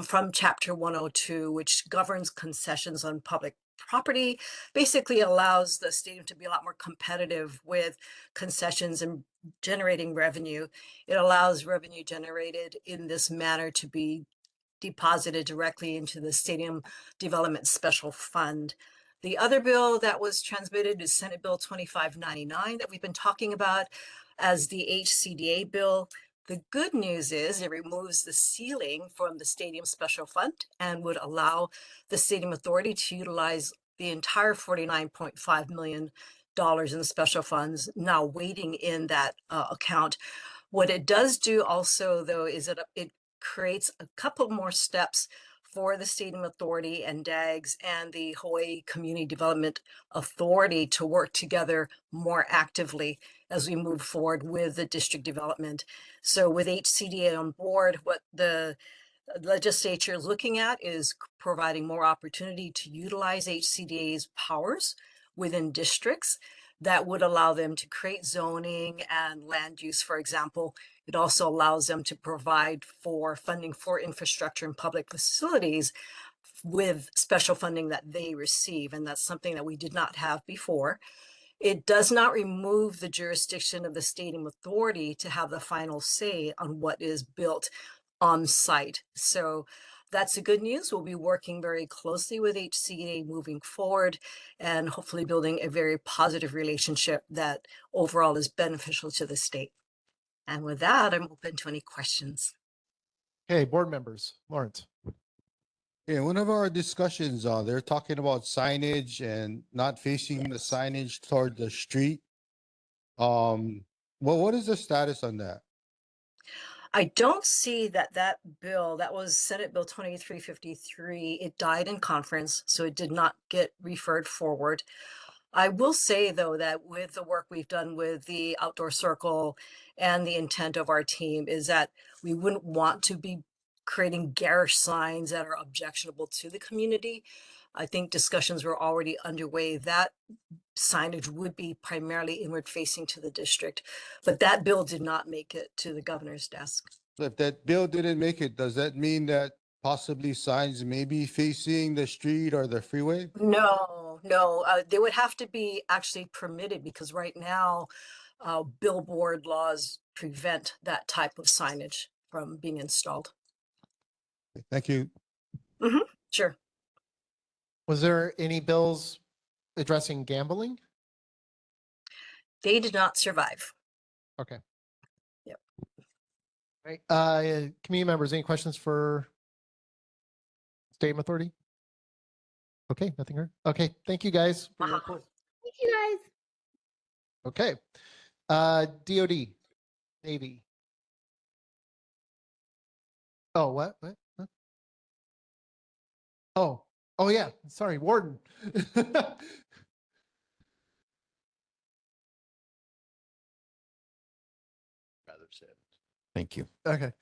from Chapter 102, which governs concessions on public property, basically allows the stadium to be a lot more competitive with concessions and generating revenue. It allows revenue generated in this manner to be deposited directly into the Stadium Development Special Fund. The other bill that was transmitted is Senate Bill 2599 that we've been talking about as the HCDA bill. The good news is it removes the ceiling from the stadium special fund and would allow the stadium authority to utilize the entire $49.5 million in the special funds now waiting in that account. What it does do also, though, is that it creates a couple more steps for the Stadium Authority and DAGS and the Hawaii Community Development Authority to work together more actively as we move forward with the district development. So with HCDA on board, what the legislature is looking at is providing more opportunity to utilize HCDA's powers within districts that would allow them to create zoning and land use, for example. It also allows them to provide for funding for infrastructure and public facilities with special funding that they receive. And that's something that we did not have before. It does not remove the jurisdiction of the stadium authority to have the final say on what is built on site. So that's the good news. We'll be working very closely with HCA moving forward and hopefully building a very positive relationship that overall is beneficial to the state. And with that, I'm open to any questions. Okay, board members, Lawrence. Yeah, one of our discussions, they're talking about signage and not facing the signage toward the street. Well, what is the status on that? I don't see that bill, that was Senate Bill 2353, it died in conference, so it did not get referred forward. I will say, though, that with the work we've done with the outdoor circle and the intent of our team is that we wouldn't want to be creating garish signs that are objectionable to the community. I think discussions were already underway. That signage would be primarily inward facing to the district, but that bill did not make it to the governor's desk. So if that bill didn't make it, does that mean that possibly signs may be facing the street or the freeway? No, they would have to be actually permitted because right now billboard laws prevent that type of signage from being installed. Thank you. Sure. Was there any bills addressing gambling? They did not survive. Okay. Yep. Right. Community members, any questions for Stadium Authority? Okay, nothing heard. Okay, thank you guys for your report. Thank you guys. Okay. DOD, Navy. Oh, what? Oh yeah, sorry, Warden. Thank you. Okay.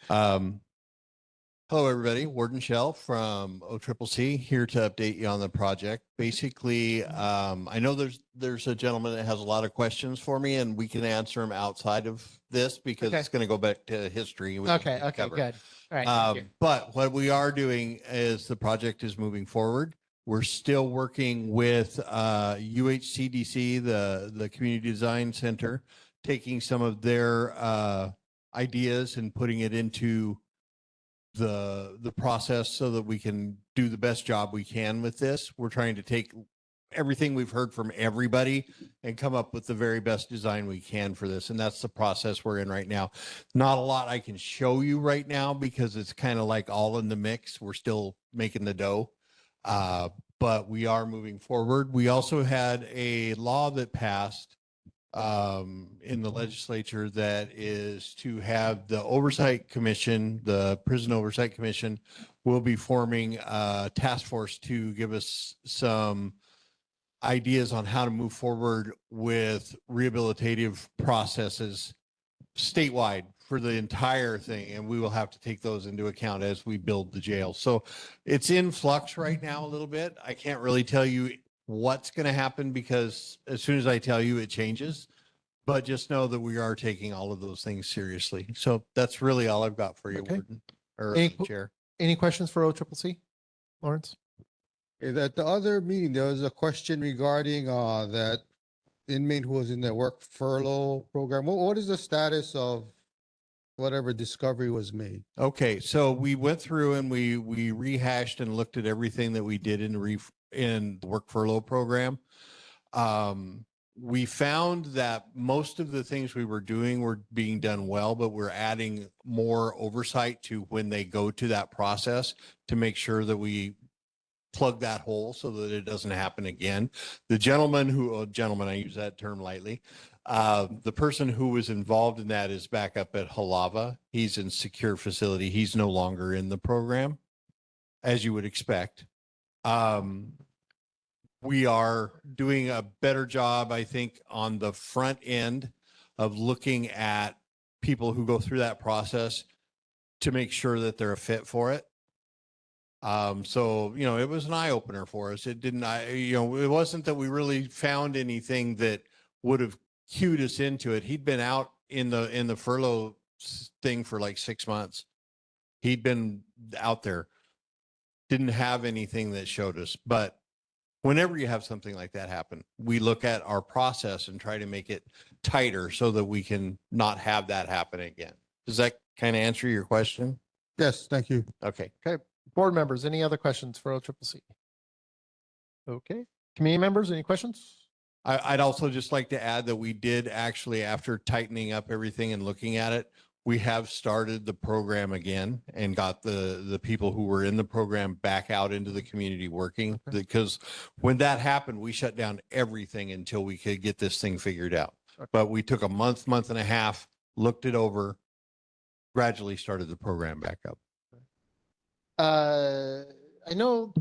Hello, everybody. Warden Shell from OCCC here to update you on the project. Basically, I know there's a gentleman that has a lot of questions for me, and we can answer them outside of this because it's going to go back to history. Okay, good. All right. Thank you. But what we are doing is the project is moving forward. We're still working with UHCDC, the Community Design Center, taking some of their ideas and putting it into the process so that we can do the best job we can with this. We're trying to take everything we've heard from everybody and come up with the very best design we can for this. And that's the process we're in right now. Not a lot I can show you right now because it's kind of like all in the mix. We're still making the dough, but we are moving forward. We also had a law that passed in the legislature that is to have the oversight commission, the prison oversight commission, will be forming a task force to give us some ideas on how to move forward with rehabilitative processes statewide for the entire thing. And we will have to take those into account as we build the jail. So it's in flux right now a little bit. I can't really tell you what's going to happen because as soon as I tell you, it changes. But just know that we are taking all of those things seriously. So that's really all I've got for you, Warden, or Chair. Any questions for OCCC, Lawrence? At the other meeting, there was a question regarding that inmate who was in the work furlough program. What is the status of whatever discovery was made? Okay, so we went through and we rehashed and looked at everything that we did in the work furlough program. we found that most of the things we were doing were being done well, but we're adding more oversight to when they go to that process to make sure that we plug that hole so that it doesn't happen again. The gentleman I use that term lightly, the person who was involved in that is back up at Halava. He's in secure facility. He's no longer in the program, as you would expect. We are doing a better job, I think, on the front end of looking at people who go through that process to make sure that they're a fit for it. So, it was an eye opener for us. It wasn't that we really found anything that would have cued us into it. He'd been out in the furlough thing for like 6 months. He'd been out there, didn't have anything that showed us, but whenever you have something like that happen, we look at our process and try to make it tighter so that we can not have that happen again. Does that kind of answer your question? Yes, thank you. Okay. Okay. Board members, any other questions for OCCC? Okay. Community members, any questions? I'd also just like to add that we did actually, after tightening up everything and looking at it, we have started the program again and got the people who were in the program back out into the community working. Okay. Because when that happened, we shut down everything until we could get this thing figured out. Okay. But we took a month and a half, looked it over, gradually started the program back up. I know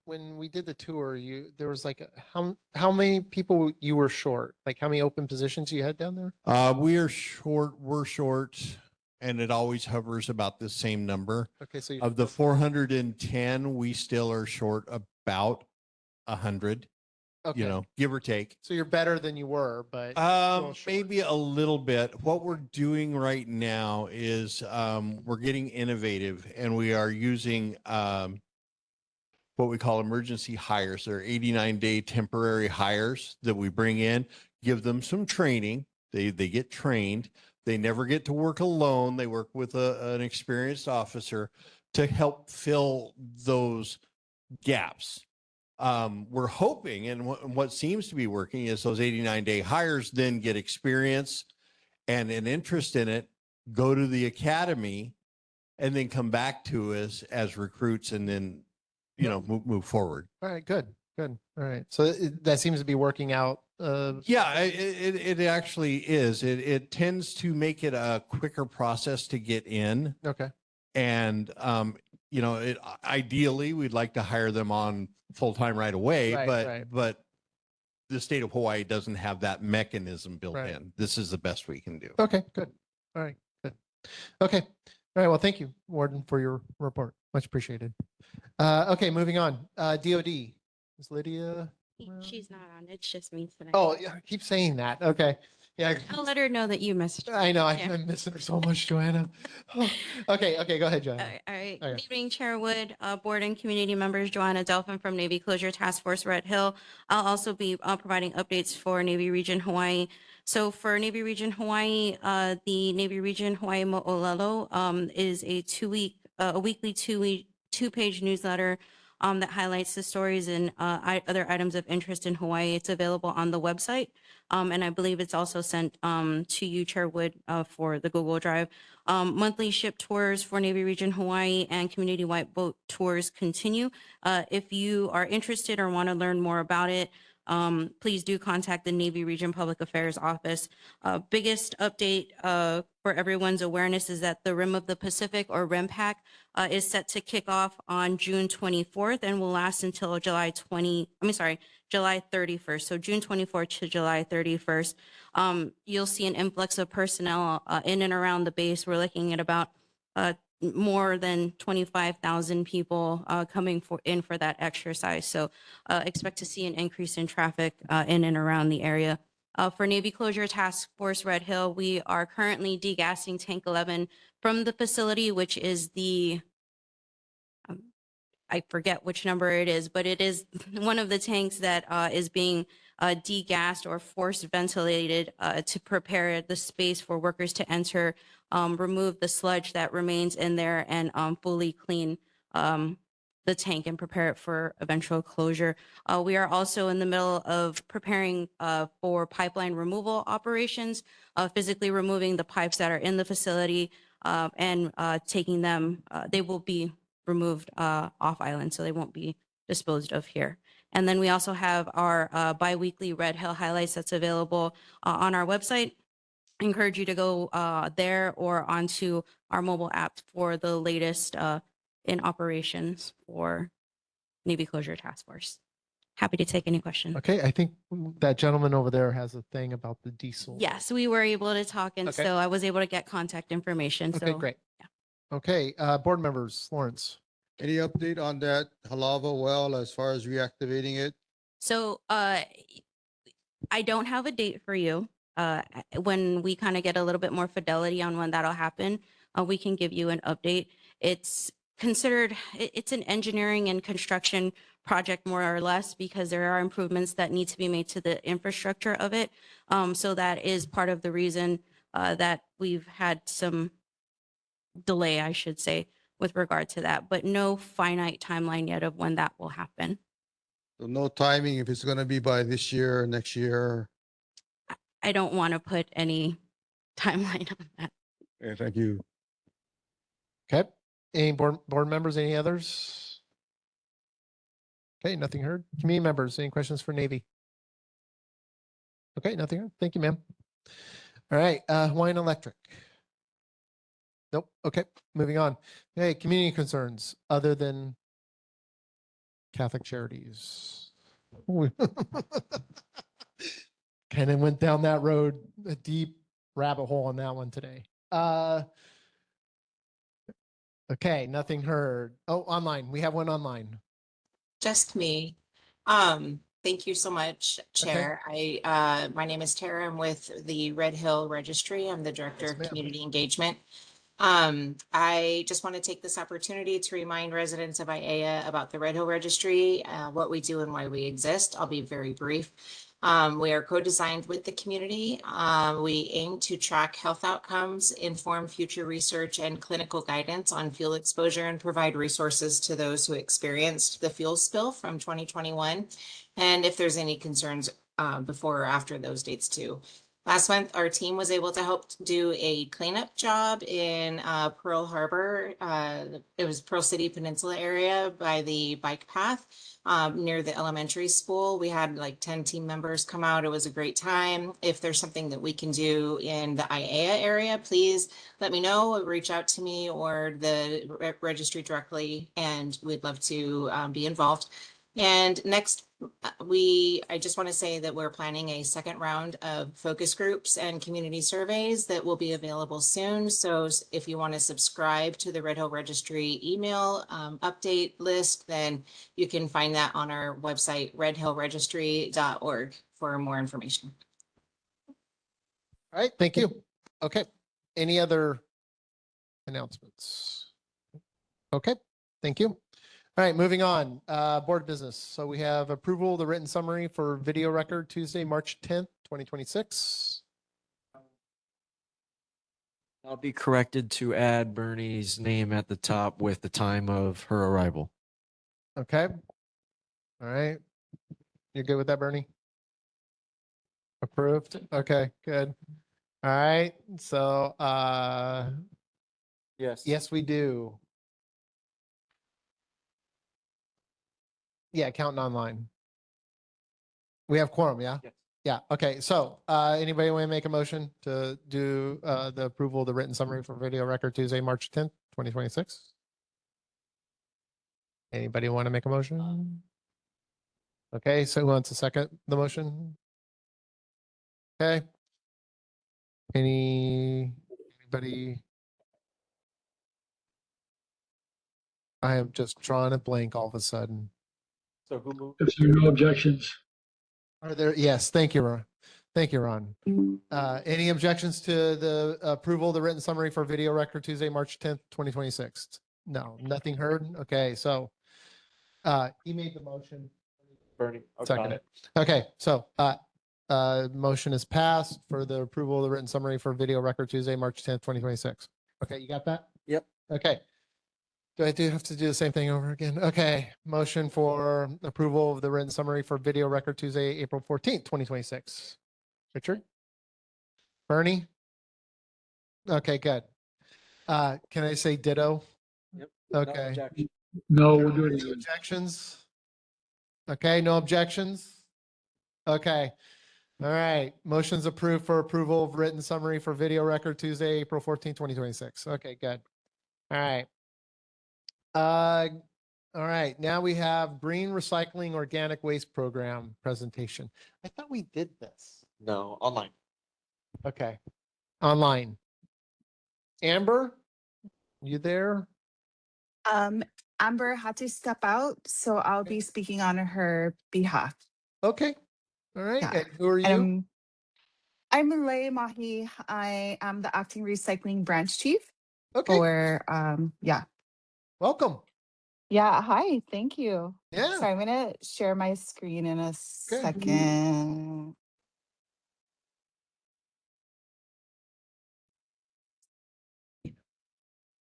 when we did the tour, there was like how many people you were short? Like how many open positions you had down there? We're short, and it always hovers about the same number. Okay, so of the 410, we still are short about 100. Okay. Give or take. So you're better than you were, but maybe a little bit. What we're doing right now is we're getting innovative, and we are using what we call emergency hires. They're 89-day temporary hires that we bring in, give them some training. They get trained. They never get to work alone. They work with an experienced officer to help fill those gaps. We're hoping, and what seems to be working is those 89-day hires then get experience and an interest in it, go to the academy, and then come back to us as recruits, and then move forward. All right, good. All right, so that seems to be working out. Yeah, it actually is. It tends to make it a quicker process to get in. Okay. And ideally we'd like to hire them on full-time right away, but the state of Hawaii doesn't have that mechanism built in. This is the best we can do. Okay, good. All right, good. Okay. All right, well, thank you, Warden, for your report. Much appreciated. Okay, moving on. DOD. Is Lydia? She's not on. It's just me tonight. Oh, yeah, keep saying that. Okay. Yeah. I'll let her know that you missed her. I know. I'm missing her so much, Joanna. Oh, okay. Go ahead, Joanna. All right. Good evening, Chair Wood, board and community members. Joanna Delphin from Navy Closure Task Force Red Hill. I'll also be providing updates for Navy Region Hawaii. So for Navy Region Hawaii, the Navy Region Hawaii Mo'olelo is a weekly two-page newsletter that highlights the stories and other items of interest in Hawaii. It's available on the website. And I believe it's also sent to you, Chair Wood, for the Google Drive. Monthly ship tours for Navy Region Hawaii and community-wide boat tours continue. If you are interested or want to learn more about it, please do contact the Navy Region Public Affairs Office. Biggest update for everyone's awareness is that the Rim of the Pacific, or RIMPAC, is set to kick off on June 24th and will last until July 31st. So June 24th to July 31st. You'll see an influx of personnel in and around the base. We're looking at about more than 25,000 people coming in for that exercise. So expect to see an increase in traffic in and around the area. For Navy Closure Task Force Red Hill, we are currently degassing Tank 11 from the facility, which is the, I forget which number it is, but it is one of the tanks that is being degassed or force ventilated to prepare the space for workers to enter, remove the sludge that remains in there, and fully clean the tank and prepare it for eventual closure. We are also in the middle of preparing for pipeline removal operations, physically removing the pipes that are in the facility and taking them. They will be removed off island, so they won't be disposed of here. And then we also have our biweekly Red Hill highlights that's available on our website. I encourage you to go there or onto our mobile app for the latest in operations for Navy Closure Task Force. Happy to take any questions. Okay, I think that gentleman over there has a thing about the diesel. Yes, we were able to talk, and Okay. so I was able to get contact information. Okay, So great. Okay, board members, Lawrence. Any update on that Halava well as far as reactivating it? So I don't have a date for you. When we kind of get a little bit more fidelity on when that'll happen, we can give you an update. It's considered, it's an engineering and construction project more or less because there are improvements that need to be made to the infrastructure of it. So that is part of the reason that we've had some delay, I should say, with regard to that, but no finite timeline yet of when that will happen. So no timing if it's gonna be by this year or next year. I don't want to put any timeline on that. Okay, thank you. Okay, any board members, any others? Okay, nothing heard. Community members, any questions for Navy? Okay, nothing heard. Thank you, ma'am. All right, Hawaiian Electric. Nope. Okay, moving on. Okay, community concerns other than Catholic Charities. Kind of went down that road, a deep rabbit hole on that one today. Okay, nothing heard. Oh, online. We have one online. Just me. Thank you so much, Chair. My name is Tara. I'm with the Red Hill Registry. I'm the Director of Community Engagement. I just want to take this opportunity to remind residents of ʻAiea about the Red Hill Registry, what we do and why we exist. I'll be very brief. We are co-designed with the community. We aim to track health outcomes, inform future research and clinical guidance on fuel exposure, and provide resources to those who experienced the fuel spill from 2021. And if there's any concerns before or after those dates too. Last month, our team was able to help do a cleanup job in Pearl Harbor. It was Pearl City Peninsula area by the bike path near the elementary school. We had like 10 team members come out. It was a great time. If there's something that we can do in the ʻAiea area, please let me know, reach out to me or the registry directly, and we'd love to be involved. And next, I just want to say that we're planning a second round of focus groups and community surveys that will be available soon. So if you want to subscribe to the Red Hill Registry email update list, then you can find that on our website, redhillregistry.org, for more information. All right, thank you. Okay, any other announcements? Okay, thank you. All right, moving on. Board business. So we have approval of the written summary for video record Tuesday, March 10th, 2026. I'll be corrected to add Bernie's name at the top with the time of her arrival. Okay. All right. You're good with that, Bernie? Approved? Okay, good. All right. So yes, we do. Yeah, counting online. We have quorum, yeah? Yes. Yeah, okay. So anybody want to make a motion to do the approval of the written summary for video record Tuesday, March 10th, 2026? Anybody want to make a motion? Okay, so who wants to second the motion? Okay. Anybody? I am just drawing a blank all of a sudden. So who moved? If there are no objections. Are there? Yes, thank you, Ron. Thank you, Ron. Any objections to the approval of the written summary for video record Tuesday, March 10th, 2026? No, nothing heard. Okay, so he made the motion. Bernie. Second it. Okay, so motion is passed for the approval of the written summary for video record Tuesday, March 10th, 2026. Okay, you got that? Yep. Okay. Do I have to do the same thing over again? Okay. Motion for approval of the written summary for video record Tuesday, April 14th, 2026. Richard? Bernie? Okay, good. Can I say ditto? Yep. Okay. No, There we'll do are it no again. objections? Okay, no objections? Okay. All right. Motion's approved for approval of written summary for video record Tuesday, April 14th, 2026. Okay, good. All right. All right. Now we have Green Recycling Organic Waste Program presentation. I thought we did this. No, online. Okay. Online. Amber, you there? Amber had to step out, so I'll be speaking on her behalf. Okay. All right. Yeah. And who are you? And I'm ʻAiea Mahi. I am the acting recycling branch chief. Okay. For yeah. Welcome. Yeah. Hi. Thank you. Yeah. So I'm gonna share my screen in a second.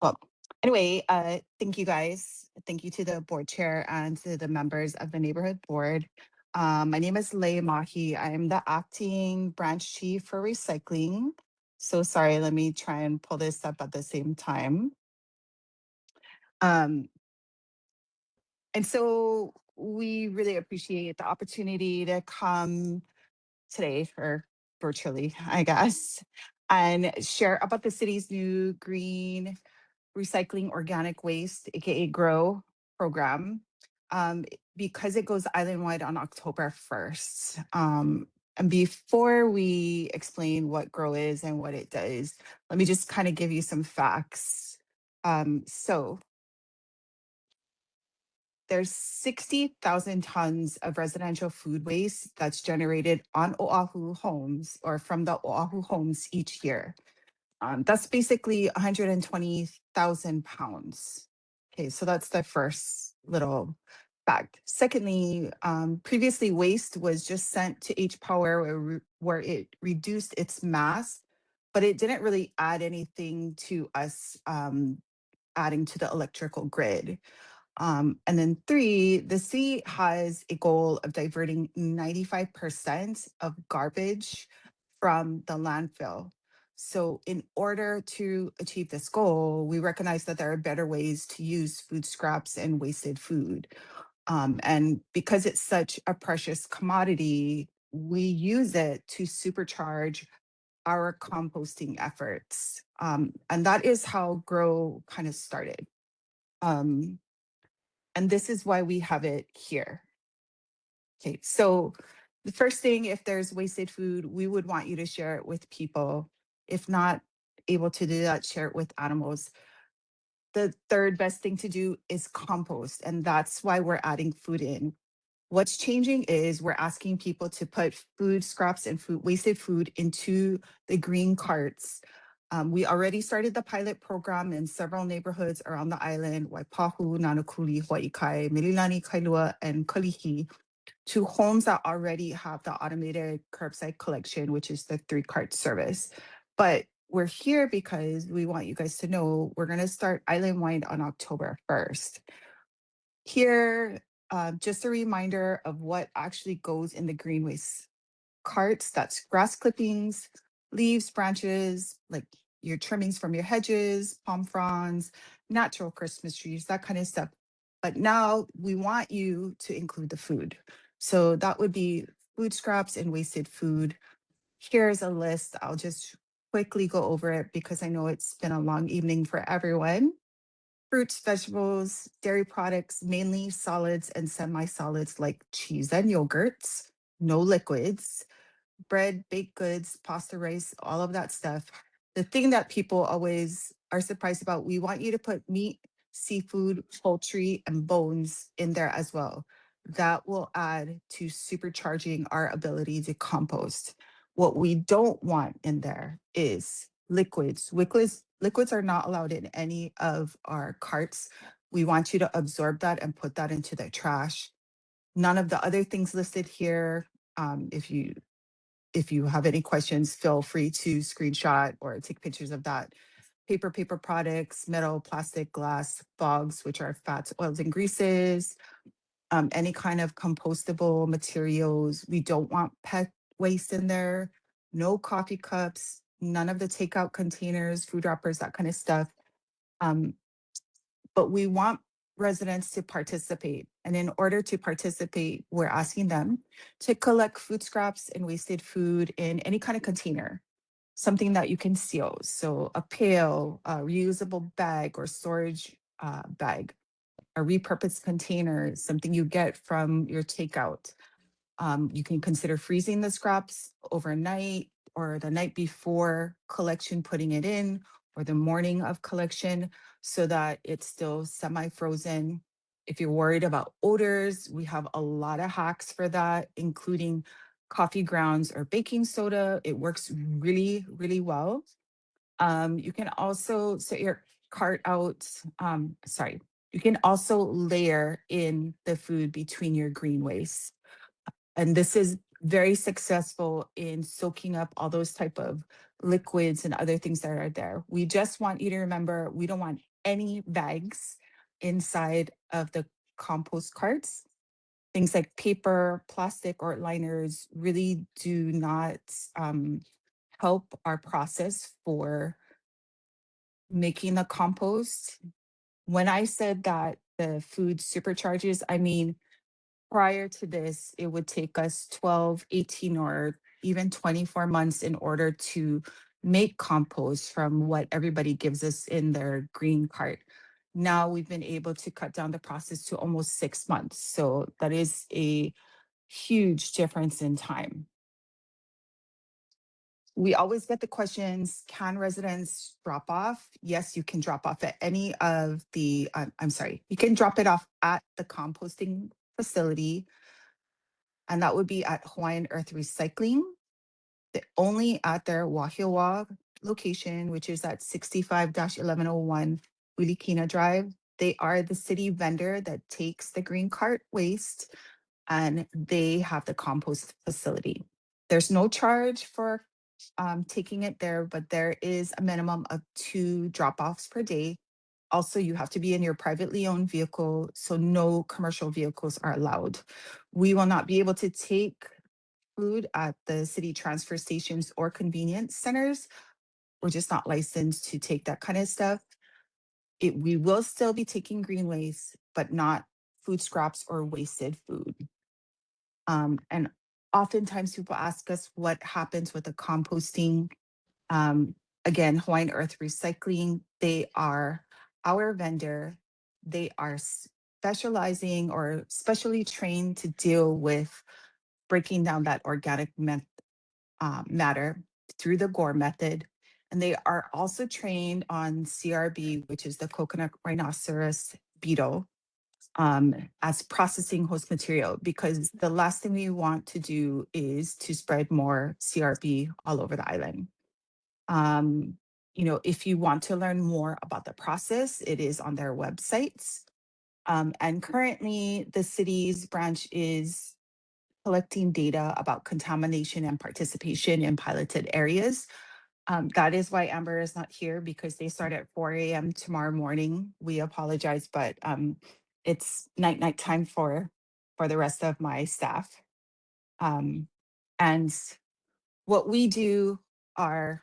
Well, anyway, thank you guys. Thank you to the board chair and to the members of the neighborhood board. My name is ʻAiea Mahi. I'm the acting branch chief for recycling. So sorry, let me try and pull this up at the same time. And so we really appreciate the opportunity to come today, or virtually, I guess, and share about the city's new green recycling organic waste, aka GROW program, because it goes island-wide on October 1st. And before we explain what GROW is and what it does, let me just kind of give you some facts. So there's 60,000 tons of residential food waste that's generated on Oahu homes or from the Oahu homes each year. That's basically 120,000 pounds. Okay, so that's the first little fact. Secondly, previously waste was just sent to H Power where it reduced its mass, but it didn't really add anything to us adding to the electrical grid. And then three, the city has a goal of diverting 95% of garbage from the landfill. So in order to achieve this goal, we recognize that there are better ways to use food scraps and wasted food. And because it's such a precious commodity, we use it to supercharge our composting efforts. And that is how GROW kind of started. And this is why we have it here. Okay, so the first thing, if there's wasted food, we would want you to share it with people. If not able to do that, share it with animals. The third best thing to do is compost, and that's why we're adding food in. What's changing is we're asking people to put food scraps and wasted food into the green carts. We already started the pilot program in several neighborhoods around the island: Waipahu, Nanakuli, Hawaii, Mililani, Kailua, and Kalihi, to homes that already have the automated curbside collection, which is the 3-cart service. But we're here because we want you guys to know we're going to start island-wide on October 1st. Here, just a reminder of what actually goes in the green waste carts. That's grass clippings, leaves, branches, like your trimmings from your hedges, palm fronds, natural Christmas trees, that kind of stuff. But now we want you to include the food. So that would be food scraps and wasted food. Here's a list. I'll just quickly go over it because I know it's been a long evening for everyone. Fruits, vegetables, dairy products, mainly solids and semi-solids like cheese and yogurts, no liquids, bread, baked goods, pasta, rice, all of that stuff. The thing that people always are surprised about, we want you to put meat, seafood, poultry, and bones in there as well. That will add to supercharging our ability to compost. What we don't want in there is liquids. Liquids are not allowed in any of our carts. We want you to absorb that and put that into the trash. None of the other things listed here. If you have any questions, feel free to screenshot or take pictures of that. paper products, metal, plastic, glass, fogs, which are fats, oils, and greases, any kind of compostable materials. We don't want pet waste in there, no coffee cups, none of the takeout containers, food wrappers, that kind of stuff. But we want residents to participate. And in order to participate, we're asking them to collect food scraps and wasted food in any kind of container, something that you can seal. So a pail, a reusable bag or storage bag, a repurposed container, something you get from your takeout. You can consider freezing the scraps overnight or the night before collection, putting it in, or the morning of collection so that it's still semi-frozen. If you're worried about odors, we have a lot of hacks for that, including coffee grounds or baking soda. It works really, really well. You can also set your cart out, you can also layer in the food between your green waste. And this is very successful in soaking up all those type of liquids and other things that are there. We just want you to remember, we don't want any bags inside of the compost carts. Things like paper, plastic, or liners really do not help our process for making the compost. When I said that the food supercharges, I mean, prior to this, it would take us 12, 18, or even 24 months in order to make compost from what everybody gives us in their green cart. Now we've been able to cut down the process to almost 6 months. So that is a huge difference in time. We always get the questions, can residents drop off? Yes, you can drop off at any of the, you can drop it off at the composting facility, and that would be at Hawaiian Earth Recycling, only at their Wahiawa location, which is at 65-1101 Wilikina Drive. They are the city vendor that takes the green cart waste, and they have the compost facility. There's no charge for taking it there, but there is a minimum of 2 drop-offs per day. Also, you have to be in your privately owned vehicle, so no commercial vehicles are allowed. We will not be able to take food at the city transfer stations or convenience centers. We're just not licensed to take that kind of stuff. We will still be taking green waste, but not food scraps or wasted food. And oftentimes people ask us what happens with the composting. Again, Hawaiian Earth Recycling, they are our vendor. They are specializing or specially trained to deal with breaking down that organic matter through the Gore method. And they are also trained on CRB, which is the coconut rhinoceros beetle, as processing host material, because the last thing we want to do is to spread more CRB all over the island. If you want to learn more about the process, it is on their websites. And currently the city's branch is collecting data about contamination and participation in piloted areas. That is why Amber is not here, because they start at 4 a.m. tomorrow morning. We apologize, but it's night time for the rest of my staff. And what we do are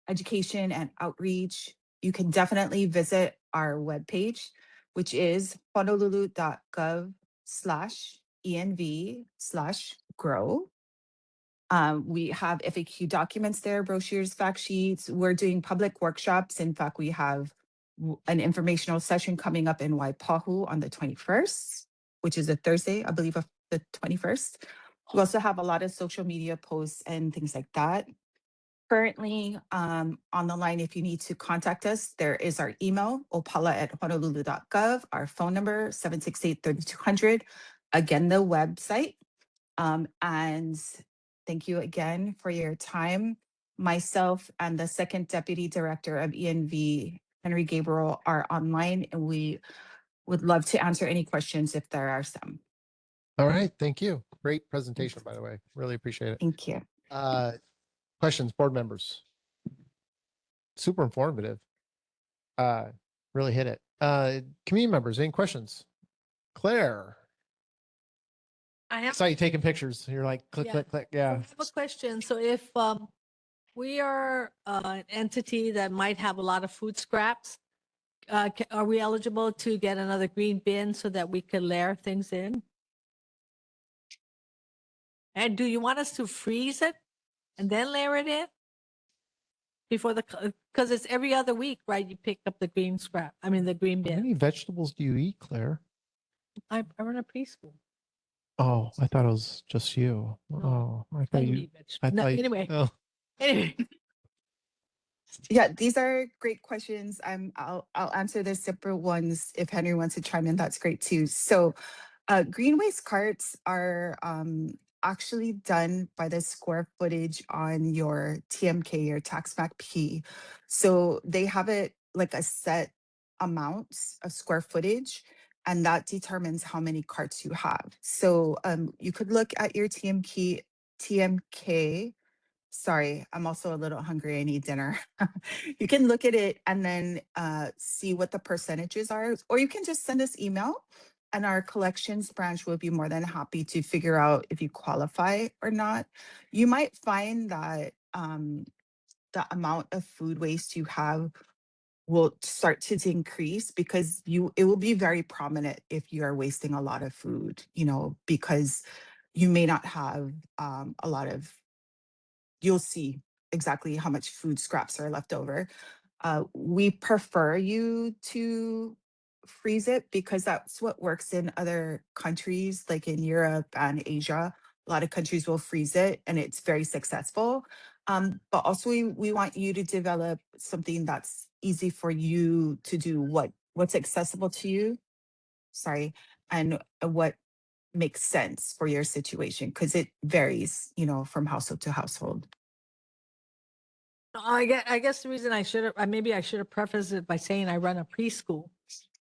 education and outreach. You can definitely visit our webpage, which is honolulu.gov/env/grow. We have FAQ documents there, brochures, fact sheets. We're doing public workshops. In fact, we have an informational session coming up in Waipahu on the 21st, which is a Thursday, I believe, of the 21st. We also have a lot of social media posts and things like that. Currently, on the line, if you need to contact us, there is our email, opala@honolulu.gov, our phone number, 768-3200. Again, the website. And thank you again for your time. Myself and the second deputy director of ENV, Henry Gabriel, are online, and we would love to answer any questions if there are some. All right. Thank you. Great presentation, by the way. Really appreciate it. Thank you. Questions, board members? Super informative. really hit it. Community members, any questions? Claire, I saw you taking pictures. You're like, click, click, click. Yeah. I have a question. So if we are an entity that might have a lot of food scraps, are we eligible to get another green bin so that we can layer things in? And do you want us to freeze it and then layer it in? Before because it's every other week, right? You pick up the green scrap. I mean, the green How bin. many vegetables do you eat, Claire? I run a preschool. Oh, I thought it was just you. Oh, I thought you. I No, thought you, anyway. oh. Anyway. Yeah, these are great questions. I'll answer the separate ones. If Henry wants to chime in, that's great too. So green waste carts are actually done by the square footage on your TMK or tax map P. So they have it like a set amount of square footage, and that determines how many carts you have. So you could look at your TMK. Sorry, I'm also a little hungry. I need dinner. You can look at it and then see what the percentages are, or you can just send us email and our collections branch will be more than happy to figure out if you qualify or not. You might find that the amount of food waste you have will start to increase because it will be very prominent if you are wasting a lot of food, because you may not have a lot of, you'll see exactly how much food scraps are left over. We prefer you to freeze it because that's what works in other countries, like in Europe and Asia. A lot of countries will freeze it and it's very successful. But also we want you to develop something that's easy for you to do, what's accessible to you, sorry, and what makes sense for your situation because it varies, from household to household. I guess the reason I should have, maybe I should have prefaced it by saying I run a preschool.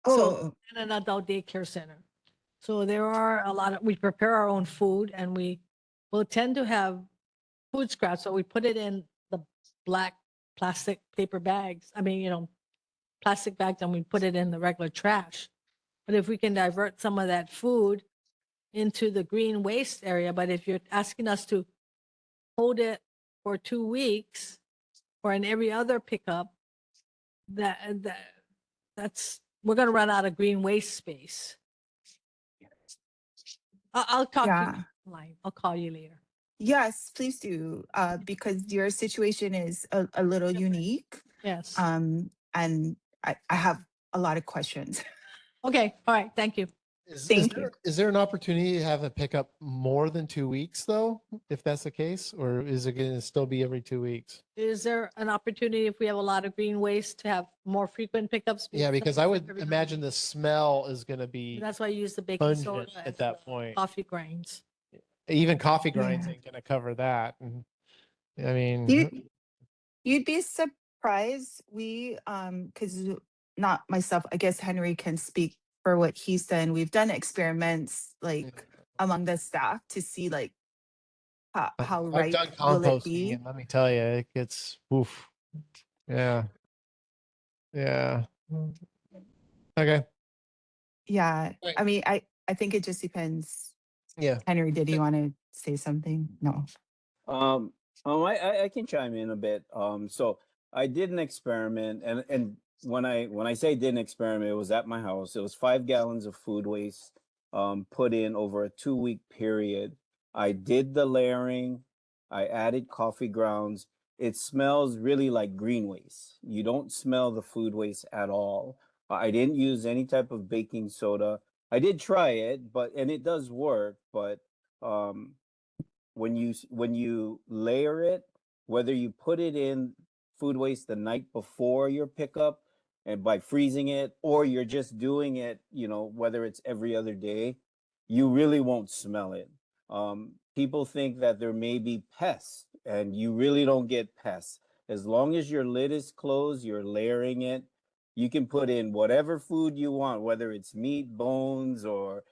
Oh. And an adult daycare center. So there are a lot of, we prepare our own food and we will tend to have food scraps. So we put it in the black plastic paper bags. I mean, plastic bags, and we put it in the regular trash. But if we can divert some of that food into the green waste area, but if you're asking us to hold it for 2 weeks or in every other pickup, that's we're going to run out of green waste space. I'll talk to Yeah. you online. I'll call you later. Yes, please do, because your situation is a little unique. Yes. And I have a lot of questions. Okay. All right. Thank you. Thank you. Is there an opportunity to have a pickup more than 2 weeks though, if that's the case, or is it going to still be every 2 weeks? Is there an opportunity if we have a lot of green waste to have more frequent pickups? Yeah, because I would imagine the smell is going to be That's why I use the baking soda pungent at and that point. coffee grains. Even coffee grinds Yeah. ain't going to cover that. And, I mean, You'd be surprised. Because not myself, I guess Henry can speak for what he's done. We've done experiments like among the staff to see like how I've ripe done will it composting, be. and let me tell you, it gets oof. Yeah. Yeah. Okay. Yeah. Right. I mean, I think it just depends. Yeah. Henry, did you want to say something? No. I can chime in a bit. So I did an experiment, and when I say did an experiment, it was at my house. It was 5 gallons of food waste, put in over a 2-week period. I did the layering. I added coffee grounds. It smells really like green waste. You don't smell the food waste at all. I didn't use any type of baking soda. I did try it, and it does work, but when you layer it, whether you put it in food waste the night before your pickup and by freezing it, or you're just doing it, whether it's every other day, you really won't smell it. People think that there may be pests, and you really don't get pests. As long as your lid is closed, you're layering it. You can put in whatever food you want, whether it's meat, bones, or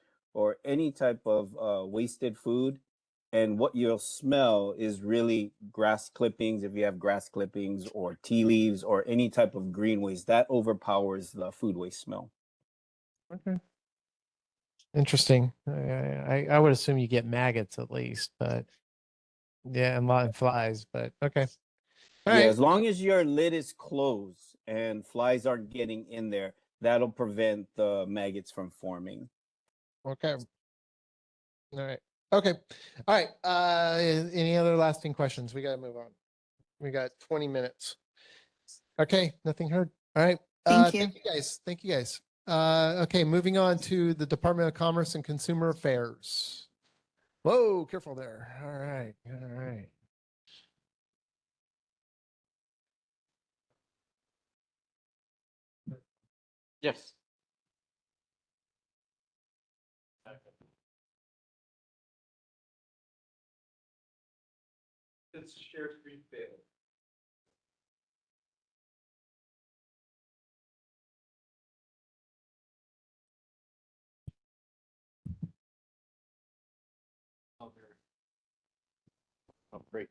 any type of wasted food. and what you'll smell is really grass clippings. If you have grass clippings or tea leaves or any type of green waste, that overpowers the food waste smell. Okay. Interesting. I would assume you get maggots at least, but yeah, and a lot of flies, but okay. All Yeah, right. as long as your lid is closed and flies aren't getting in there, that'll prevent the maggots from forming. Okay. All right. Okay. All right. Any other lasting questions? We got to move on. We got 20 minutes. Okay. Nothing heard. All right. Thank you. Thank you guys. Thank you guys. Okay. Moving on to the Department of Commerce and Consumer Affairs. Whoa, careful there. All right. All right. Yes. It's share screen failed. Oh, great.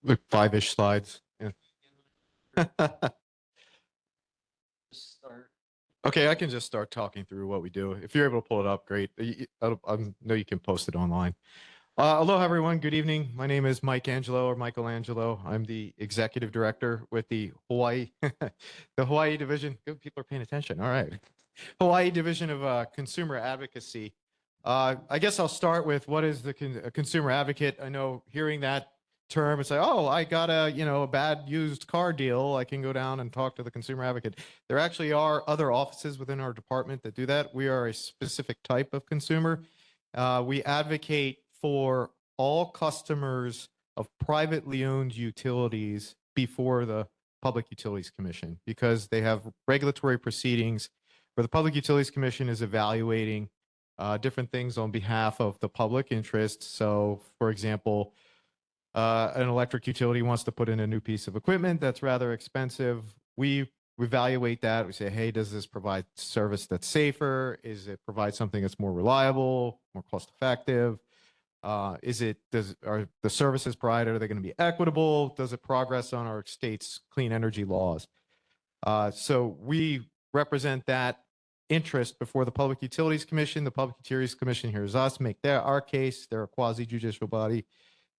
Like 5-ish slides. Yeah. Okay, I can just start talking through what we do. If you're able to pull it up, great. I know you can post it online. Aloha, everyone. Good evening. My name is Mike Angelo or Michelangelo. I'm the executive director with the Hawaii, the Hawaii division. Good people are paying attention. All right. Hawaii Division of Consumer Advocacy. I guess I'll start with what is a consumer advocate. I know hearing that term, it's like, oh, I got a bad used car deal. I can go down and talk to the consumer advocate. There actually are other offices within our department that do that. We are a specific type of consumer. We advocate for all customers of privately owned utilities before the Public Utilities Commission because they have regulatory proceedings where the Public Utilities Commission is evaluating different things on behalf of the public interest. So, for example, an electric utility wants to put in a new piece of equipment that's rather expensive. We evaluate that. We say, hey, does this provide service that's safer? Is it provide something that's more reliable, more cost effective? Are the services provided, are they going to be equitable? Does it progress on our state's clean energy laws? So we represent that interest before the Public Utilities Commission. The Public Utilities Commission hears us make our case. They're a quasi-judicial body.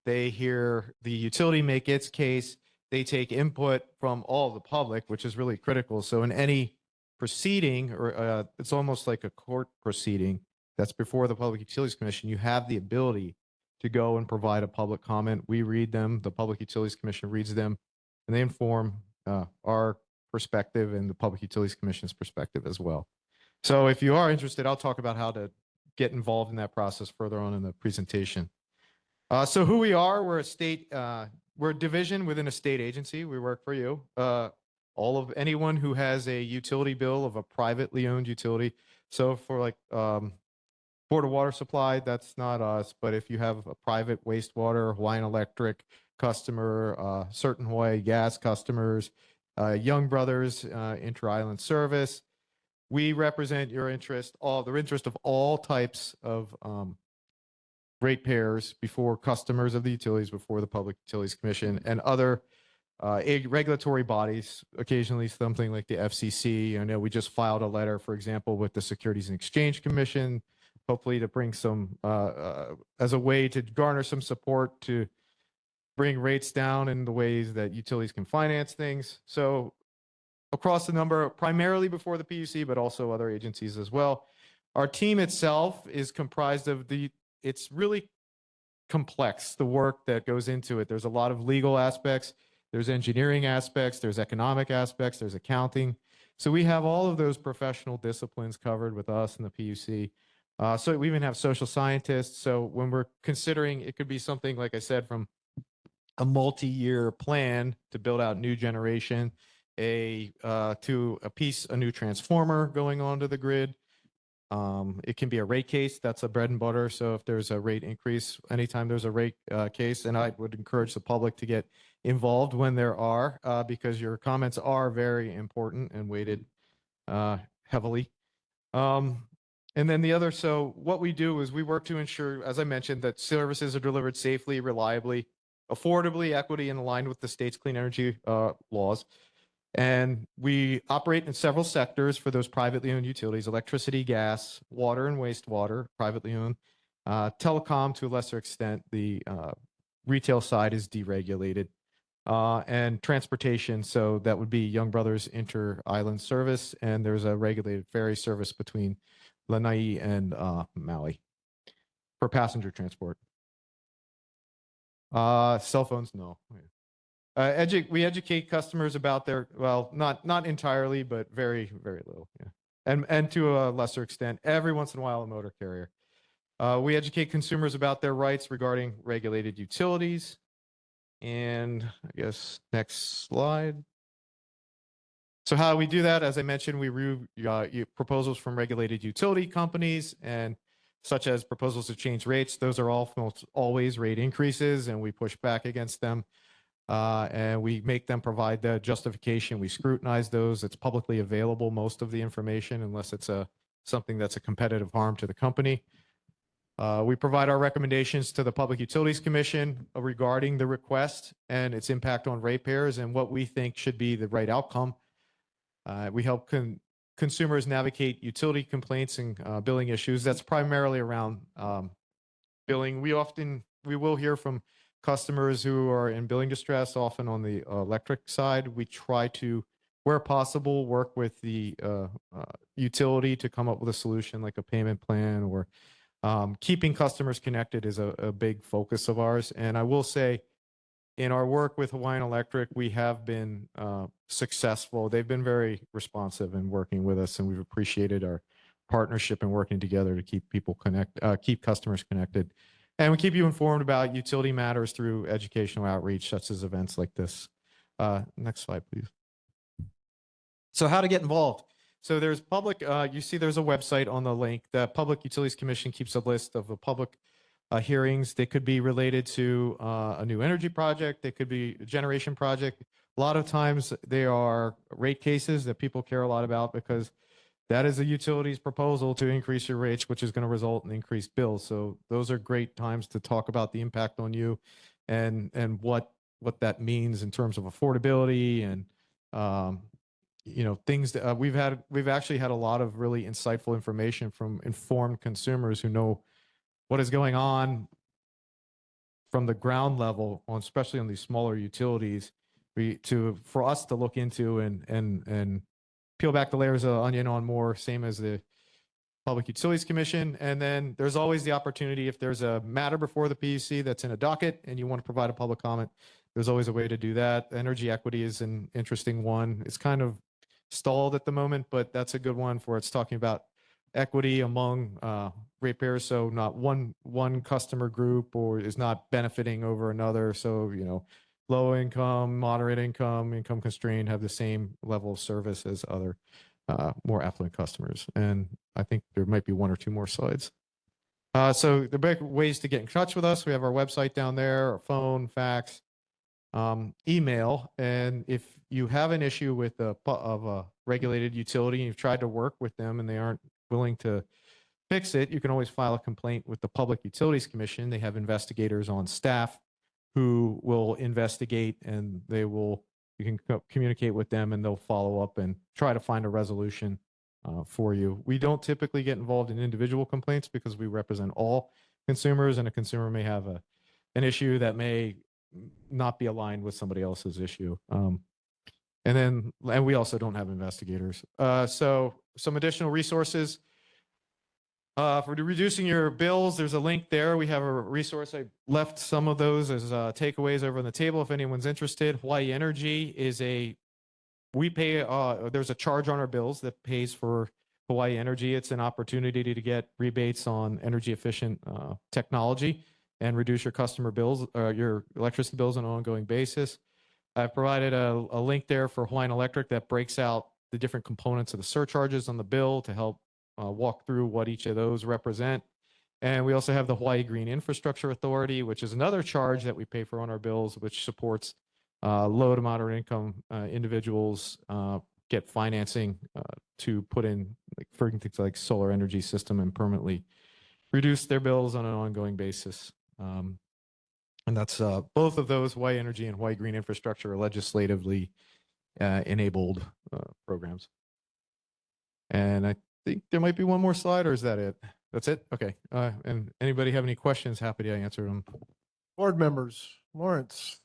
They hear the utility make its case. They take input from all of the public, which is really critical. So in any proceeding, or it's almost like a court proceeding that's before the Public Utilities Commission, you have the ability to go and provide a public comment. We read them, the Public Utilities Commission reads them, and they inform our perspective and the Public Utilities Commission's perspective as well. So if you are interested, I'll talk about how to get involved in that process further on in the presentation. So who we are, we're a division within a state agency. We work for you. All of anyone who has a utility bill of a privately owned utility. So for like Board of Water Supply, that's not us. But if you have a private wastewater, Hawaiian Electric customer, certain Hawaii gas customers, Young Brothers, Inter-Island Service, we represent your interest, the interest of all types of ratepayers before customers of the utilities, before the Public Utilities Commission and other regulatory bodies, occasionally something like the FCC. I know we just filed a letter, for example, with the Securities and Exchange Commission, hopefully to bring some, as a way to garner some support to bring rates down in the ways that utilities can finance things. So across the number, primarily before the PUC, but also other agencies as well. Our team itself is comprised of it's really complex, the work that goes into it. There's a lot of legal aspects, there's engineering aspects, there's economic aspects, there's accounting. So we have all of those professional disciplines covered with us in the PUC. So we even have social scientists. So when we're considering, it could be something, like I said, from a multi-year plan to build out new generation, a new transformer going onto the grid, It can be a rate case. That's a bread and butter. So if there's a rate increase, anytime there's a rate case, and I would encourage the public to get involved when there are, because your comments are very important and weighted heavily. And then the other, so what we do is we work to ensure, as I mentioned, that services are delivered safely, reliably, affordably, equity, and aligned with the state's clean energy laws. And we operate in several sectors for those privately owned utilities: electricity, gas, water and wastewater, privately owned, telecom to a lesser extent. The retail side is deregulated, and transportation. So that would be Young Brothers Inter-Island Service, and there's a regulated ferry service between Lanai and Maui for passenger transport. Cell phones, no. We educate customers about their, well, not entirely, but very, very little. Yeah. And to a lesser extent, every once in a while, a motor carrier. We educate consumers about their rights regarding regulated utilities. And I guess next slide. So how do we do that? As I mentioned, we review proposals from regulated utility companies, and such as proposals to change rates. Those are almost always rate increases, and we push back against them. And we make them provide the justification. We scrutinize those. It's publicly available, most of the information, unless it's something that's a competitive harm to the company. We provide our recommendations to the Public Utilities Commission regarding the request and its impact on ratepayers and what we think should be the right outcome. We help consumers navigate utility complaints and billing issues. That's primarily around billing. We will hear from customers who are in billing distress, often on the electric side. We try to, where possible, work with the utility to come up with a solution like a payment plan, or keeping customers connected is a big focus of ours. And I will say, in our work with Hawaiian Electric, we have been successful. They've been very responsive in working with us, and we've appreciated our partnership and working together to keep keep customers connected. And we keep you informed about utility matters through educational outreach, such as events like this. Next slide, please. So how to get involved. So there's public, you see there's a website on the link. The Public Utilities Commission keeps a list of the public hearings. They could be related to a new energy project. They could be a generation project. A lot of times they are rate cases that people care a lot about, because that is a utility's proposal to increase your rates, which is going to result in increased bills. So those are great times to talk about the impact on you and what that means in terms of affordability and things that we've actually had a lot of really insightful information from informed consumers who know what is going on from the ground level, especially on these smaller utilities, for us to look into and peel back the layers of the onion on more, same as the Public Utilities Commission. And then there's always the opportunity, if there's a matter before the PUC that's in a docket and you want to provide a public comment, there's always a way to do that. Energy equity is an interesting one. It's kind of stalled at the moment, but that's a good one for it's talking about equity among ratepayers. So not one customer group or is not benefiting over another. So, low income, moderate income, income constrained have the same level of service as other more affluent customers. And I think there might be one or two more slides. So the big ways to get in touch with us, we have our website down there, our phone, fax, email. And if you have an issue with a regulated utility and you've tried to work with them and they aren't willing to fix it, you can always file a complaint with the Public Utilities Commission. They have investigators on staff who will investigate, and you can communicate with them and they'll follow up and try to find a resolution for you. We don't typically get involved in individual complaints because we represent all consumers, and a consumer may have an issue that may not be aligned with somebody else's issue. And we also don't have investigators. So some additional resources. For reducing your bills, there's a link there. We have a resource. I left some of those as takeaways over on the table if anyone's interested. Hawaii Energy is there's a charge on our bills that pays for Hawaii Energy. It's an opportunity to get rebates on energy efficient technology and reduce your customer bills, your electricity bills on an ongoing basis. I've provided a link there for Hawaiian Electric that breaks out the different components of the surcharges on the bill to help walk through what each of those represent. And we also have the Hawaii Green Infrastructure Authority, which is another charge that we pay for on our bills, which supports low to moderate income individuals get financing to put in, like, for things like solar energy system and permanently reduce their bills on an ongoing basis. And that's both of those, Hawaii Energy and Hawaii Green Infrastructure, are legislatively enabled programs. And I think there might be one more slide, or is that it? That's it? Okay. And anybody have any questions? Happy to answer them. Board members, Lawrence.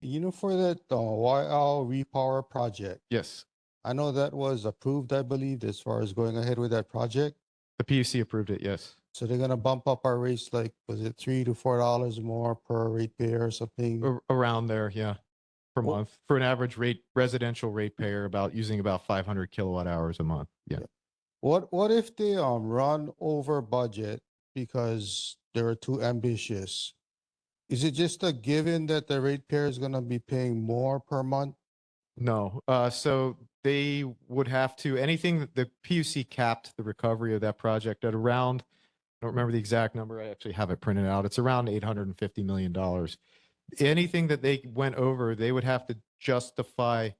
You know, for that YL repower project. Yes. I know that was approved, I believe, as far as going ahead with that project. The PUC approved it, yes. So they're gonna bump up our rates, like, was it $3 to $4 more per ratepayer or something? Around there, yeah, per month. For an average residential ratepayer, using about 500 kilowatt hours a month. Yeah. What if they run over budget because they were too ambitious? Is it just a given that the ratepayer is gonna be paying more per month? No. So they would have to, anything that the PUC capped the recovery of that project at around, I don't remember the exact number. I actually have it printed out. It's around $850 million. Anything that they went over, they would have to justify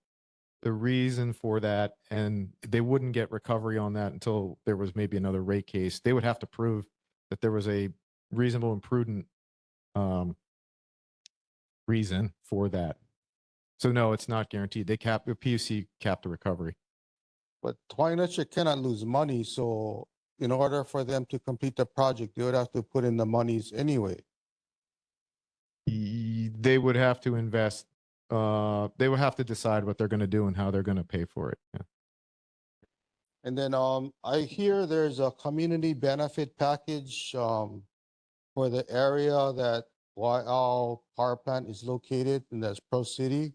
the reason for that, and they wouldn't get recovery on that until there was maybe another rate case. They would have to prove that there was a reasonable and prudent reason for that. So no, it's not guaranteed. The PUC capped the recovery. But Twinacha cannot lose money, so in order for them to complete the project, they would have to put in the monies anyway. They would have to invest. They would have to decide what they're going to do and how they're going to pay for it. Yeah. And then I hear there's a community benefit package for the area that YL power plant is located, and that's Pro City.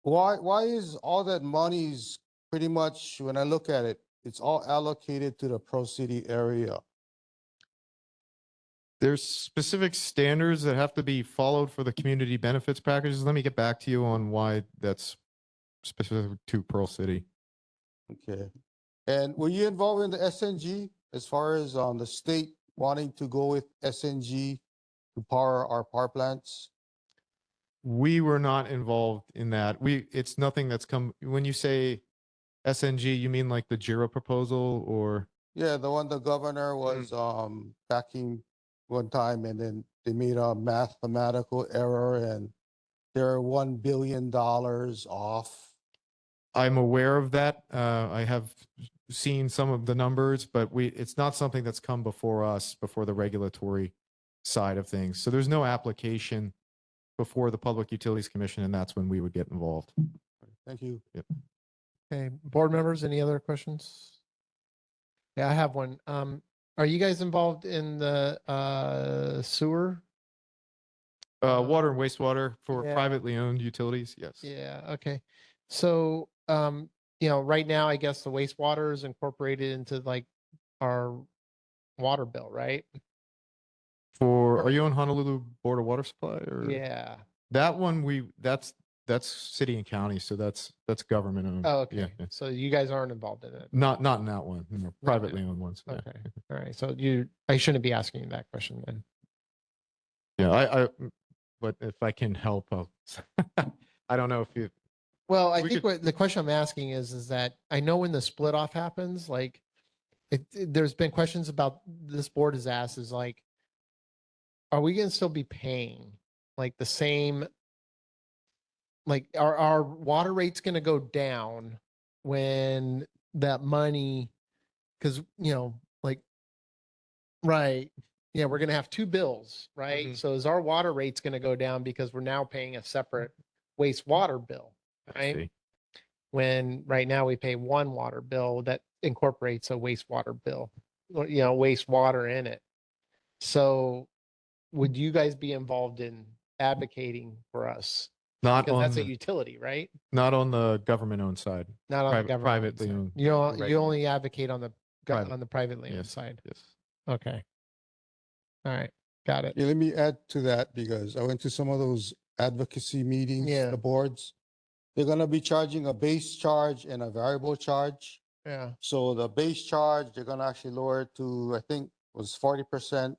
Why is all that money's pretty much, when I look at it, it's all allocated to the Pro City area? There's specific standards that have to be followed for the community benefits packages. Let me get back to you on why that's specific to Pearl City. Okay. And were you involved in the SNG as far as the state wanting to go with SNG to power our power plants? We were not involved in that. It's nothing that's come. When you say SNG, you mean like the JIRA proposal, or? Yeah, the one the governor was backing one time, and then they made a mathematical error and they're $1 billion off. I'm aware of that. I have seen some of the numbers, but it's not something that's come before us, before the regulatory side of things. So there's no application before the Public Utilities Commission, and that's when we would get involved. Thank you. Yep. Okay, board members, any other questions? Yeah, I have one. Are you guys involved in the sewer? Water and wastewater for Yeah. privately owned utilities, yes. Yeah, okay. So, right now, I guess the wastewater is incorporated into like our water bill, right? Are you on Honolulu Board of Water Supply, or? Yeah. That one, that's city and county, so that's government owned. Oh, okay. Yeah. So you guys aren't involved in it? Not in that one. No, privately owned ones. Yeah. Okay. All right. So I shouldn't be asking you that question then. Yeah, but if I can help, I don't know if you. Well, I think what the question I'm asking is that I know when the split off happens, like there's been questions about this board has asked is like, are we going to still be paying like the same? Like our water rate's going to go down when that money, because like, right. Yeah, we're going to have two bills, right? Mm-hmm. So is our water rate's going to go down because we're now paying a separate wastewater bill, right? When right now we pay one water bill that incorporates a wastewater bill, wastewater in it. So would you guys be involved in advocating for us? Not because on that's a utility, right? Not on the government owned side. Not on the government privately side. owned. You only advocate on the Private. on the privately owned Yes. side. Yes. Okay. All right. Got it. Yeah, let me add to that because I went to some of those advocacy meetings, Yeah. the boards. they're gonna be charging a base charge and a variable charge. Yeah. So the base charge, they're gonna actually lower it to, I think, was 40%.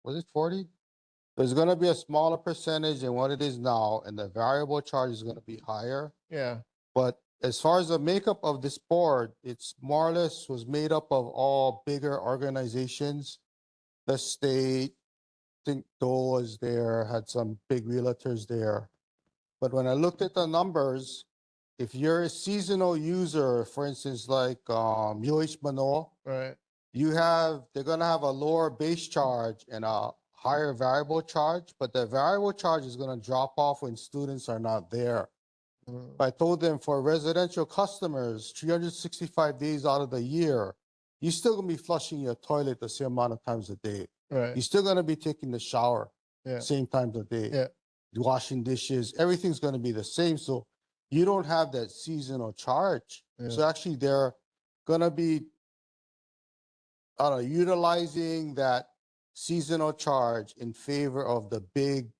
Was it 40? There's gonna be a smaller percentage than what it is now, and the variable charge is gonna be higher. Yeah. But as far as the makeup of this board, it's more or less was made up of all bigger organizations. The state, I think Dole was there, had some big realtors there. But when I looked at the numbers, if you're a seasonal user, for instance, like UH Manoa, Right. they're gonna have a lower base charge and a higher variable charge, but the variable charge is gonna drop off when students are not there. I told them for residential customers, 365 days out of the year, you're still gonna be flushing your toilet the same amount of times a day. Right. You're still gonna be taking the shower Yeah. same times a day. Yeah. Washing dishes, everything's gonna be the same. So you don't have that seasonal charge. Yeah. So actually they're gonna be utilizing that seasonal charge in favor of the big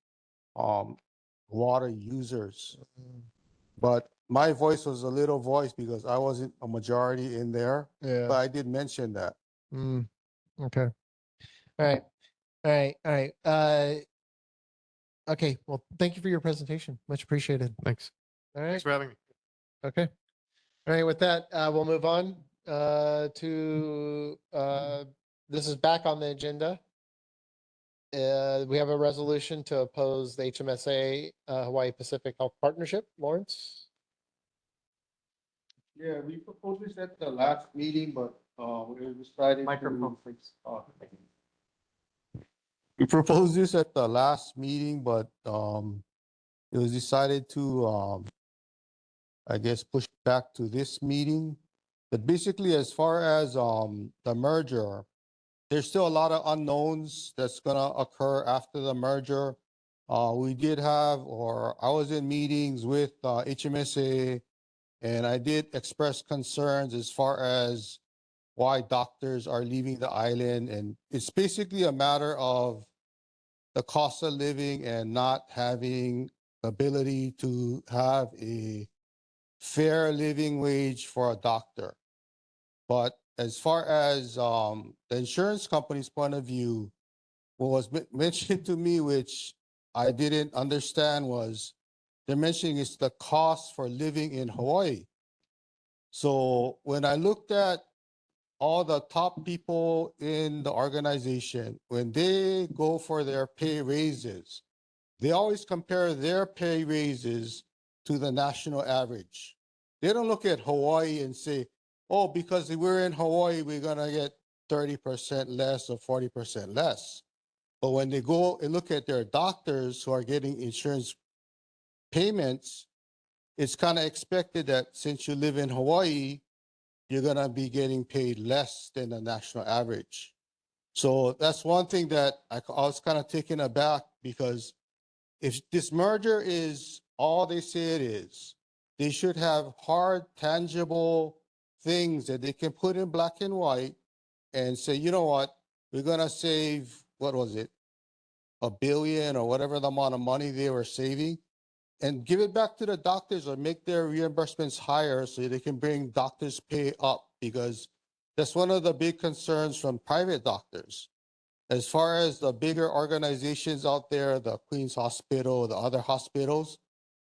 water users. But my voice was a little voice because I wasn't a majority in there. Yeah. But I did mention that. Okay. All right. All right. All right. Okay. Well, thank you for your presentation. Much appreciated. Thanks. All right. Thanks for having me. Okay. All right. With that, we'll move on to this is back on the agenda. We have a resolution to oppose the HMSA Hawaii Pacific Health Partnership. Lawrence? Yeah, we proposed this at the last meeting, but we decided Microphone, please. We proposed this at the last meeting, but it was decided to I guess push back to this meeting. But basically, as far as the merger, there's still a lot of unknowns that's gonna occur after the merger. We did have, or I was in meetings with HMSA, and I did express concerns as far as why doctors are leaving the island. And it's basically a matter of the cost of living and not having the ability to have a fair living wage for a doctor. But as far as the insurance company's point of view, what was mentioned to me, which I didn't understand, was they're mentioning it's the cost for living in Hawaii. So when I looked at all the top people in the organization, when they go for their pay raises, they always compare their pay raises to the national average. They don't look at Hawaii and say, oh, because we're in Hawaii, we're gonna get 30% less or 40% less. But when they go and look at their doctors who are getting insurance payments, it's kind of expected that since you live in Hawaii, you're gonna be getting paid less than the national average. So that's one thing that I was kind of taken aback, because if this merger is all they say it is, they should have hard, tangible things that they can put in black and white and say, you know what, we're gonna save, what was it, $1 billion or whatever the amount of money they were saving, and give it back to the doctors or make their reimbursements higher so they can bring doctors' pay up, because that's one of the big concerns from private doctors. As far as the bigger organizations out there, the Queen's Hospital, the other hospitals,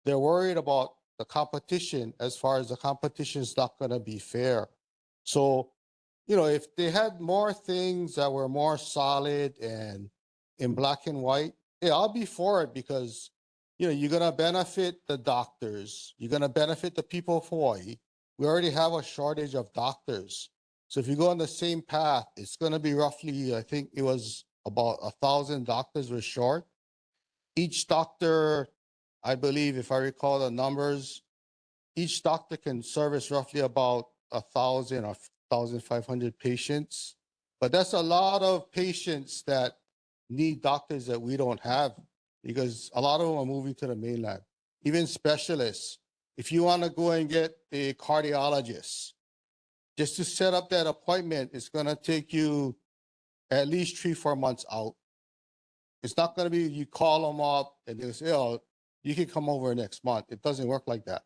they're worried about the competition, as far as the competition is not going to be fair. So, if they had more things that were more solid and in black and white, yeah, I'll be for it, because you're going to benefit the doctors. You're going to benefit the people of Hawaii. We already have a shortage of doctors. So if you go on the same path, it's going to be roughly, I think it was about 1,000 doctors were short. Each doctor, I believe, if I recall the numbers, each doctor can service roughly about 1,000 or 1,500 patients. But that's a lot of patients that need doctors that we don't have, because a lot of them are moving to the mainland. Even specialists, if you want to go and get a cardiologist, just to set up that appointment, it's going to take you at least 3-4 months out. It's not going to be you call them up and they say, oh, you can come over next month. It doesn't work like that.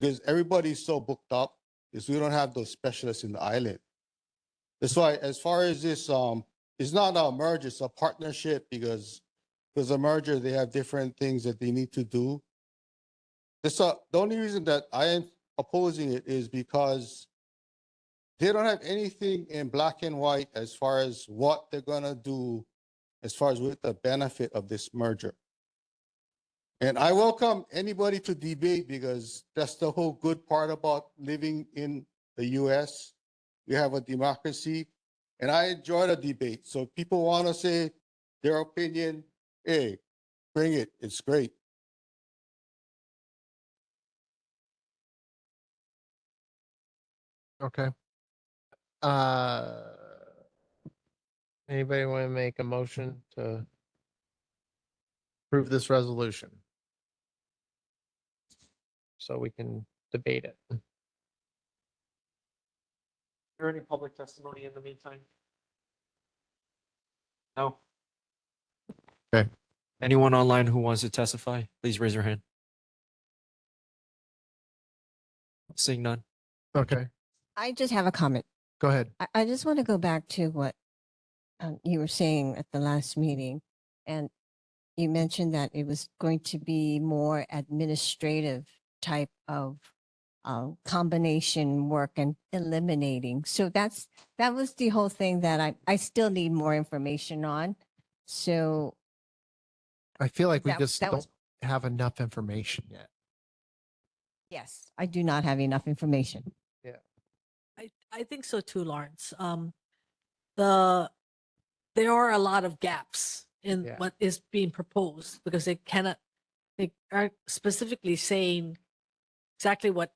because everybody's so booked up, is we don't have those specialists in the island. That's why, as far as this, it's not a merger, it's a partnership because a merger, they have different things that they need to do. The only reason that I am opposing it is because they don't have anything in black and white as far as what they're gonna do, as far as with the benefit of this merger. And I welcome anybody to debate because that's the whole good part about living in the US. We have a democracy and I enjoy the debate. So if people want to say their opinion, hey, bring it. It's great. Okay. Anybody want to make a motion to approve this resolution? So we can debate it. Is there any public testimony in the meantime? No. Okay. Anyone online who wants to testify, please raise your hand. Seeing none. Okay. I just have a comment. Go ahead. I just want to go back to what you were saying at the last meeting. And you mentioned that it was going to be more administrative type of combination work and eliminating. So that was the whole thing that I still need more information on. So I feel like we that- just that don't was- have enough information yet. yes, I do not have enough information. Yeah. I think so too, Lawrence. There are a lot of gaps in Yeah. what is being proposed because they are specifically saying exactly what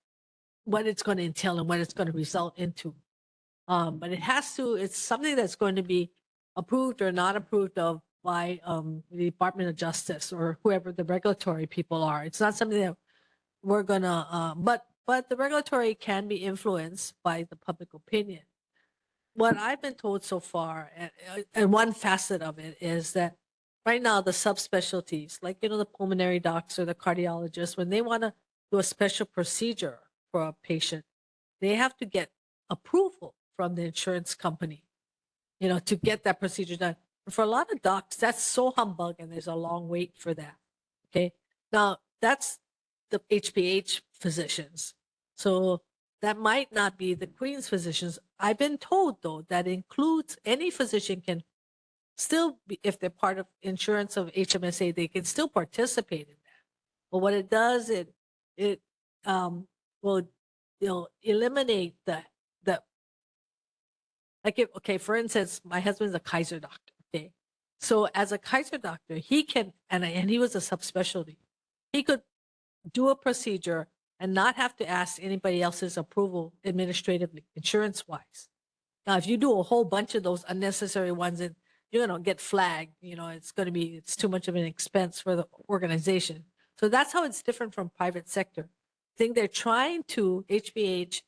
it's going to entail and what it's going to result into. But it's something that's going to be approved or not approved of by the Department of Justice or whoever the regulatory people are. It's not something that we're gonna, but the regulatory can be influenced by the public opinion. What I've been told so far, and one facet of it is that right now the subspecialties, like the pulmonary docs or the cardiologists, when they want to do a special procedure for a patient, they have to get approval from the insurance company, to get that procedure done. For a lot of docs, that's so humbug, and there's a long wait for that. Okay, now that's the HPH physicians. So that might not be the Queen's physicians. I've been told, though, that includes any physician can still be, if they're part of insurance of HMSA, they can still participate in that. But what it does, it will eliminate the like if, okay, for instance, my husband's a Kaiser doctor. Okay, so as a Kaiser doctor, he can and he was a subspecialty. He could do a procedure and not have to ask anybody else's approval administratively, insurance-wise. Now, if you do a whole bunch of those unnecessary ones, and you're going to get flagged, it's too much of an expense for the organization. So that's how it's different from private sector. I think they're trying to HBH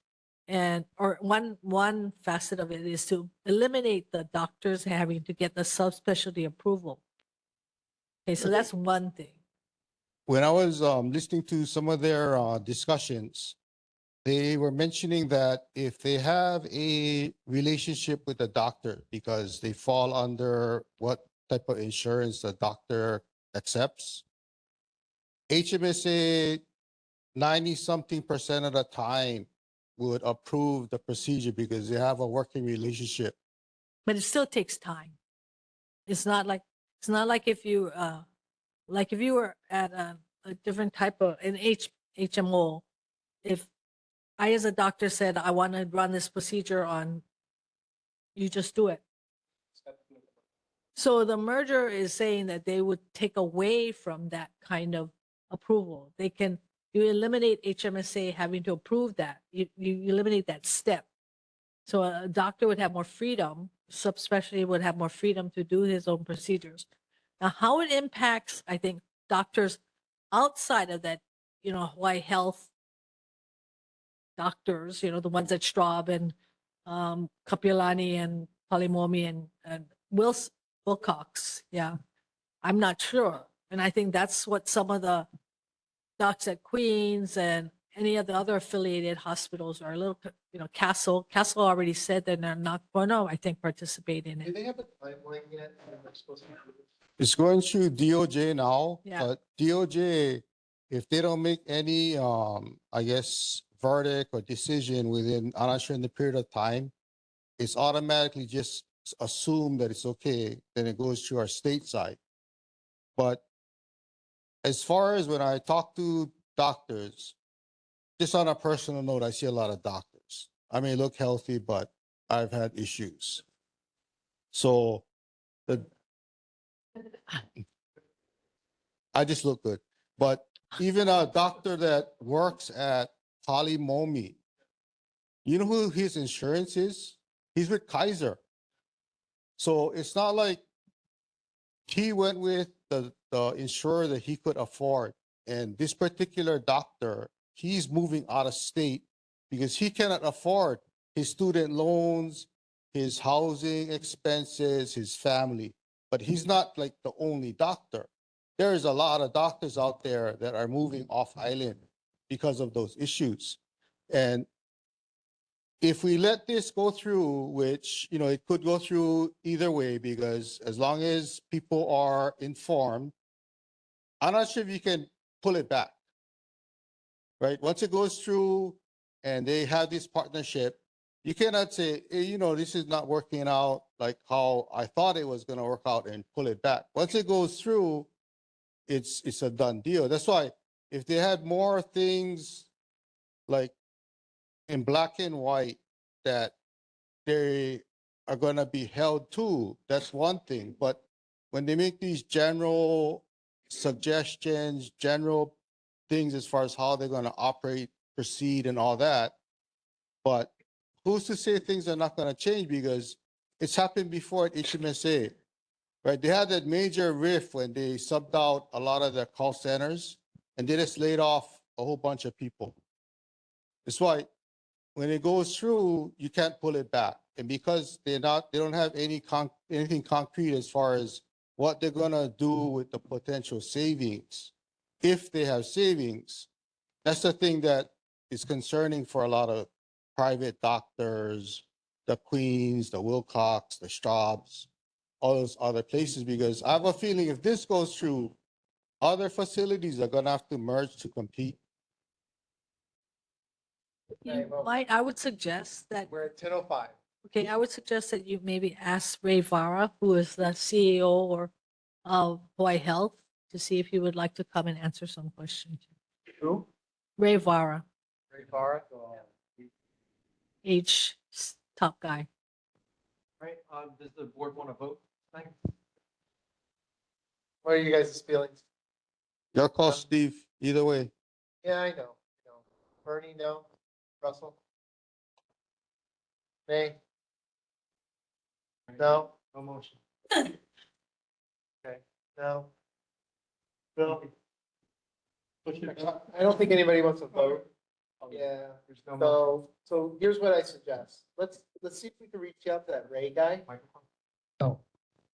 or one facet of it is to eliminate the doctors having to get the subspecialty approval. Okay, so that's one thing. When I was listening to some of their discussions, they were mentioning that if they have a relationship with a doctor because they fall under what type of insurance the doctor accepts, HMSA 90-something% of the time would approve the procedure because they have a working relationship. But it still takes time. It's not like if you were at a different type of an HMO. If I, as a doctor, said I want to run this procedure on, you just do it. So the merger is saying that they would take away from that kind of approval. You eliminate HMSA having to approve that. You eliminate that step. So a doctor would have more freedom, subspecialty would have more freedom to do his own procedures. Now, how it impacts, I think, doctors outside of that, Hawaii Health doctors, the ones at Straub and Kapiolani and Palimomi and Wilcox. Yeah, I'm not sure. And I think that's what some of the docs at Queens and any of the other affiliated hospitals are a little, Castle already said that they're not going to, I think, participate in Do it. they have a timeline yet? When they're supposed to do it? It's going through DOJ now, Yeah. but DOJ, if they don't make any, I guess, verdict or decision within, I'm not sure in the period of time, it's automatically just assumed that it's okay, then it goes to our state side. But as far as when I talk to doctors, just on a personal note, I see a lot of doctors. I may look healthy, but I've had issues. So I just look good. But even a doctor that works at Polymomi, you know who his insurance is? He's with Kaiser. So it's not like he went with the insurer that he could afford. And this particular doctor, he's moving out of state because he cannot afford his student loans, his housing expenses, his family. But he's not like the only doctor. There's a lot of doctors out there that are moving off island because of those issues. And if we let this go through, which, it could go through either way, because as long as people are informed, I'm not sure if you can pull it back, right? Once it goes through and they have this partnership, you cannot say, hey, this is not working out like how I thought it was going to work out and pull it back. Once it goes through, it's a done deal. That's why if they had more things like in black and white that they are going to be held to, that's one thing. But when they make these general suggestions, general things as far as how they're going to operate, proceed, and all that, but who's to say things are not going to change? Because it's happened before at HMSA, right? They had that major rift when they subbed out a lot of their call centers and they just laid off a whole bunch of people. That's why when it goes through, you can't pull it back. And because they don't have anything concrete as far as what they're gonna do with the potential savings, if they have savings, that's the thing that is concerning for a lot of private doctors, the Queens, the Wilcox, the Straubs, all those other places, because I have a feeling if this goes through, other facilities are gonna have to merge to compete. I would suggest that, We're at 10:05. okay, I would suggest that you maybe ask Ray Vara, who is the CEO of Hawaii Health, to see if he would like to come and answer some questions. Who? Ray Vara, Ray Farah? top guy. Right, does the board want to vote tonight? What are you guys' feelings? Your call, Steve, either way. Yeah, I know. Bernie, no. Russell? Nay? No? No motion. Okay, no. Bill? I don't think anybody wants to vote. Yeah, so here's what I suggest. Let's see if we can reach out to that Ray guy. Oh.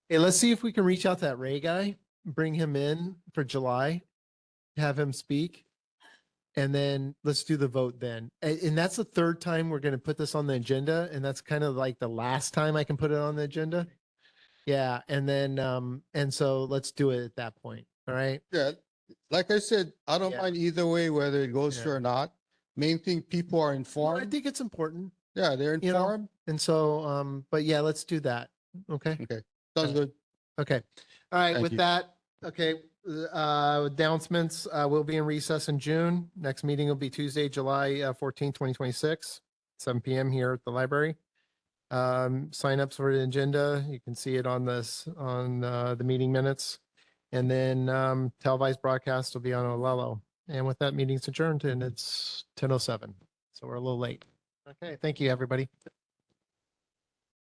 Hey, let's see if we can reach out to that Ray guy, bring him in for July, have him speak. And then let's do the vote then. And that's the third time we're going to put this on the agenda. And that's kind of like the last time I can put it on the agenda. Yeah. And then, and so let's do it at that point. All right. Yeah, like I said, I don't Yeah. mind either way, whether it goes through or not. Main thing, people are Well, I informed. think it's important, Yeah, they're you know, informed. and so, but yeah, let's do that. Okay. Okay, sounds good. Okay. All right. Thank With you. that, okay, announcements, we'll be in recess in June. Next meeting will be Tuesday, July 14th, 2026, 7 p.m. here at the library. Signups for the agenda. You can see it on the meeting minutes. And then televised broadcast will be on Olelo. And with that, meeting's adjourned and it's 10:07. So we're a little late. Okay. Thank you, everybody.